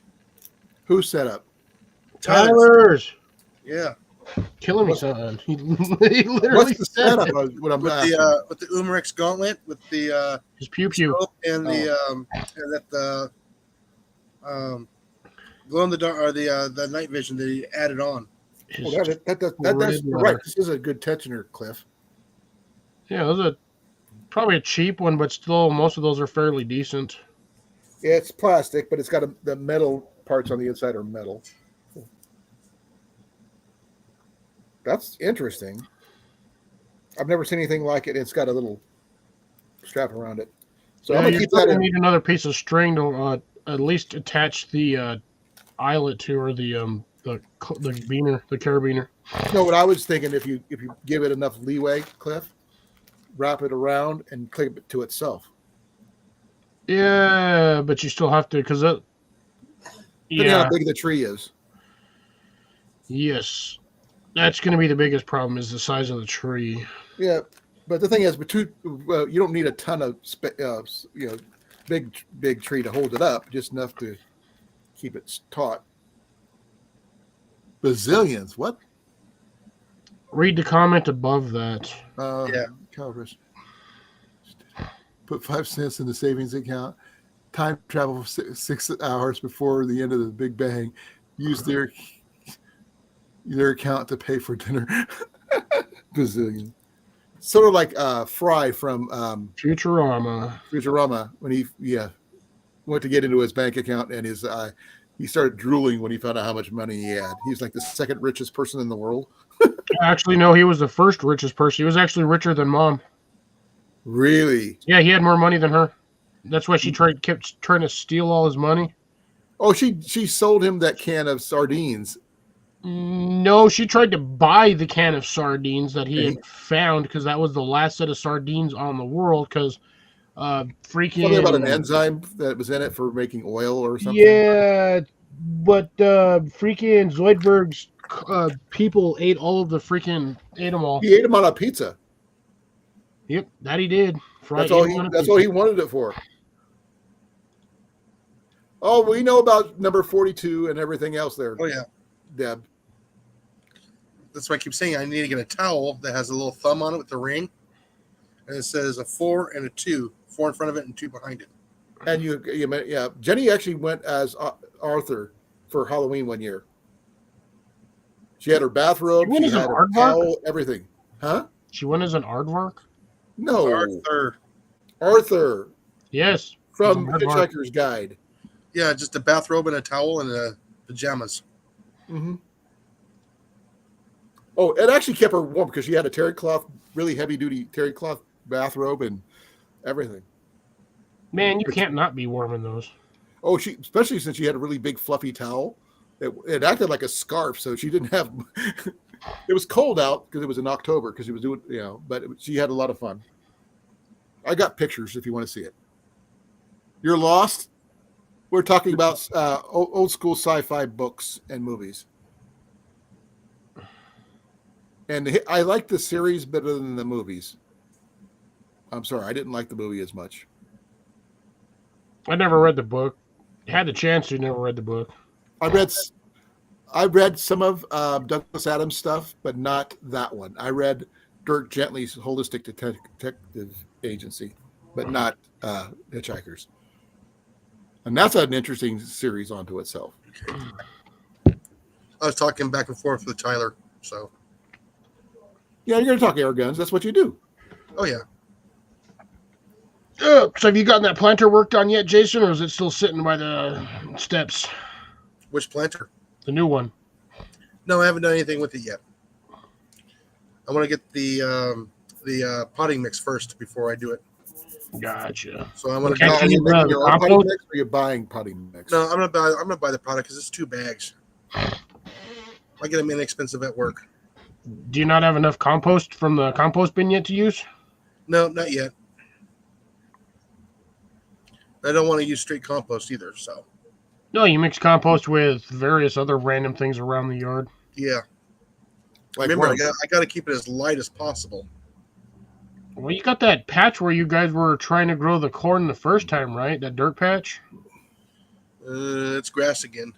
Who set up? Tyler's Yeah. killing me, son. He literally What's the said setup? it. What I'm With asking. the Umarex gauntlet, with the His pew pew. scope and the and that glow in the dark or the night vision that he added on. Well, that's you're right. This is a good tensioner, Cliff. Yeah, those are probably a cheap one, but still, most of those are fairly decent. Yeah, it's plastic, but it's got the metal parts on the inside are metal. That's interesting. I've never seen anything like it. It's got a little strap around it. So Yeah, I'm gonna you're keep still that gonna in. need another piece of string to at least attach the eyelet to, or the beaner, the carabiner. No, what I was thinking, if you give it enough leeway, Cliff, wrap it around and clip it to itself. Yeah, but you still have to, because it. Depending on Yeah. how big the tree is. Yes, that's going to be the biggest problem, is the size of the tree. Yeah, but the thing is, you don't need a ton of big tree to hold it up, just enough to keep it taut. Bazillions, what? Read the comment above that. Yeah. Calibers. Put 5 cents in the savings account. Time travel for 6 hours before the end of the Big Bang. Use their account to pay for dinner. Bazillion. Sort of like Fry from Futurama. when he went to get into his bank account, and he started drooling when he found out how much money he had. He's like the second richest person in the world. Actually, no, he was the first richest person. He was actually richer than Mom. Really? Yeah, he had more money than her. That's why she kept trying to steal all his money. Oh, she sold him that can of sardines. No, she tried to buy the can of sardines that he had found, because that was the last set of sardines on the world, because freaking... Something about an enzyme that was in it for making oil or something. Yeah, but freaking Zoidberg's people ate them all. He ate them on a pizza. Yep, that he did. That's all he wanted it for. Oh, we know about number 42 and everything else there, Oh yeah. Deb. That's why I keep saying I need to get a towel that has a little thumb on it with the ring, and it says a 4 and a 2, 4 in front of it and 2 behind it. And Jenny actually went as Arthur for Halloween one year. She had her bathrobe, She went she as an had her aardvark? towel, everything. Huh? She went as an aardvark? No, Arthur. Arthur Yes. from As an aardvark. Hitchhiker's Guide. Yeah, just a bathrobe and a towel and pajamas. Mm-hmm. Oh, it actually kept her warm because she had a terry cloth, really heavy duty terry cloth bathrobe and everything. Man, you can't not be warm in those. Oh, especially since she had a really big fluffy towel. It acted like a scarf, so she didn't have. It was cold out because it was in October because she was doing, but she had a lot of fun. I got pictures if you want to see it. You're lost. We're talking about old school sci-fi books and movies. And I like the series better than the movies. I'm sorry, I didn't like the movie as much. I never read the book. Had the chance to, never read the book. I read some of Douglas Adams stuff, but not that one. I read Dirk Gently's Holistic Detective Agency, but not Hitchhikers. And that's an interesting series onto itself. I was talking back and forth with Tyler, so. Yeah, you're going to talk air guns. That's what you do. Oh yeah. So have you gotten that planter work done yet, Jason, or is it still sitting by the steps? Which planter? The new one. No, I haven't done anything with it yet. I want to get the potting mix first before I do it. Gotcha. So I'm gonna Okay. Now, go. are you making your own compost? potting mix or are you buying potting mix? No, I'm gonna buy the product because it's 2 bags. I get them inexpensive at work. Do you not have enough compost from the compost bin yet to use? No, not yet. I don't want to use straight compost either. So No, you mix compost with various other random things around the yard. yeah, Like remember what? I got to keep it as light as possible. Well, you got that patch where you guys were trying to grow the corn the first time, right? That dirt patch? It's grass again.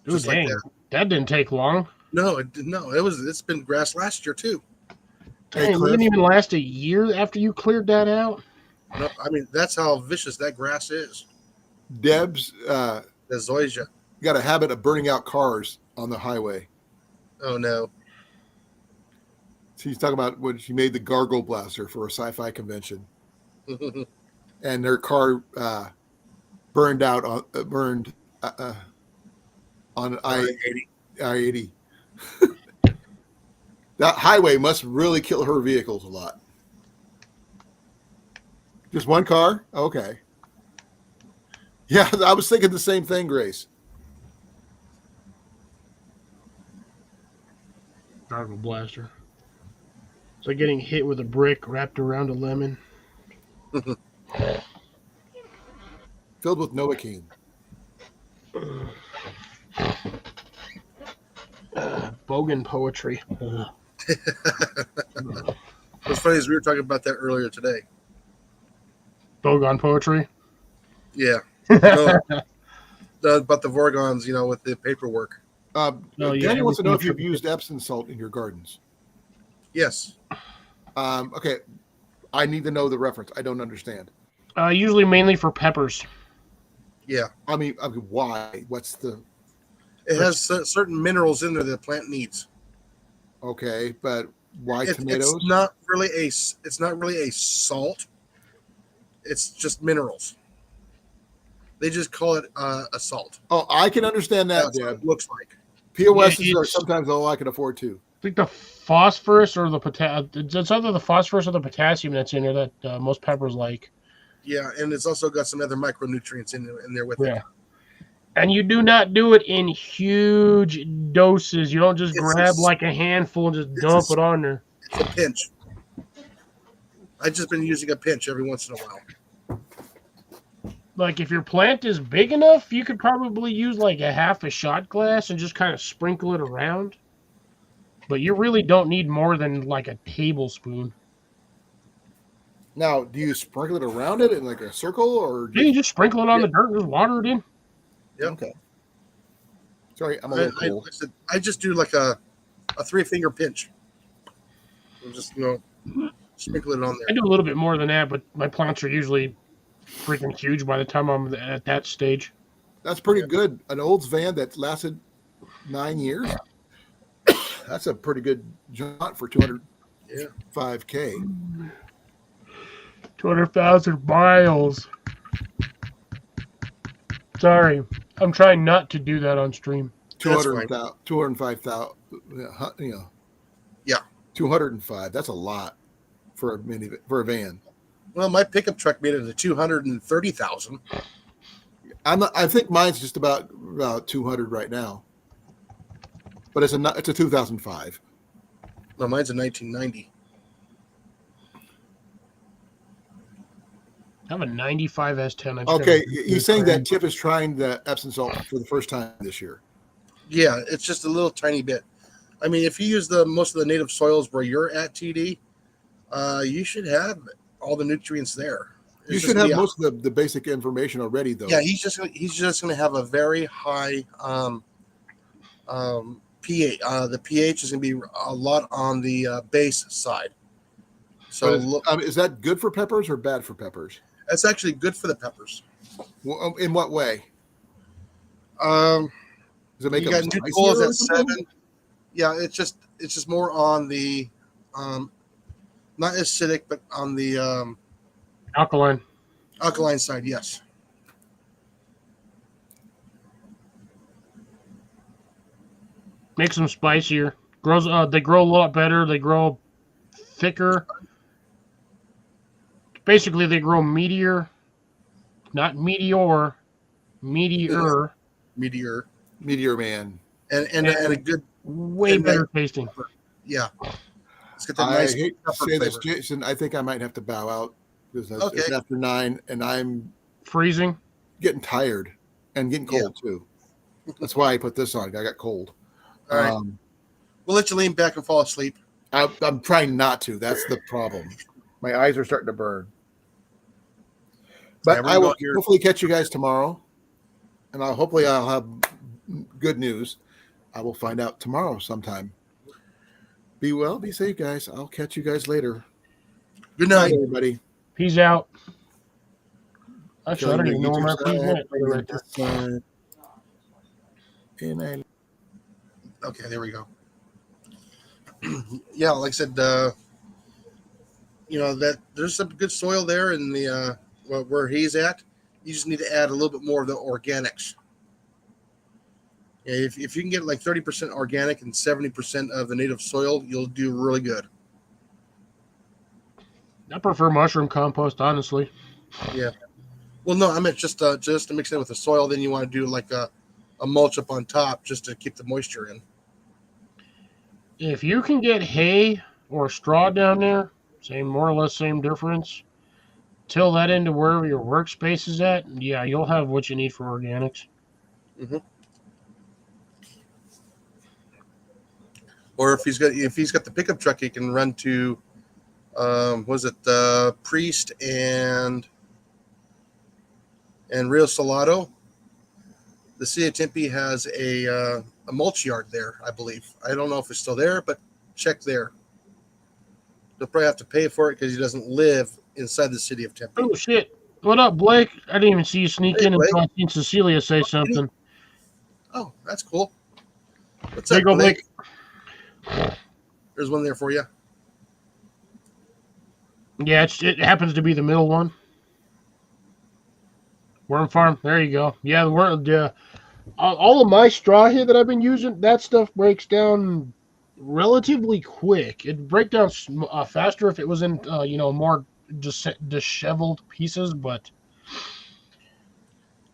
Ooh, Just like dang. that. That didn't take long. No, it's been grass last year too. Hey, Dang, it Cliff. didn't even last a year after you cleared that out. No, I mean that's how vicious that grass is. Deb's The zoysia. got a habit of burning out cars on the highway. Oh no. She's talking about when she made the gargle blaster for a sci-fi convention, and her car burned out on on I-80. That highway must really kill her vehicles a lot. Just one car? Okay. Yeah, I was thinking the same thing, Grace. Gargle blaster. It's like getting hit with a brick wrapped around a lemon. Filled with Novocaine. Bogan poetry. What's funny is we were talking about that earlier today. Bogon poetry. Yeah. No, about the Vorgons, with the paperwork. No, yeah, Danny wants to know if everything- you've used Epsom salt in your gardens. Yes. Okay, I need to know the reference. I don't understand. Usually mainly for peppers. Yeah. I mean, why? What's the It has certain minerals in there that the plant needs. okay? But why It's tomatoes? not really a salt. It's just minerals. They just call it a salt. Oh, I can understand that, That's what Deb. it looks like. POSs Yeah, are it's- sometimes all I can afford to. I think the phosphorus or the potassium. It's either the phosphorus or the potassium that's in there that most peppers like. Yeah, and it's also got some other micronutrients in there with it. Yeah. And you do not do it in huge doses. You don't just It's grab a- like a handful and just it's dump a- it on there. It's a pinch. I've just been using a pinch every once in a while. Like if your plant is big enough, you could probably use like a half a shot glass and just kind of sprinkle it around. But you really don't need more than like a tablespoon. Now, do you sprinkle it around it in like a circle, or You can just sprinkle it on the dirt and just water it in. Yep. okay? Sorry, I'm a I, little I, cold. like I said, I just do like a 3-finger pinch. And just sprinkle it on I there. do a little bit more than that, but my plants are usually freaking huge by the time I'm at that stage. That's pretty good. An Olds van that lasted 9 years. That's a pretty good jaunt for 205K. 200,000 miles. Sorry, I'm trying not to do that on stream. That's fine. 205,000. Yeah. 205. That's a lot for a van. Well, my pickup truck made it to 230,000. I think mine's just about 200 right now. But it's a 2005. No, mine's a 1990. I have a 95 S10. Okay, he's saying that Chip is trying the Epsom salt for the first time this year. Yeah, it's just a little tiny bit. I mean, if you use most of the native soils where you're at, TD, you should have all the nutrients there. It's You just should have the- most of the basic information already, though. Yeah, he's just going to have a very high pH. The pH is going to be a lot on the base side. So Is that good for peppers or bad for peppers? that's actually good for the peppers. Well, in what way? Does Does it make you them got spicier Nucolas or at something? 7. Yeah, it's just more on the not acidic, but on the Alkaline. alkaline side. Yes. Makes them spicier. Grows. They grow a lot better. They grow thicker. Basically, they grow meteor, not meteor, meteor. Meteor, Meteor Man. and a good Way And better tasting. yeah. It's got that I nice hate to pepper say this, flavor. Jason. I think I might have to bow out because it's Okay. after 9, and I'm Freezing. getting tired and getting Yeah. cold too. That's why I put this on. I got cold. All right, we'll let you lean back and fall asleep. I'm trying not to. That's the problem. My eyes are starting to burn. But we're I gonna will go here. hopefully catch you guys tomorrow, and hopefully I'll have good news. I will find out tomorrow sometime. Be well, be safe, guys. I'll catch you guys later. Good Night, night. everybody. Peace out. Actually, I don't even know where my YouTube peas side, went. They're right there. this side. And I Okay, there we go. Yeah, like I said, that there's some good soil there in the where he's at. You just need to add a little bit more of the organics. Yeah, if you can get like 30% organic and 70% of the native soil, you'll do really good. I prefer mushroom compost, honestly. Well, no, I meant just to mix it with the soil. Then you want to do like a mulch up on top just to keep the moisture in. If you can get hay or straw down there, more or less same difference. Till that into wherever your workspace is at, yeah, you'll have what you need for organics. Or if he's got the pickup truck, he can run to, Priest and Rio Salado. The city of Tempe has a mulch yard there, I believe. I don't know if it's still there, but check there. They'll probably have to pay for it because he doesn't live inside the city of Tempe. Oh shit! What up, Blake? I didn't even see you sneak Hey, in Blake. until I seen Cecilia say something. Oh, that's cool. What's There up, you go, Blake? Blake. There's one there for you. Yeah, it happens to be the middle one. Worm farm. There you go. Yeah, the worm. All of my straw here that I've been using, that stuff breaks down relatively quick. It'd break down faster if it was in more disheveled pieces, but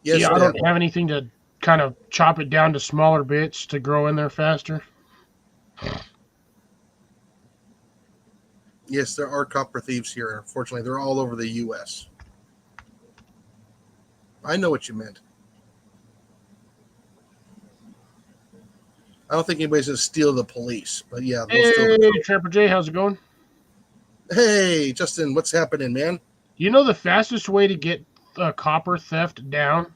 Yes, yeah, I Dad. don't have anything to kind of chop it down to smaller bits to grow in there faster. Yes, there are copper thieves here. Unfortunately, they're all over the U.S. I know what you meant. I don't think anybody's going to steal the police, but yeah, they'll steal Hey, Trapper J, how's it going? Hey, Justin, what's happening, man? You know the fastest way to get copper theft down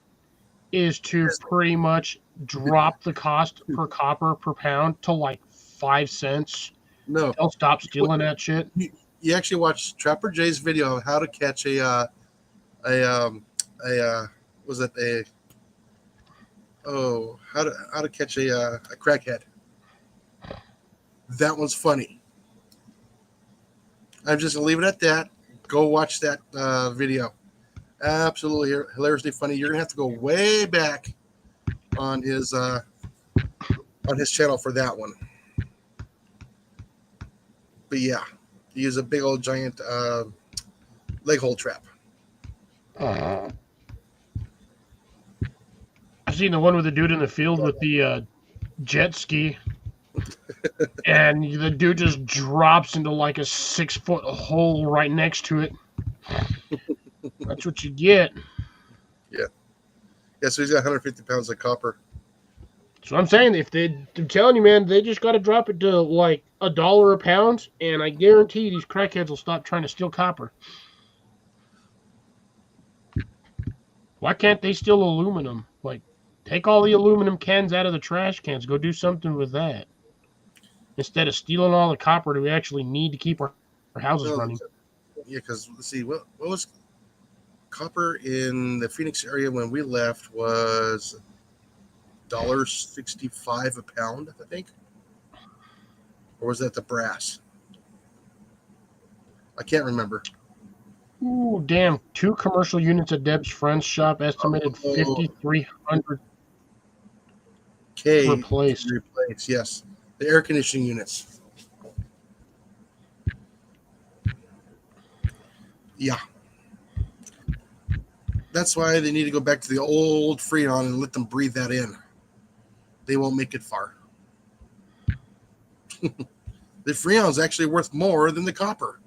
is to pretty much drop the cost per copper per pound to like 5 cents. No, They'll stop stealing that shit. you actually watched Trapper Jay's video of how to catch how to catch a crackhead. That one's funny. I'm just gonna leave it at that. Go watch that video. Absolutely hilariously funny. You're gonna have to go way back on his channel for that one. But yeah, he used a big old giant leg hole trap. I've seen the one with the dude in the field with the jet ski, and the dude just drops into like a 6-foot hole right next to it. That's what you get. Yeah, so he's got 150 pounds of copper. So I'm saying, I'm telling you, man, they just got to drop it to like $1 a pound, and I guarantee these crackheads will stop trying to steal copper. Why can't they steal aluminum? Like, take all the aluminum cans out of the trash cans. Go do something with that. Instead of stealing all the copper that we actually need to keep our houses running. Yeah, because let's see, what was copper in the Phoenix area when we left was $1.65 a pound, I think. Or was that the brass? I can't remember. Ooh, damn. 2 commercial units at Deb's friend's shop estimated $5,300 K replaced. units, yes. The air conditioning units. Yeah. That's why they need to go back to the old Freon and let them breathe that in. They won't make it far. The Freon is actually worth more than the copper.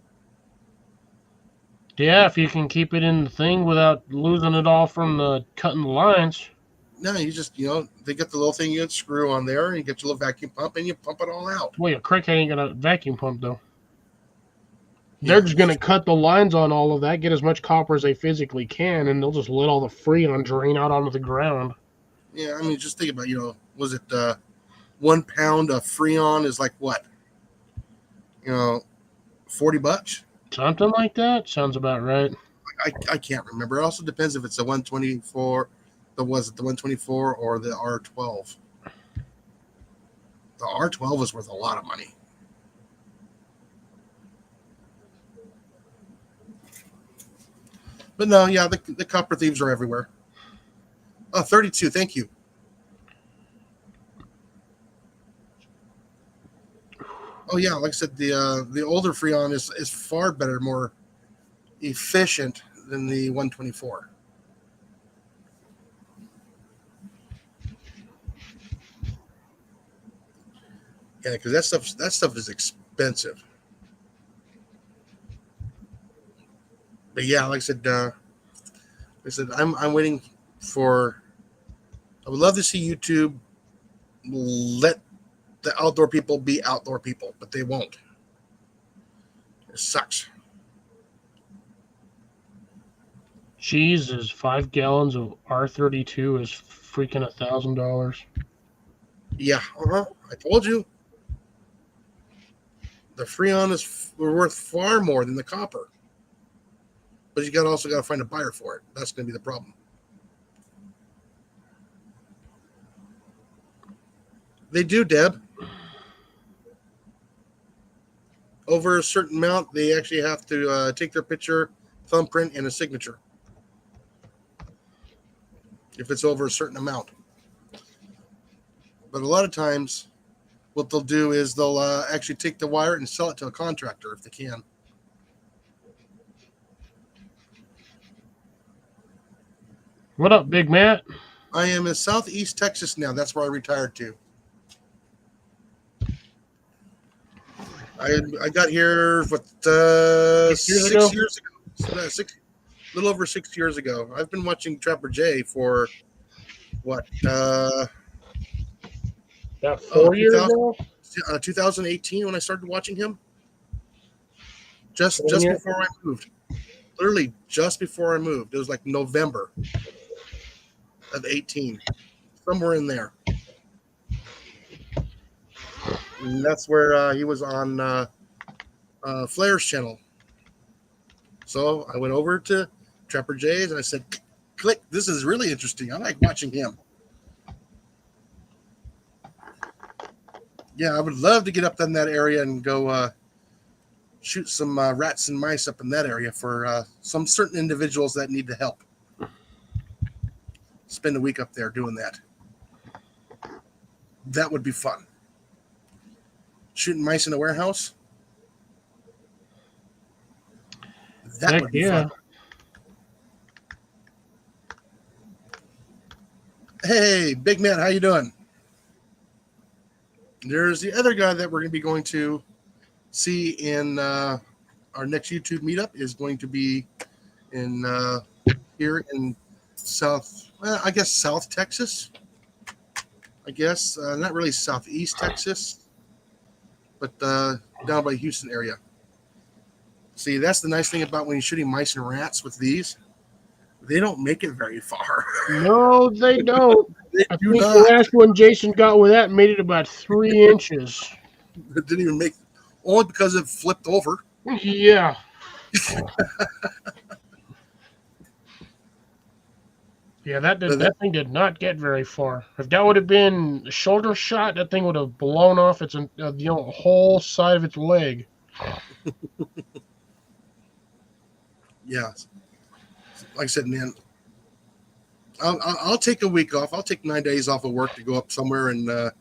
Yeah, if you can keep it in the thing without losing it all from the cutting the lines. No, you just, they get the little thing you screw on there and you get your little vacuum pump and you pump it all out. Well, a crickhead ain't got a vacuum pump, though. Yeah. They're just going to cut the lines on all of that, get as much copper as they physically can, and they'll just let all the Freon drain out onto the ground. Yeah, I mean, just think about, was it 1 pound of Freon is like what? $40? Something like that? Sounds about right. I can't remember. It also depends if it's a 124, the 124 or the R12. The R12 is worth a lot of money. But no, yeah, the copper thieves are everywhere. Oh, 32, thank you. Oh yeah, like I said, the older Freon is far better, more efficient than the 124. Yeah, because that stuff is expensive. But yeah, like I said, I'm waiting for. I would love to see YouTube let the outdoor people be outdoor people, but they won't. It sucks. Jesus, 5 gallons of R32 is freaking $1,000. Yeah, I told you. The Freon is worth far more than the copper, but you also got to find a buyer for it. That's going to be the problem. They do, Deb. Over a certain amount, they actually have to take their picture, thumbprint, and a signature. If it's over a certain amount. But a lot of times, what they'll do is they'll actually take the wire and sell it to a contractor if they can. What up, Big Matt? I am in Southeast Texas now. That's where I retired to. I got here 6 years ago? 6 years ago. A little over 6 years ago. I've been watching Trapper Jay for what? About 4 years ago? 2018 when I started watching him. Just Yeah. before I moved. Literally just before I moved. It was like November of 18. Somewhere in there. And that's where he was on Flair's channel. So I went over to Trapper Jay's and I said, click, this is really interesting. I like watching him. Yeah, I would love to get up in that area and go shoot some rats and mice up in that area for some certain individuals that need the help. Spend a week up there doing that. That would be fun. Shooting mice in a warehouse. That Heck would be yeah. fun. Hey, Big Man, how you doing? There's the other guy that we're going to be going to see in our next YouTube meetup is going to be in here in South Texas. I guess not really Southeast Texas, but down by Houston area. See, that's the nice thing about when you're shooting mice and rats with these. They don't make it very far. No, they don't. They I do think not. the last one Jason got with that made it about 3 inches. It didn't even make, only because it flipped over. Yeah. Yeah, that thing did not get very far. If that would have been a shoulder shot, that thing would have blown off its whole side of its leg. Yeah. Like I said, man, I'll take a week off. I'll take 9 days off of work to go up somewhere and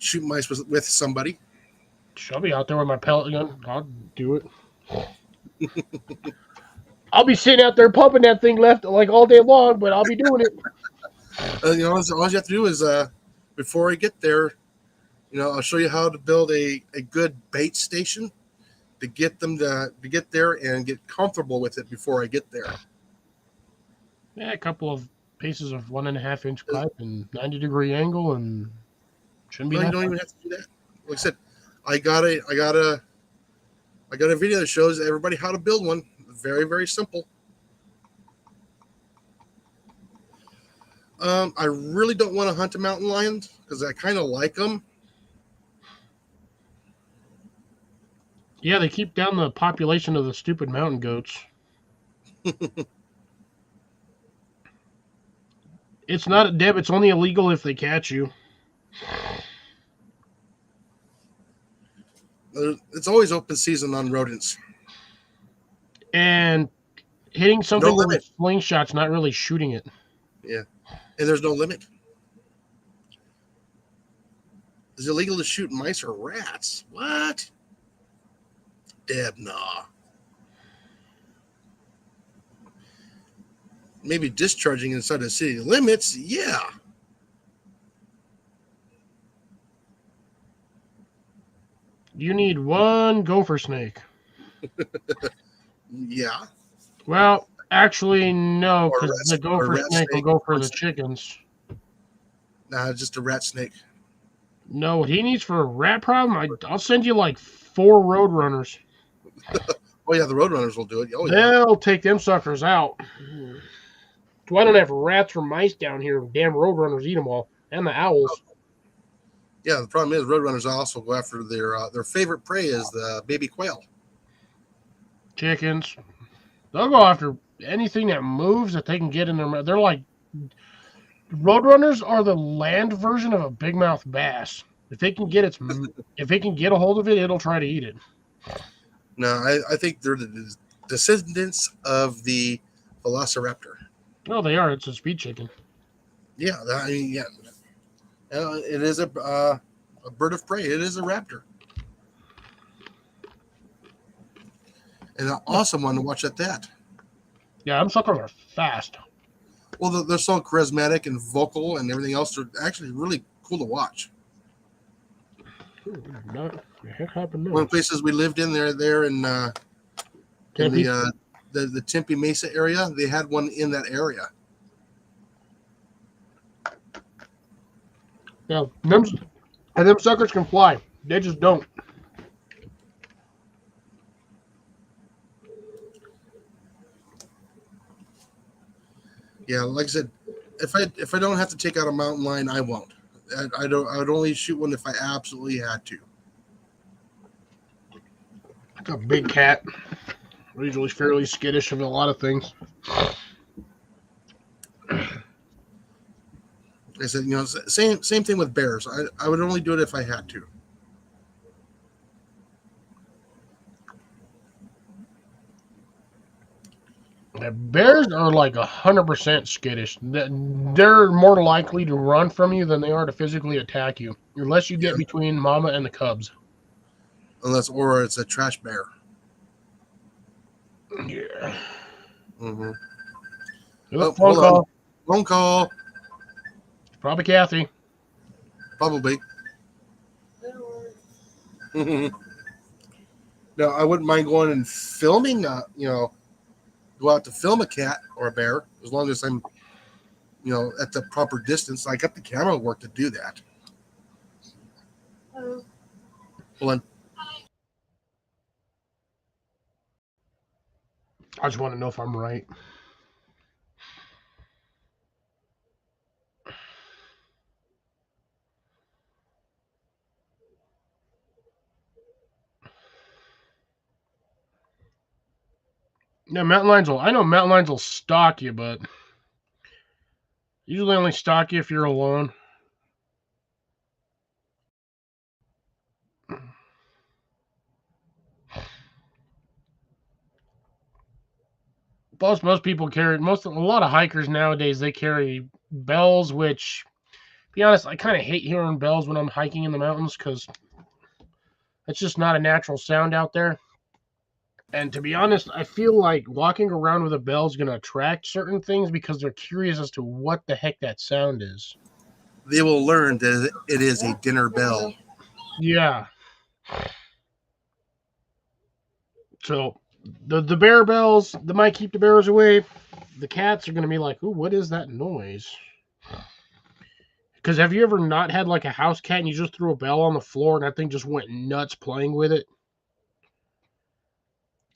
shoot mice with somebody. I'll be out there with my pellet gun. I'll do it. I'll be sitting out there pumping that thing left like all day long, but I'll be doing it. All you have to do is before I get there, I'll show you how to build a good bait station to get them to get there and get comfortable with it before I get there. Yeah, a couple of pieces of 1.5-inch pipe and 90-degree angle, and shouldn't be No, you that don't hard. even have to do that. Like I said, I got a video that shows everybody how to build one. Very, very simple. I really don't want to hunt a mountain lion because I kind of like them. Yeah, they keep down the population of the stupid mountain goats. It's not a deb. It's only illegal if they catch you. It's always open season on rodents. And hitting something No with a limit. slingshot's not really shooting it. And there's no limit. It's illegal to shoot mice or rats. What? Deb, nah. Maybe discharging inside the city limits, yeah. You need one gopher snake. Yeah. Well, actually, no, Or because the rat- or gopher rat snake will snake. go for the chickens. Nah, just a rat snake. No, what he needs for a rat problem, I'll send you like 4 road runners. Oh yeah, the roadrunners will do it. Oh yeah. They'll take them suckers out. So I don't have rats or mice down here. Damn road runners eat them all, and the owls. Yeah, the problem is roadrunners also go after their favorite prey is the baby quail. Chickens. They'll go after anything that moves that they can get in their mouth. They're like roadrunners are the land version of a big mouth bass. If they can get a hold of it, it'll try to eat it. No, I think they're the descendants of the velociraptor. No, they are. It's a speed chicken. Yeah, yeah. It is a bird of prey. It is a raptor. And an awesome one to watch at that. Yeah, them suckers are fast. Well, they're so charismatic and vocal and everything else. They're actually really cool to watch. What the heck happened One there? of the places we lived in there in Tempe? the Tempe Mesa area, they had one in that area. Yeah, them suckers can fly. They just don't. Yeah, like I said, if I don't have to take out a mountain lion, I won't. I don't. I would only shoot one if I absolutely had to. It's a big cat. They're usually fairly skittish of a lot of things. I said, same thing with bears. I would only do it if I had to. The bears are like 100% skittish. They're more likely to run from you than they are to physically attack you, unless you get Yeah. between mama and the cubs. Or it's a trash bear. Yeah. Mm-hmm. Phone hold on. call. Phone call, Probably Kathy. probably. That'll work. No, I wouldn't mind going and filming. Go out to film a cat or a bear as long as I'm, at the proper distance. I got the camera work to do that. Oh, Hold on. I just want to know if I'm right. Yeah, I know mountain lions will stalk you, but usually only stalk you if you're alone. Plus, most people carry a lot of hikers nowadays. They carry bells, which Be honest, I kind of hate hearing bells when I'm hiking in the mountains because it's just not a natural sound out there. And to be honest, I feel like walking around with a bell is going to attract certain things because they're curious as to what the heck that sound is. They will learn that it is a dinner bell. Yeah. So the bear bells, they might keep the bears away. The cats are going to be like, ooh, what is that noise? Because have you ever not had like a house cat and you just threw a bell on the floor and that thing just went nuts playing with it?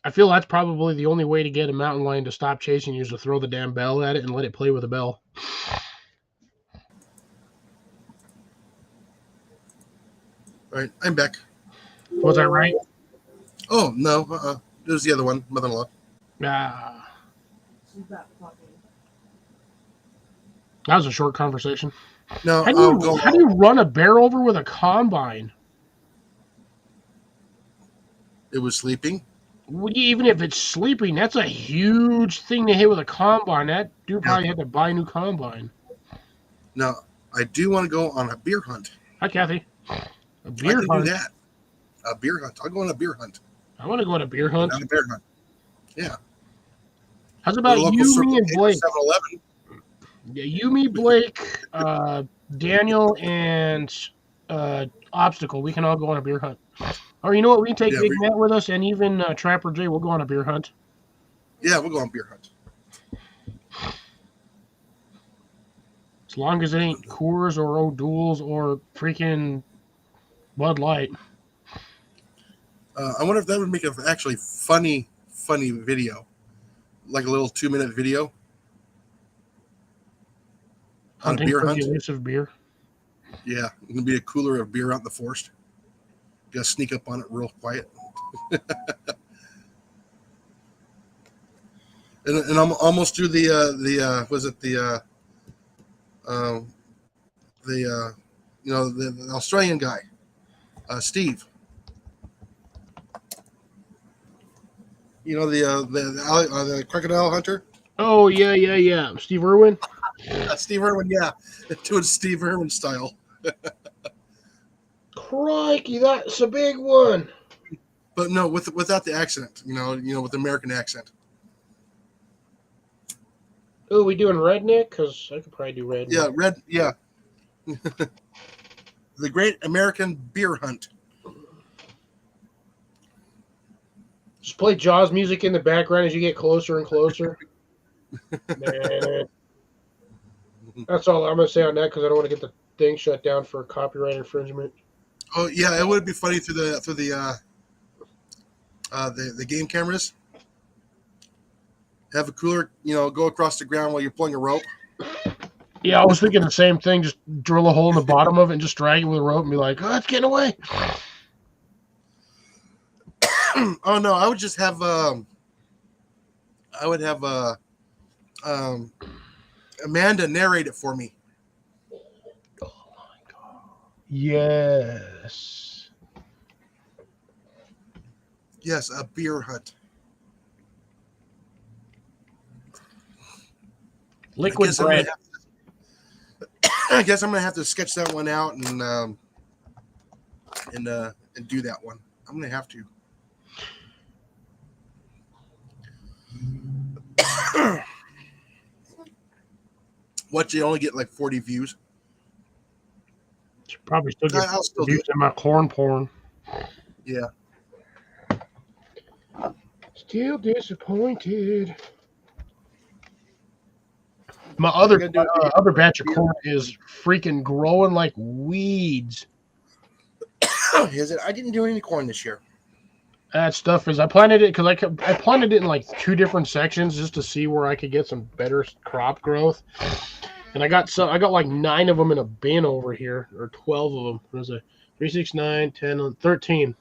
I feel that's probably the only way to get a mountain lion to stop chasing you is to throw the damn bell at it and let it play with the bell. All right, I'm back. Was that right? Oh no, it was the other one, mother-in-law. Ah, She's back talking. that was a short conversation. No, How I'll do go. you run a bear over with a combine? It was sleeping. Well, even if it's sleeping, that's a huge thing to hit with a combine. That dude probably had to buy a new combine. Now, I do want to go on a beer hunt. Hi, Kathy. A I beer can hunt. do that. A beer hunt. I'll go on a beer hunt. I want to go on a beer hunt. Not a bear hunt. How's about The local you, Circle me, and K or Blake? 7-Eleven. Yeah, you, me, Blake, Daniel, and Obstacle. We can all go on a beer hunt. Or you know what? We can take Yeah, Big Matt with us, and even Trapper J. We'll go on a beer hunt. Yeah, we'll go on beer hunt. As long as it ain't Coors or O'Doul's or freaking Bud Light. I wonder if that would make an actually funny video, like a little 2-minute video on a Hunting beer for hunt. the elusive beer. Yeah, it's gonna be a cooler of beer out in the forest. Gotta sneak up on it real quiet. and I'm almost through the Australian guy, Steve. You know the crocodile hunter, Oh, yeah. Steve Irwin? Steve Irwin. Yeah, doing Steve Irwin style. Crikey, that's a big one. But no, without the accent. With the American accent. Oh, we doing redneck? Because I could probably do redneck. Yeah, red. Yeah. The Great American Beer Hunt. Just play Jaws music in the background as you get closer and closer. Man. That's all I'm going to say on that because I don't want to get the thing shut down for copyright infringement. Oh yeah, it would be funny through the game cameras. Have a cooler, go across the ground while you're pulling a rope. Yeah, I was thinking the same thing. Just drill a hole in the bottom of it and just drag it with a rope and be like, oh, it's getting away. Oh no, I would just have Amanda narrate it for me. Oh my God. Yes. Yes, a beer hunt. Liquid bread. I guess I'm gonna have to sketch that one out and do that one. I'm gonna have to. What, you only get like 40 views? Should probably still get I'll still do views in my corn porn. Yeah. Still disappointed. My other batch of corn is freaking growing like weeds. Is it? I didn't do any corn this year. That stuff is, I planted it because I planted it in like 2 different sections just to see where I could get some better crop growth. And I got like 9 of them in a bin over here, or 12 of them. What is it? 3, 6, 9, 10, 13.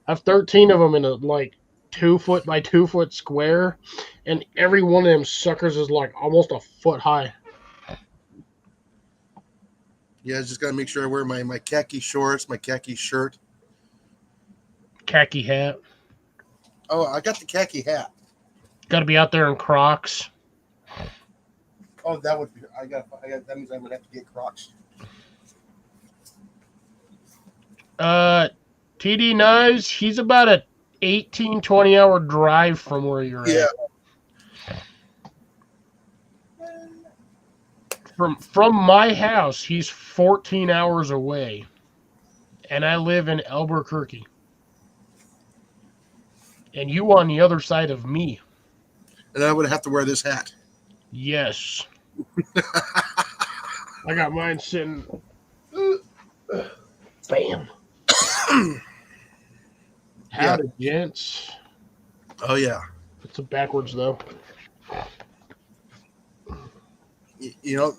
I have 13 of them in a like 2 foot by 2 foot square, and every one of them suckers is like almost a foot high. Yeah, I just gotta make sure I wear my khaki shorts, my khaki shirt. Khaki hat. Oh, I got the khaki hat. Got to be out there in Crocs. Oh, that would be. I got. That means I would have to get Crocs. TD Knives, he's about a 18, 20-hour drive from where you're Yeah. at. From my house, he's 14 hours away. And I live in Albuquerque. And you on the other side of me. And I would have to wear this hat. Yes. I got mine sitting. Bam. Howdy, gents. Oh yeah. It's backwards though. You know,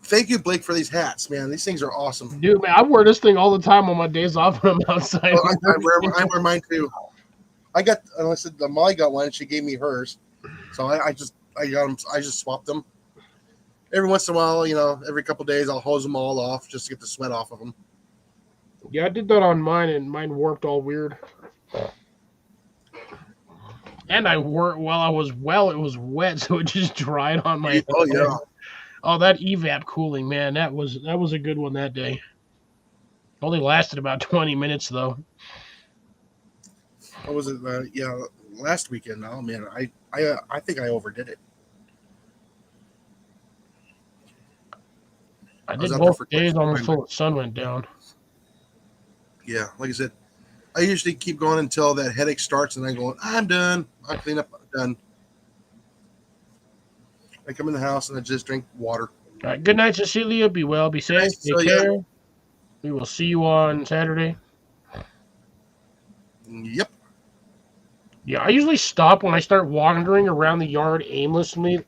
thank you, Blake, for these hats, man. These things are awesome. Dude, man, I wear this thing all the time on my days off when I'm outside. Oh, I wear mine too. I said Molly got one and she gave me hers. So I got them. I just swapped them. Every once in a while, you know, every couple of days, I'll hose them all off just to get the sweat off of them. Yeah, I did that on mine, and mine warped all weird. And I wore it while it was wet, so it just dried on my. Oh yeah. Oh, that evap cooling, man, that was a good one that day. Only lasted about 20 minutes though. What was it? Yeah, last weekend. Oh man, I think I overdid it. I was did out there both for days quite some almost time. until the sun went down. Yeah, like I said, I usually keep going until that headache starts, and I go, I'm done. I clean up, I'm done. I come in the house and I just drink water. All right, good night, Cecilia. Be well, be safe, night, take Cecilia. care. We will see you on Saturday. Yep. Yeah, I usually stop when I start wandering around the yard aimlessly,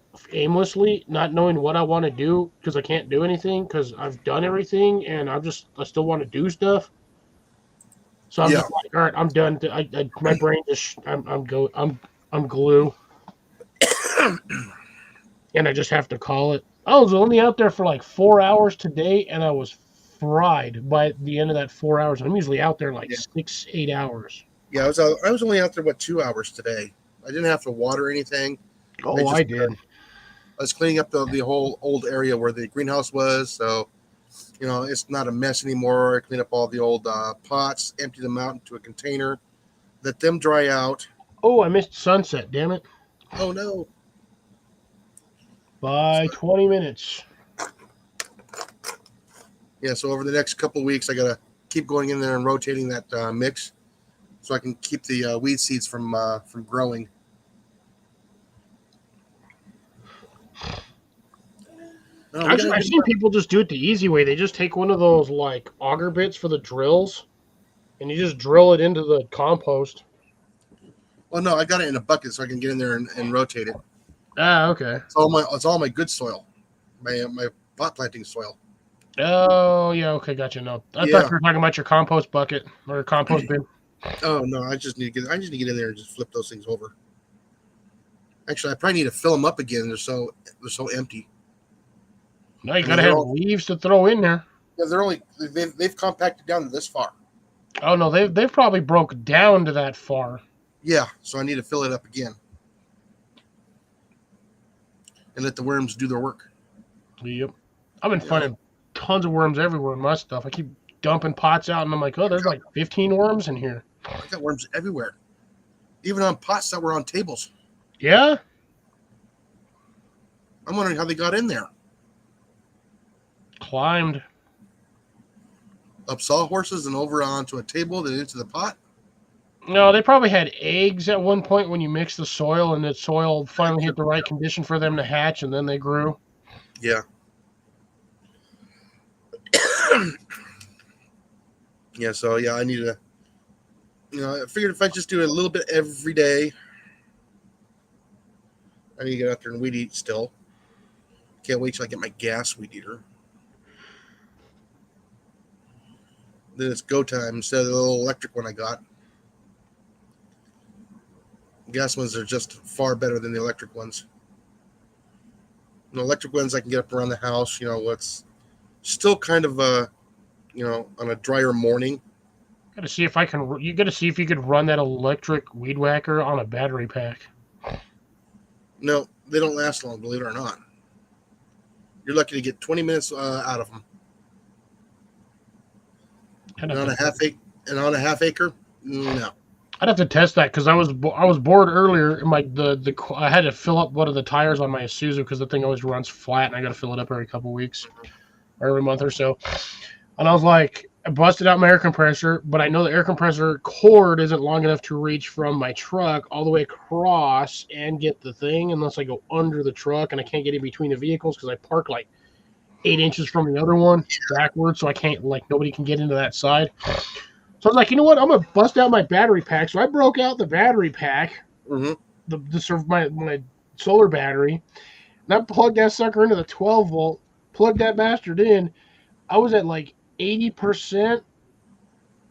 not knowing what I want to do because I can't do anything because I've done everything and I still want to do stuff. So I'm Yeah. just like, all right, I'm done. My brain just, I'm glue, and I just have to call it. I was only out there for like 4 hours today, and I was fried by the end of that 4 hours. I'm usually out there like 6-8 hours. Yeah, I was only out there 2 hours today. I didn't have to water anything. Oh, I did. I was cleaning up the whole old area where the greenhouse was, so you know it's not a mess anymore. I clean up all the old pots, empty them out into a container, let them dry out. Oh, I missed sunset. Damn it! Oh no! By 20 minutes. Yeah, so over the next couple of weeks, I gotta keep going in there and rotating that mix, so I can keep the weed seeds from growing. No, we gotta I've seen people just do it the easy way. They just take one of those like auger bits for the drills, and you just drill it into the compost. Well, no, I got it in a bucket so I can get in there and rotate it. Ah, okay. It's all my good soil, my pot planting soil. Oh, yeah, okay, gotcha. No, I thought you were talking about your compost bucket or compost bin. Oh no, I just need to get in there and just flip those things over. Actually, I probably need to fill them up again. They're so empty. No, you gotta have leaves to throw in there. Yeah, they've compacted down to this far. Oh no, they've probably broke down to that far. Yeah, so I need to fill it up again and let the worms do their work. Yep. I've been finding tons of worms everywhere in my stuff. I keep dumping pots out, and I'm like, oh, there's like 15 worms in here. I got worms everywhere, even on pots that were on tables. Yeah. I'm wondering how they got in there. Climbed. Up sawhorses and over onto a table, then into the pot. No, they probably had eggs at one point when you mixed the soil, and the soil finally hit the right condition for them to hatch, and then they grew. Yeah. Yeah, so yeah, I need to, I figured if I just do it a little bit every day, I need to get out there and weed eat still. Can't wait till I get my gas weed eater. Then it's go time instead of the little electric one I got. Gas ones are just far better than the electric ones. The electric ones I can get up around the house, what's still kind of on a drier morning. Gotta see if you gotta see if you could run that electric weed whacker on a battery pack. No, they don't last long, believe it or not. You're lucky to get 20 minutes out of them. I'd And have on a to- half acre, no. I'd have to test that because I was bored earlier. And I had to fill up one of the tires on my Isuzu because the thing always runs flat, and I got to fill it up every couple weeks, or every month or so. And I was like, I busted out my air compressor, but I know the air compressor cord isn't long enough to reach from my truck all the way across and get the thing unless I go under the truck, and I can't get in between the vehicles because I park like 8 inches from the other one backwards, so I can't nobody can get into that side. So I was like, you know what? I'm gonna bust out my battery pack. So I broke out the battery pack, Mm-hmm. my solar battery, and I plugged that sucker into the 12 volt. Plugged that bastard in. I was at like 80%,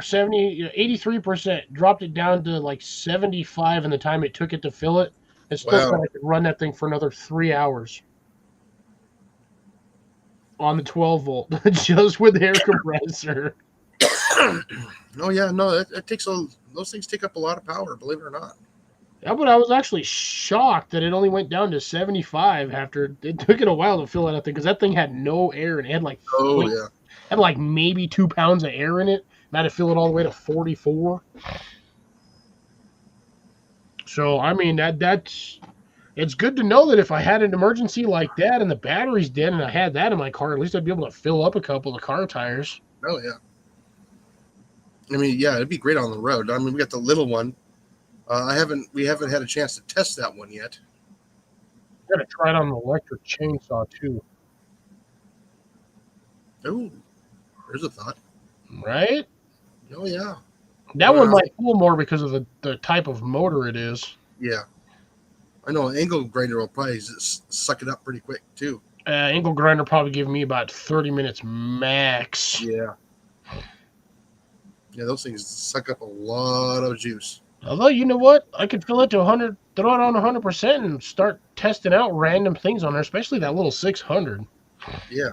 83%. Dropped it down to like 75 in the time it took it to fill it. And still Wow. thought I could run that thing for another 3 hours on the 12 volt, just with the air compressor. Oh yeah, no, it takes those things take up a lot of power, believe it or not. Yeah, but I was actually shocked that it only went down to 75 after it took it a while to fill that thing because that thing had no air and it had Oh Wait. yeah. had like maybe 2 pounds of air in it. And I had to fill it all the way to 44. So I mean that's it's good to know that if I had an emergency like that and the battery's dead and I had that in my car, at least I'd be able to fill up a couple of car tires. Oh yeah. I mean, yeah, it'd be great on the road. I mean, we got the little one. We haven't had a chance to test that one yet. I gotta try it on an electric chainsaw too, Oh, there's a thought. right? Oh yeah, That one Wow. might pull more because of the type of motor it is. yeah. I know an angle grinder will probably suck it up pretty quick too. Angle grinder probably give me about 30 minutes max. Yeah. Yeah, those things suck up a lot of juice. Although, you know what? I could fill it to 100, throw it on 100% and start testing out random things on there, especially that little 600. Yeah.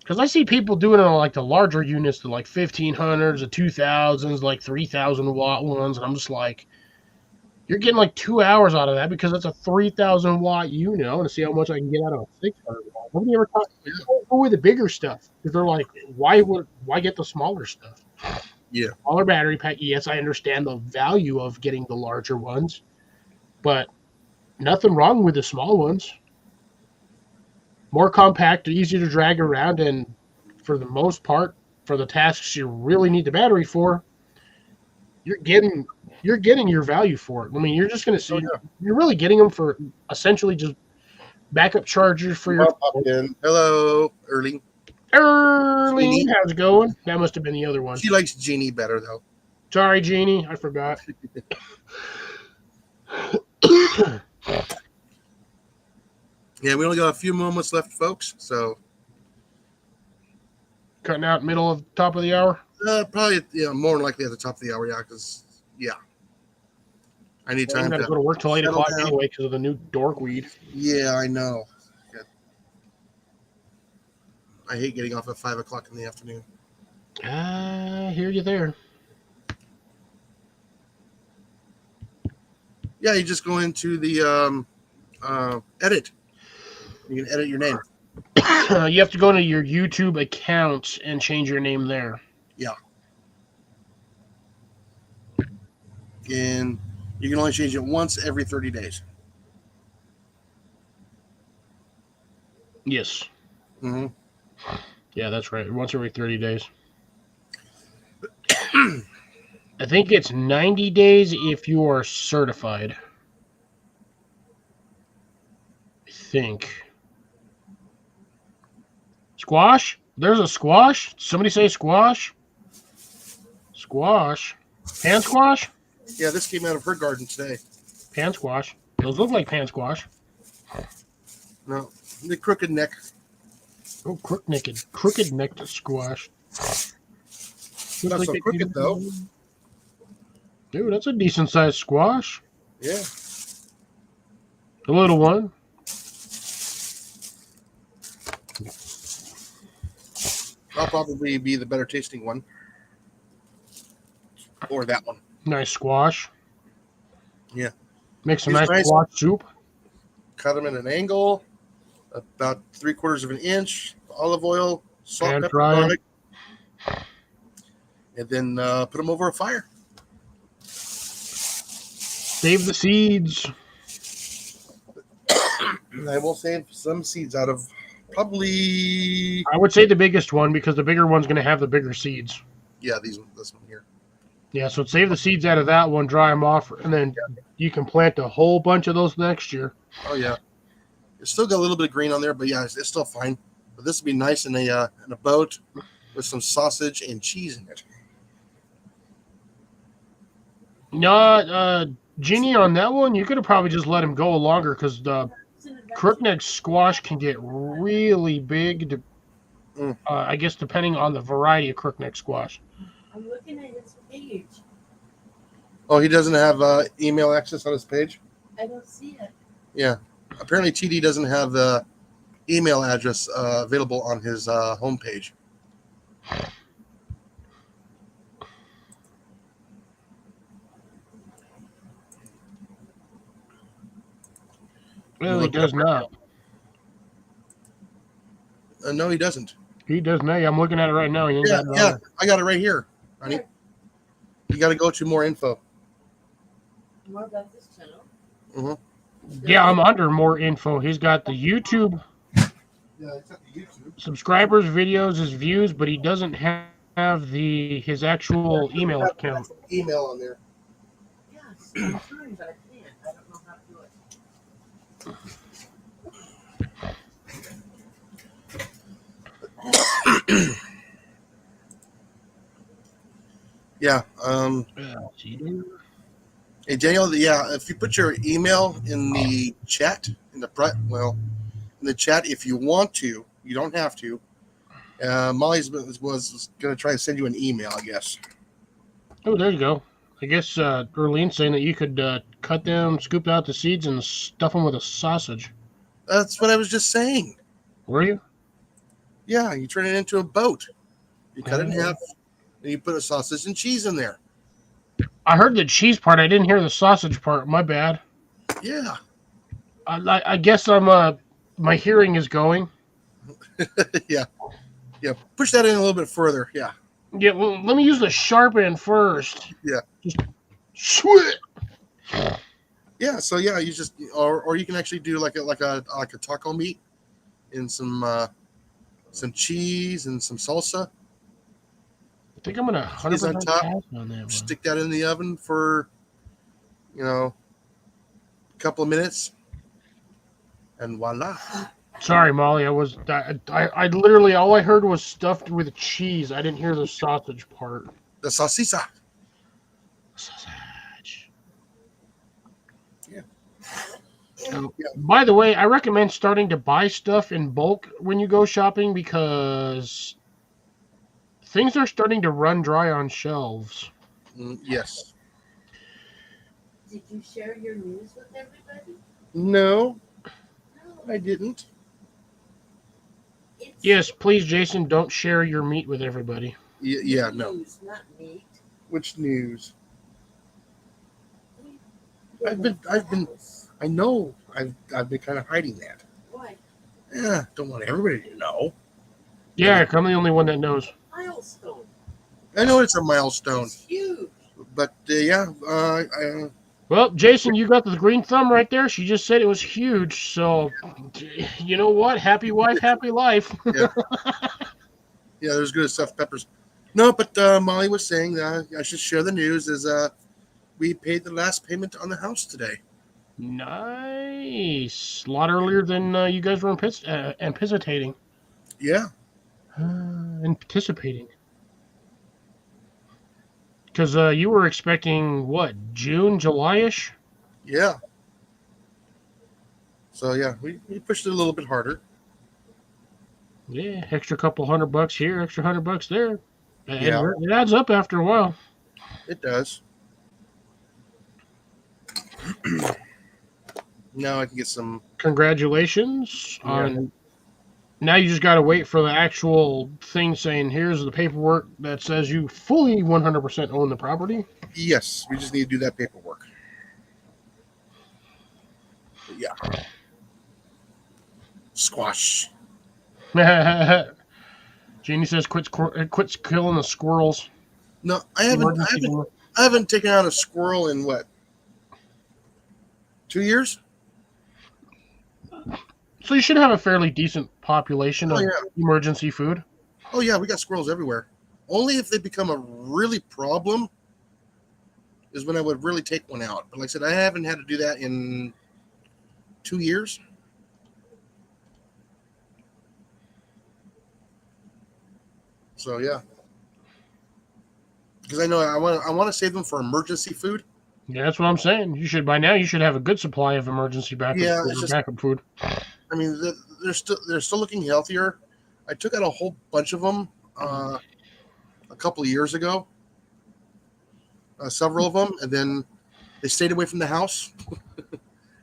Because I see people doing it on like the larger units, the like 1500s, the 2000s, like 3000 watt ones. And I'm just like, you're getting like 2 hours out of that because that's a 3000 watt unit. I want to see how much I can get out of a 600 watt. Nobody ever talks. Go with the bigger stuff because they're like, why get the smaller stuff? Yeah. Smaller battery pack. Yes, I understand the value of getting the larger ones, but nothing wrong with the small ones. More compact, easier to drag around, and for the most part, for the tasks you really need the battery for, you're getting your value for it. I mean, you're just going to see you're really getting them for essentially just backup chargers for your Pop in. Hello, Early. early. Jeannie. How's it going? That must have been the other one. She likes Jeannie better though. Sorry, Jeannie, I forgot. Yeah, we only got a few moments left, folks. So Cutting out middle of top of the hour. probably more than likely at the top of the hour. Yeah, because I need I'm time gonna to. go to work till 8 settle o'clock down. anyway because of the new dork weed. Yeah, I know. Yeah. I hate getting off at 5 o'clock in the afternoon. I hear you there. Yeah, you just go into the edit. You can edit your name. You have to go into your YouTube account and change your name there. And you can only change it once every 30 days. Yes. Mm-hmm. Yeah, that's right. Once every 30 days. I think it's 90 days if you are certified. I think. Squash? There's a squash? Somebody say squash? Squash. Pan squash? Yeah, this came out of her garden today. Pan squash. Those look like pan squash. No, the crooked neck. Oh, crooked necked squash. Not so crooked though. Dude, that's a decent sized squash. Yeah. The little one. I'll probably be the better tasting one. Or that one. Nice squash. Yeah. Make some These nice nice- squash soup. Cut them at an angle, about 3/4 of an inch, olive oil, salt, Pan pepper, fry 'em. garlic. and then put them over a fire. Save the seeds. And I will save some seeds out of probably I would say the biggest one because the bigger one's going to have the bigger seeds. this one here. Yeah, so save the seeds out of that one, dry them off, and then you can plant a whole bunch of those next year. Oh yeah, it's still got a little bit of green on there, but yeah, it's still fine. But this would be nice in a boat with some sausage and cheese in it. No, Jeannie, on that one, you could have probably just let him go longer because the crookneck squash can get really big. I guess depending on the variety of crookneck squash. I'm looking at his page. Oh, he doesn't have email access on his page? I don't see it. Yeah. Apparently TD doesn't have the email address available on his homepage. Well, he does not. No, he doesn't. He does not. I'm looking at it right now. He ain't got it on Yeah, there. I got it right here, honey. You got to go to more info. More about this channel. Yeah, I'm under more info. He's got the YouTube Yeah, it's at the YouTube. subscribers, videos, his views, but he doesn't have his actual email account. Email on there. Yes, I'm trying, but I can't. I don't know how to do it. Yeah. Hey Daniel, yeah, if you put your email in the chat, in the chat, if you want to, you don't have to. Molly's was going to try to send you an email, I guess. Oh, there you go. I guess Erlene's saying that you could cut them, scoop out the seeds, and stuff them with a sausage. That's what I was just saying. Were you? Yeah, you turn it into a boat. You cut it in half, and you put a sausage and cheese in there. I heard the cheese part. I didn't hear the sausage part. My bad. Yeah. I guess my hearing is going. Yeah. Push that in a little bit further. Yeah. Yeah, well, let me use the sharp end first. Yeah. Just sweet. Yeah. So yeah, you just or you can actually do like a taco meat and some cheese and some salsa. I think I'm gonna Cheese on 100% top. pass on that one. Stick that in the oven for a couple of minutes, and voila. Sorry, Molly. I literally all I heard was stuffed with cheese. I didn't hear the sausage part. The salsisa. Sausage. Yeah. By the way, I recommend starting to buy stuff in bulk when you go shopping because things are starting to run dry on shelves. Yes. Did you share your news with everybody? No, No. I didn't. It's Yes, please, Jason, don't share your meat with everybody. Yeah, no. news, not meat. Which news? Get I've been- my I've been- house. I know. I've been kind of hiding that. Why? Yeah, don't want everybody to know. Yeah, I'm the only one that knows. Milestone. I know it's a milestone, It's huge. but Well, Jason, you got the green thumb right there. She just said it was huge. So, you know what? Happy wife, happy life. yeah, there's good stuff. Peppers. No, but Molly was saying that I should share the news. We paid the last payment on the house today. Nice. A lot earlier than you guys were anticipating. Yeah. Anticipating. Because you were expecting, what, June, July-ish? Yeah. So yeah, we pushed it a little bit harder. Yeah, extra couple $100 here, extra $100 there. And Yeah. it adds up after a while. It does. Now I can get some. Congratulations Yeah. on. Now you just got to wait for the actual thing saying here's the paperwork that says you fully 100% own the property. Yes, we just need to do that paperwork. But yeah. Squash. Jeannie says quits killing the squirrels. No, I haven't. Emergency room. I haven't taken out a squirrel in what? 2 years? So you should have a fairly decent population Oh of yeah. emergency food. Oh yeah, we got squirrels everywhere. Only if they become a really problem is when I would really take one out. But like I said, I haven't had to do that in 2 years. So yeah, because I know I want to save them for emergency food. Yeah, that's what I'm saying. You should by now. You should have a good supply of emergency backup, Yeah, it's just- backup food. I mean, they're still looking healthier. I took out a whole bunch of them a couple of years ago, several of them, and then they stayed away from the house.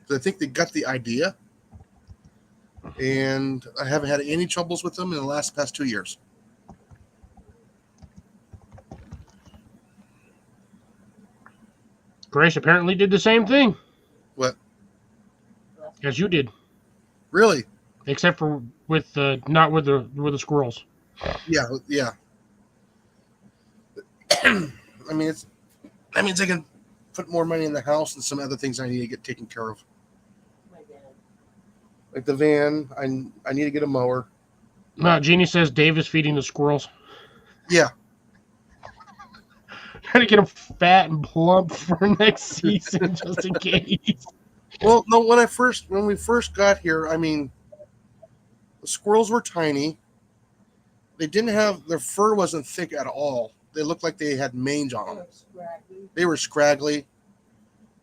So I think they got the idea, and I haven't had any troubles with them in the past 2 years. Grace apparently did the same thing What? as you did, Really? except for with not with the squirrels. Yeah, yeah. I mean, that means I can put more money in the house and some other things I need to get taken care of, My dad. like the van. I need to get a mower. No, Jeannie says Dave is feeding the squirrels. Yeah. Trying to get them fat and plump for next season, just in case. Well, no, when we first got here, I mean, the squirrels were tiny. They didn't have their fur wasn't thick at all. They looked like they had mange on them. They were scraggly.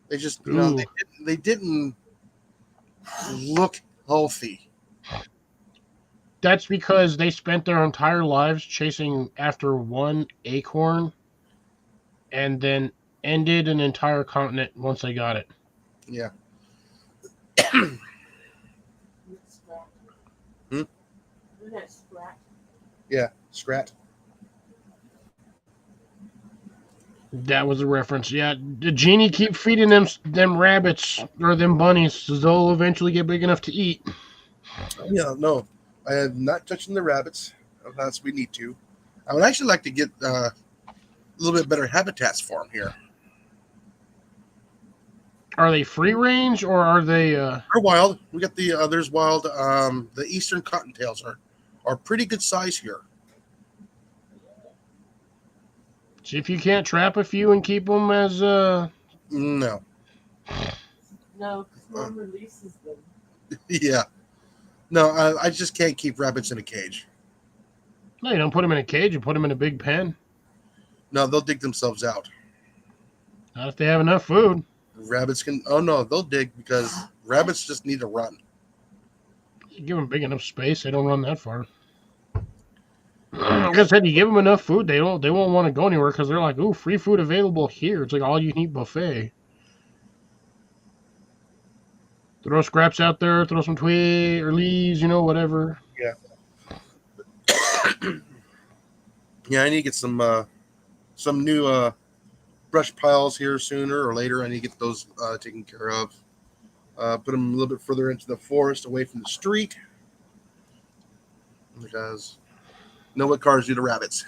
They just, Ooh. they didn't look healthy. That's because they spent their entire lives chasing after one acorn and then ended an entire continent once they got it. Yeah. Isn't Hmm? that scratch? Yeah. Scrat. That was a reference. Yeah, the Genie keep feeding them rabbits or them bunnies, so they'll eventually get big enough to eat. Yeah, no. I am not touching the rabbits unless we need to. I would actually like to get a little bit better habitats for them here. Are they free range or are they? They're wild. We got there's wild. The eastern cottontails are pretty good size here. See if you can't trap a few and keep them as No. No, because mom releases them. Yeah. No, I just can't keep rabbits in a cage. No, you don't put them in a cage. You put them in a big pen. No, they'll dig themselves out. Not if they have enough food. Rabbits can. Oh no, they'll dig because rabbits just need to run. You give them big enough space, they don't run that far. Like I said, you give them enough food, they won't want to go anywhere because they're like, "Ooh, free food available here." It's like all you can eat buffet. Throw scraps out there, throw some twig or leaves, whatever. Yeah, I need to get some new brush piles here sooner or later. I need to get those taken care of. Put them a little bit further into the forest, away from the street, because know what cars do to rabbits.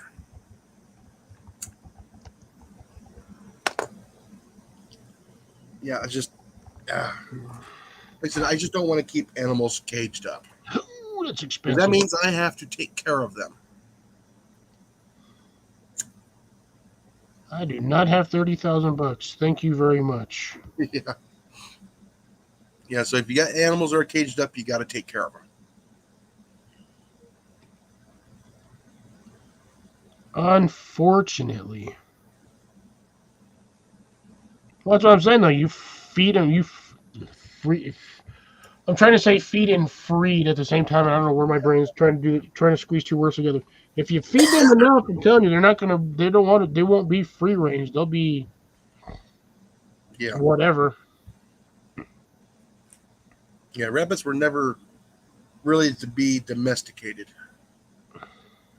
Yeah, like I said, I just don't want to keep animals caged up. Ooh, that's 'Cause expensive. that means I have to take care of them. I do not have $30,000. Thank you very much. Yeah. Yeah, so if you got animals that are caged up, you got to take care of them. Unfortunately. Well, that's what I'm saying, though. You feed them, free. I'm trying to say feed and freed at the same time. And I don't know where my brain is trying to squeeze two words together. If you feed them enough, I'm telling you, they won't be free range. They'll be Yeah. whatever. Yeah, rabbits were never really to be domesticated.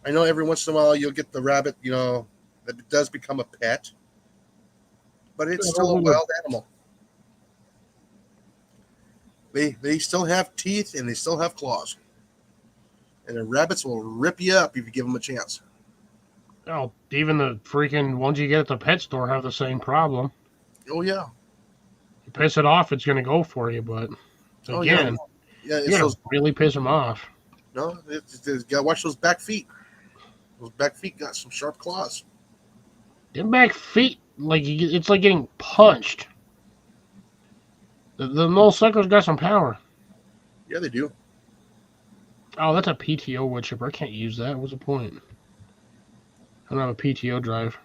I know every once in a while you'll get the rabbit, that does become a pet, but it's still a wild animal. They still have teeth and they still have claws. And the rabbits will rip you up if you give them a chance. Oh, even the freaking ones you get at the pet store have the same problem. Oh yeah. You piss it off, it's going to go for you. But Oh yeah. again, Yeah. you It's got those. to really piss them off. No, it's gotta watch those back feet. Those back feet got some sharp claws. Them back feet, it's like getting punched. The little sucker's got some power. Yeah, they do. Oh, that's a PTO wood chipper. I can't use that. What's the point? I don't have a PTO drive.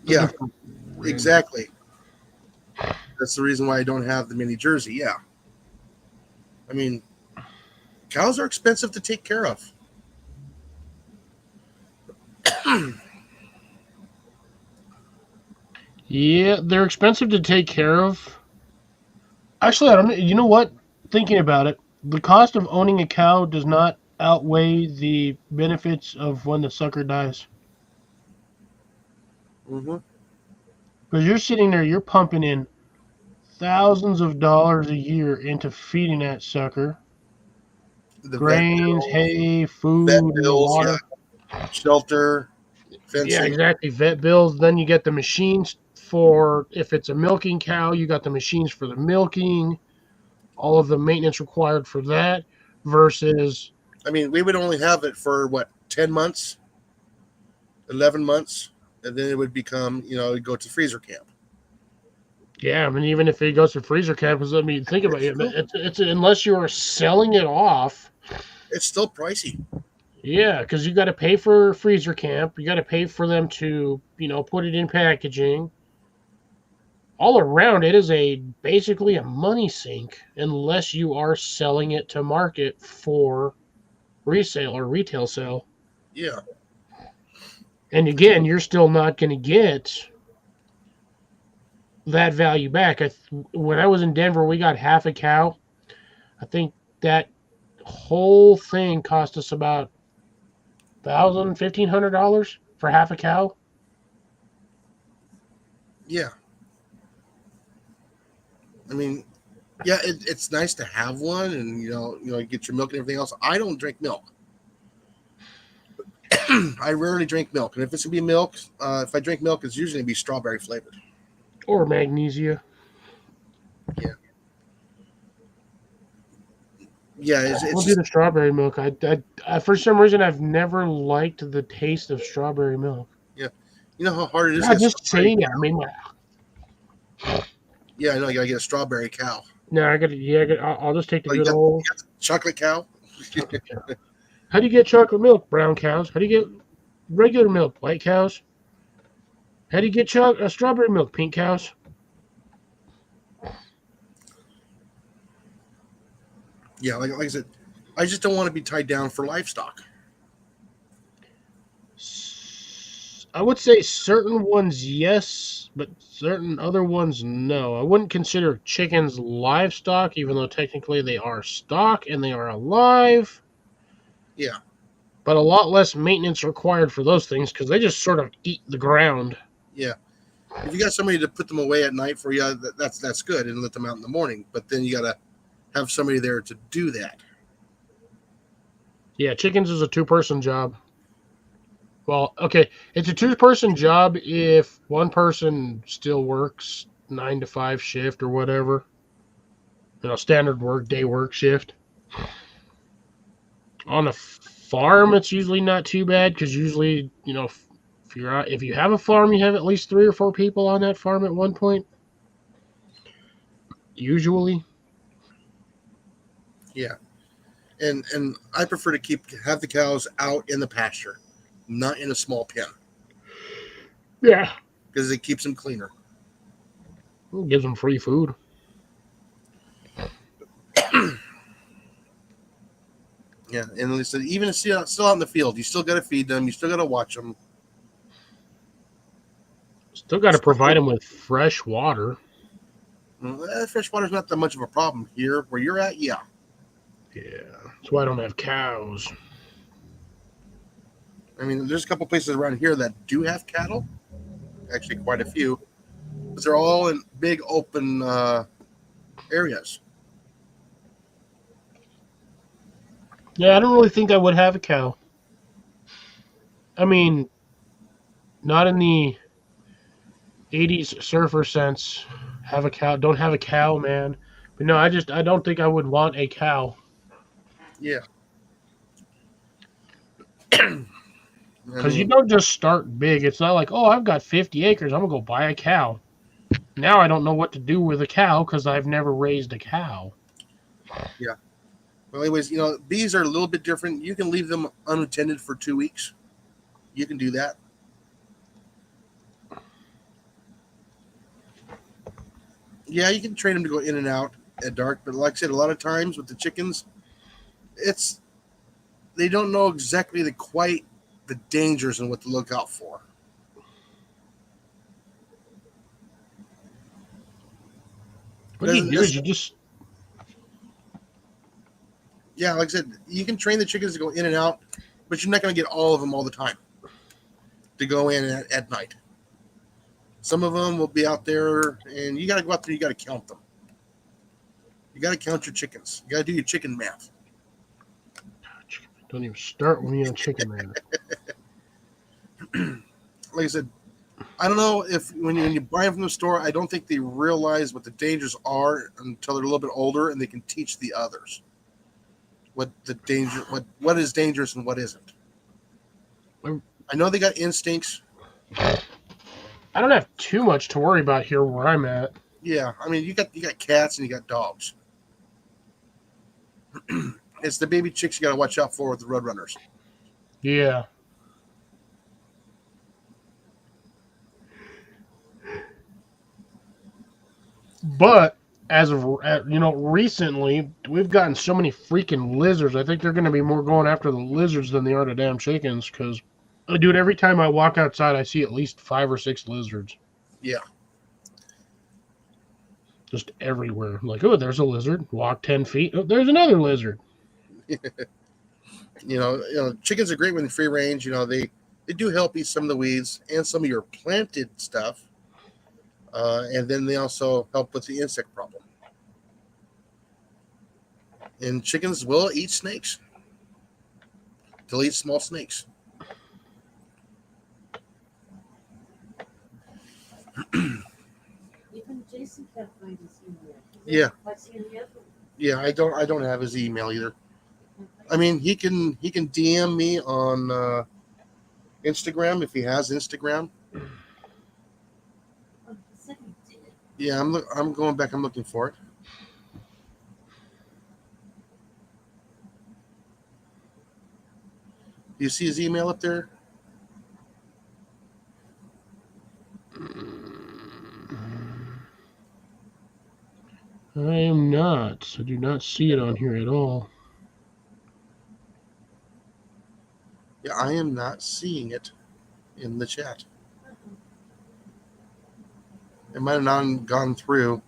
Yeah, exactly. That's the reason why I don't have the mini Jersey. Yeah. I mean, cows are expensive to take care of. Yeah, they're expensive to take care of. Actually, I don't. You know what? Thinking about it, the cost of owning a cow does not outweigh the benefits of when the sucker dies. Mm-hmm. Because you're sitting there, you're pumping in thousands of dollars a year into feeding that sucker, The grains, hay, food, vet and the bills, water. yeah, shelter, fencing. Yeah, exactly. Vet bills. Then you get the machines for if it's a milking cow, you got the machines for the milking, all of the maintenance required for that versus I mean, we would only have it for what, 10 months, 11 months, and then it would become, it'd go to freezer camp. yeah, I mean even if it goes to freezer camp, 'cause, I mean think about it, it's unless you're selling it off. It's still pricey. Yeah, because you got to pay for freezer camp, you got to pay for them to put it in packaging. All around, it is basically a money sink unless you are selling it to market for resale or retail sale. Yeah. And again, you're still not going to get that value back. When I was in Denver, we got half a cow. I think that whole thing cost us about $1,500 for half a cow. Yeah. I mean, yeah, it's nice to have one, and you get your milk and everything else. I don't drink milk. I rarely drink milk, and if it's gonna be milk, if I drink milk, it's usually gonna be strawberry flavored. Or magnesia. Yeah, it's We'll do just, the strawberry milk. I for some reason I've never liked the taste of strawberry milk. you know how hard it is. to Not get just strawberry saying it. I cow? mean, Yeah, I know. You gotta get a strawberry cow. no, I got to. Yeah, I'll just take the Oh, you good got- old. Chocolate cow. chocolate cow. How do you get chocolate milk? Brown cows. How do you get regular milk? White cows. How do you get strawberry milk? Pink cows. Yeah, like I said, I just don't want to be tied down for livestock. I would say certain ones yes, but certain other ones no. I wouldn't consider chickens livestock, even though technically they are stock and they are alive. Yeah. But a lot less maintenance required for those things because they just sort of eat the ground. Yeah. If you got somebody to put them away at night for you, that's good, and let them out in the morning. But then you gotta have somebody there to do that. Yeah, chickens is a two-person job. Well, okay, it's a two-person job if one person still works 9 to 5 shift or whatever. Standard work, day work shift. On a farm, it's usually not too bad because usually, if you have a farm, you have at least 3 or 4 people on that farm at one point. Usually. Yeah. And I prefer to have the cows out in the pasture, not in a small pen, Yeah. because it keeps them cleaner. It gives them free food. Yeah, and listen, even still out in the field, you still got to feed them. You still got to watch them. Still got to provide them with fresh water. Fresh water's not that much of a problem here where you're at. Yeah. Yeah. That's why I don't have cows. I mean, there's a couple places around here that do have cattle. Actually, quite a few. But they're all in big open areas. Yeah, I don't really think I would have a cow. I mean, not in the 80s surfer sense. Have a cow. Don't have a cow, man. But no, I don't think I would want a cow. Yeah. I Because you mean, don't just start big. It's not like, oh, I've got 50 acres. I'm going to go buy a cow. Now I don't know what to do with a cow because I've never raised a cow. well, anyways, bees are a little bit different. You can leave them unattended for 2 weeks. You can do that. Yeah, you can train them to go in and out at dark, but like I said, a lot of times with the chickens, they don't know exactly the dangers and what to look out for. What you do is you just Yeah, like I said, you can train the chickens to go in and out, but you're not going to get all of them all the time to go in at night. Some of them will be out there, and you got to go out there. You got to count them. You got to count your chickens. You got to do your chicken math. don't even start with me on chicken, man. Like I said, I don't know if when you buy them from the store, I don't think they realize what the dangers are until they're a little bit older, and they can teach the others what is dangerous and what isn't. I know they got instincts. I don't have too much to worry about here where I'm at. Yeah, I mean you got cats and you got dogs. It's the baby chicks you got to watch out for with the roadrunners. Yeah. But as of recently we've gotten so many freaking lizards. I think they're going to be more going after the lizards than they are the damn chickens. Because, dude, every time I walk outside, I see at least 5 or 6 lizards. Yeah. Just everywhere. I'm like, oh, there's a lizard. Walk 10 feet. Oh, there's another lizard. Chickens are great when free range. They do help eat some of the weeds and some of your planted stuff. And then they also help with the insect problem. And chickens will eat snakes. They'll eat small snakes. Even Jason can't find his email. Yeah. I see the other one. Yeah, I don't have his email either. I mean, he can DM me on Instagram if he has Instagram. Oh, he said he did. Yeah, I'm going back. I'm looking for it. Do you see his email up there? I am not. I do not see it on here at all. Yeah, I am not seeing it in the chat. It might have not gone through.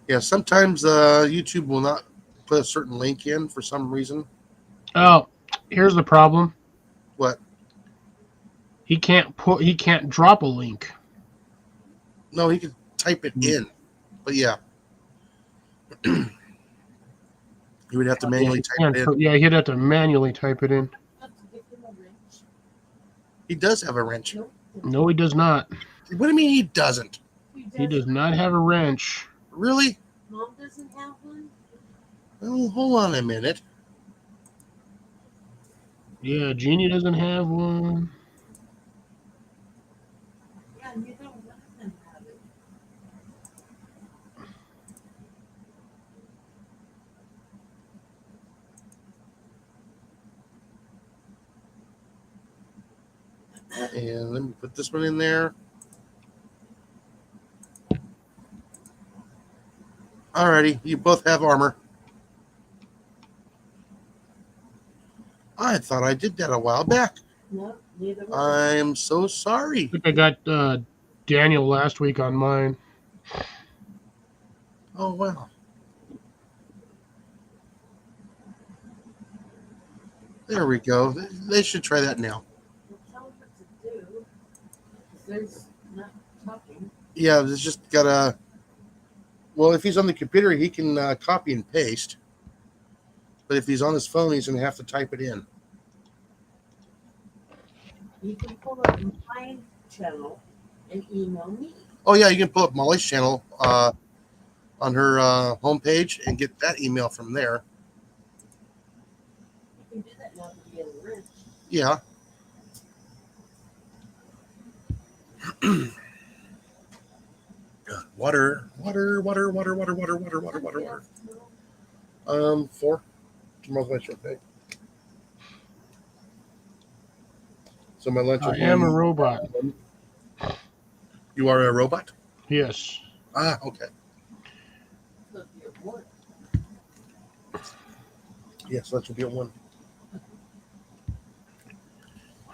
Yeah, sometimes YouTube will not put a certain link in for some reason. Oh, here's the problem. What? He can't drop a link. No, he could type it in. But yeah. You would have to manually type it in. Yeah, he'd have to manually type it in. Have to give him a wrench. He does have a wrench. Nope. No, he does not. What do you mean he doesn't? He does not have a wrench. Really? Mom doesn't have one? Oh, hold on a minute. Yeah, Jeannie doesn't have one. Yeah, neither one of them have it. And let me put this one in there. Alrighty, you both have armor. I thought I did that a while back. No, neither one. I'm so sorry. I think I got Daniel last week on mine. Oh, wow. There we go. They should try that now. We'll tell him what to do. There's not talking. Yeah, there's just gotta. Well, if he's on the computer, he can copy and paste. But if he's on his phone, he's going to have to type it in. You can pull up my channel and email me. Oh yeah, you can pull up Molly's channel on her homepage and get that email from there. You can do that now to get a wrench. Yeah. Water. 4. Tomorrow's my short day. So my lunch will I be. am a robot. You are a robot? Yes. Ah, okay. Look, you're one. Yes, lunch will be at 1.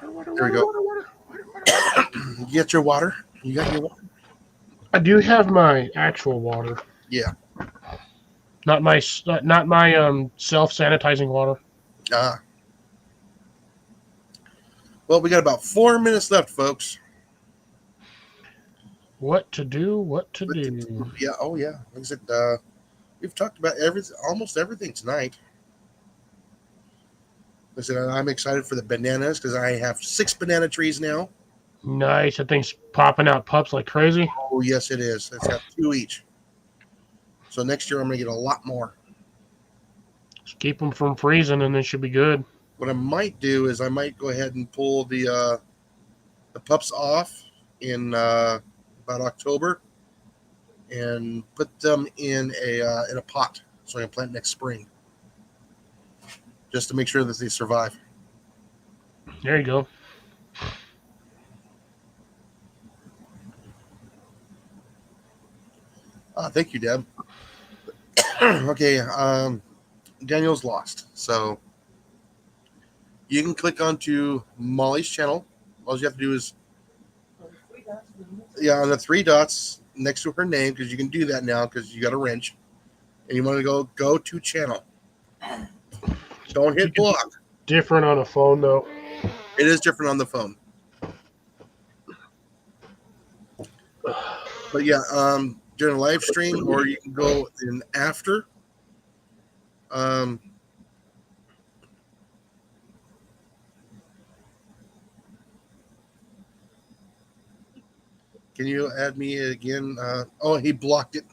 There we go. You get your water? You got your water? I do have my actual water. Yeah. Not my self sanitizing water. Ah. Well, we got about 4 minutes left, folks. What to do? What to do? Yeah. Oh, yeah. Like I said, we've talked about almost everything tonight. Like I said, I'm excited for the bananas because I have 6 banana trees now. Nice. That thing's popping out pups like crazy. Oh, yes, it is. It's got 2 each. So next year I'm going to get a lot more. Just keep them from freezing, and they should be good. What I might do is I might go ahead and pull the pups off in about October and put them in a pot so I can plant next spring, just to make sure that they survive. There you go. Thank you, Deb. Okay, Daniel's lost, so you can click onto Molly's channel. All you have to do is on the 3 dots next to her name, because you can do that now because you got a wrench, and you want to go to channel. Don't hit block. Different on a phone, though. It is different on the phone. But yeah, during a live stream, or you can go in after. Can you add me again? Oh, he blocked it.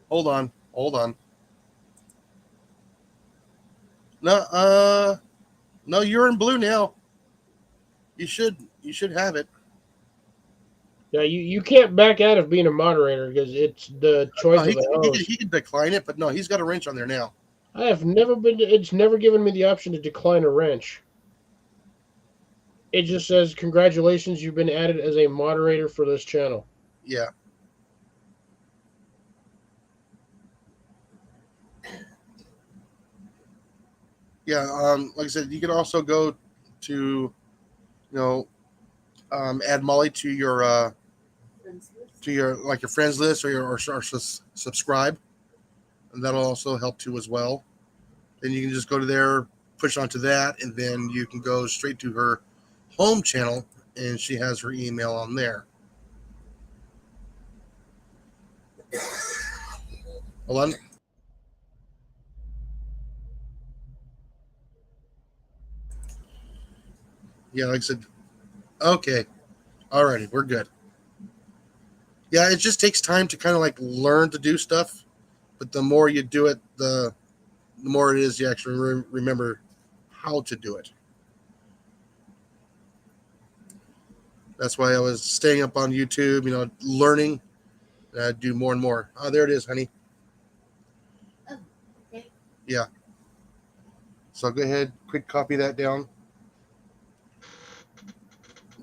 Hold on. No, you're in blue now. You should have it. Yeah, you can't back out of being a moderator because it's the choice of the host. He can decline it, but no, he's got a wrench on there now. It's never given me the option to decline a wrench. It just says, congratulations, you've been added as a moderator for this channel. Yeah. Yeah, like I said, you can also go to, add Molly to your friends list or subscribe, and that'll also help too as well. Then you can just go to there, push onto that, and then you can go straight to her home channel, and she has her email on there. Hold on. Yeah, like I said, okay. Alrighty, we're good. Yeah, it just takes time to kind of like learn to do stuff, but the more you do it, the more it is you actually remember how to do it. That's why I was staying up on YouTube, learning, do more and more. Oh, there it is, honey. Oh, okay. Yeah. So go ahead, quick copy that down.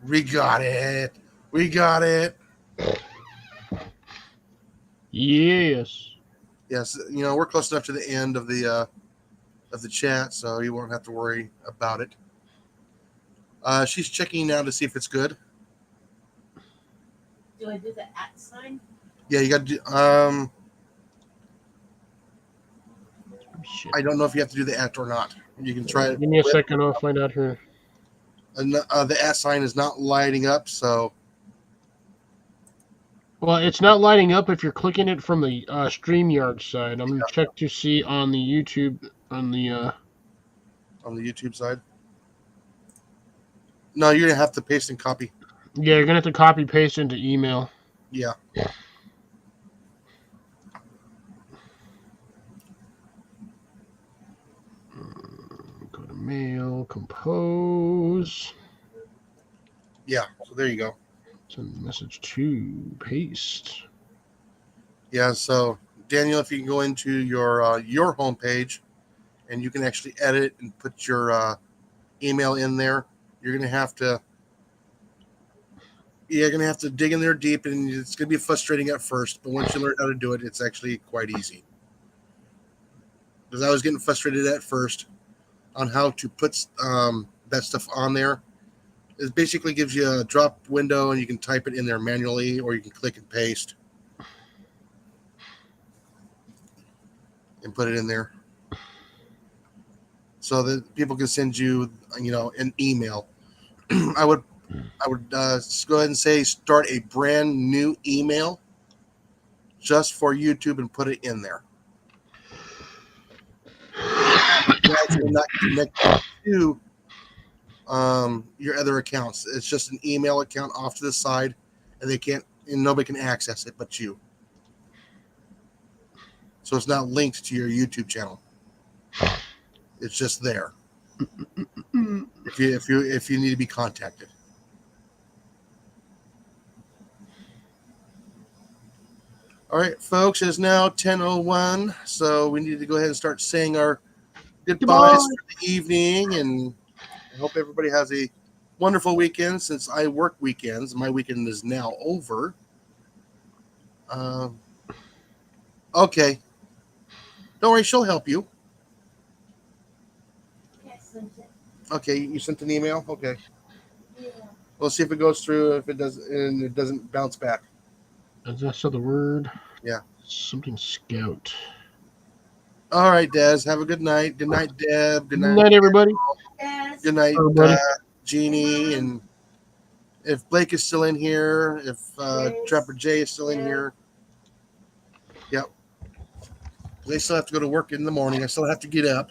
We got it. Yes. Yes, we're close enough to the end of the chat, so you won't have to worry about it. She's checking now to see if it's good. Do I do the @ sign? Yeah, you got to do. Shit. I don't know if you have to do the @ or not. You can try it. Give me a second, I'll find out here. And the @ sign is not lighting up, so Well, it's not lighting up if you're clicking it from the StreamYard side. I'm going to check to see on the YouTube on the on the YouTube side. No, you're gonna have to paste and copy. yeah, you're gonna have to copy paste into email. Yeah. Go to mail, compose, Yeah. So there you go. send message to paste. Yeah. So Daniel, if you can go into your homepage, and you can actually edit and put your email in there, you're gonna have to. You're gonna have to dig in there deep, and it's gonna be frustrating at first. But once you learn how to do it, it's actually quite easy. Because I was getting frustrated at first on how to put that stuff on there. It basically gives you a drop window, and you can type it in there manually, or you can click and paste and put it in there, so that people can send you, an email. I would go ahead and say start a brand new email just for YouTube and put it in there. You're actually not connected to your other accounts. It's just an email account off to the side, and nobody can access it but you. So it's not linked to your YouTube channel. It's just there. If you need to be contacted. All right, folks, it is now 10:01, so we need to go ahead and start saying our goodbyes for the evening, and I hope everybody has a wonderful weekend. Since I work weekends, my weekend is now over. Okay. Don't worry, she'll help you. Can't send it. Okay, you sent an email? Okay. Yeah. We'll see if it goes through. If it does, and it doesn't bounce back. Is that still the word? Yeah. Something scout. All right, Des. Have a good night. Good night, Deb. Good Good night. night, everybody. As Good night, Everybody. Jeannie. And if Blake is still in here, if Yes. Trapper Jay is still in Yeah. here. Yep. They still have to go to work in the morning. I still have to get up.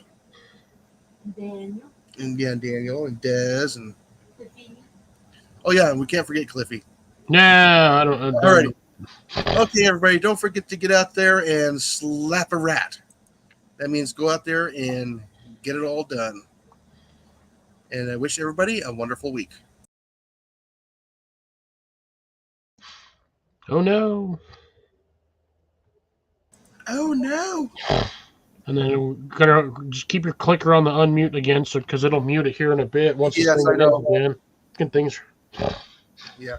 Daniel, And yeah, Daniel and Des and Tiffany, oh yeah, and we can't forget Cliffy. Nah, I don't. Alrighty. Okay, everybody, don't forget to get out there and slap a rat. That means go out there and get it all done. And I wish everybody a wonderful week. Oh no. Oh no. And then we're gonna just keep your clicker on the unmute again, so because it'll mute it here in a bit once Yes, this I thing know. ends again. Good things. Yeah.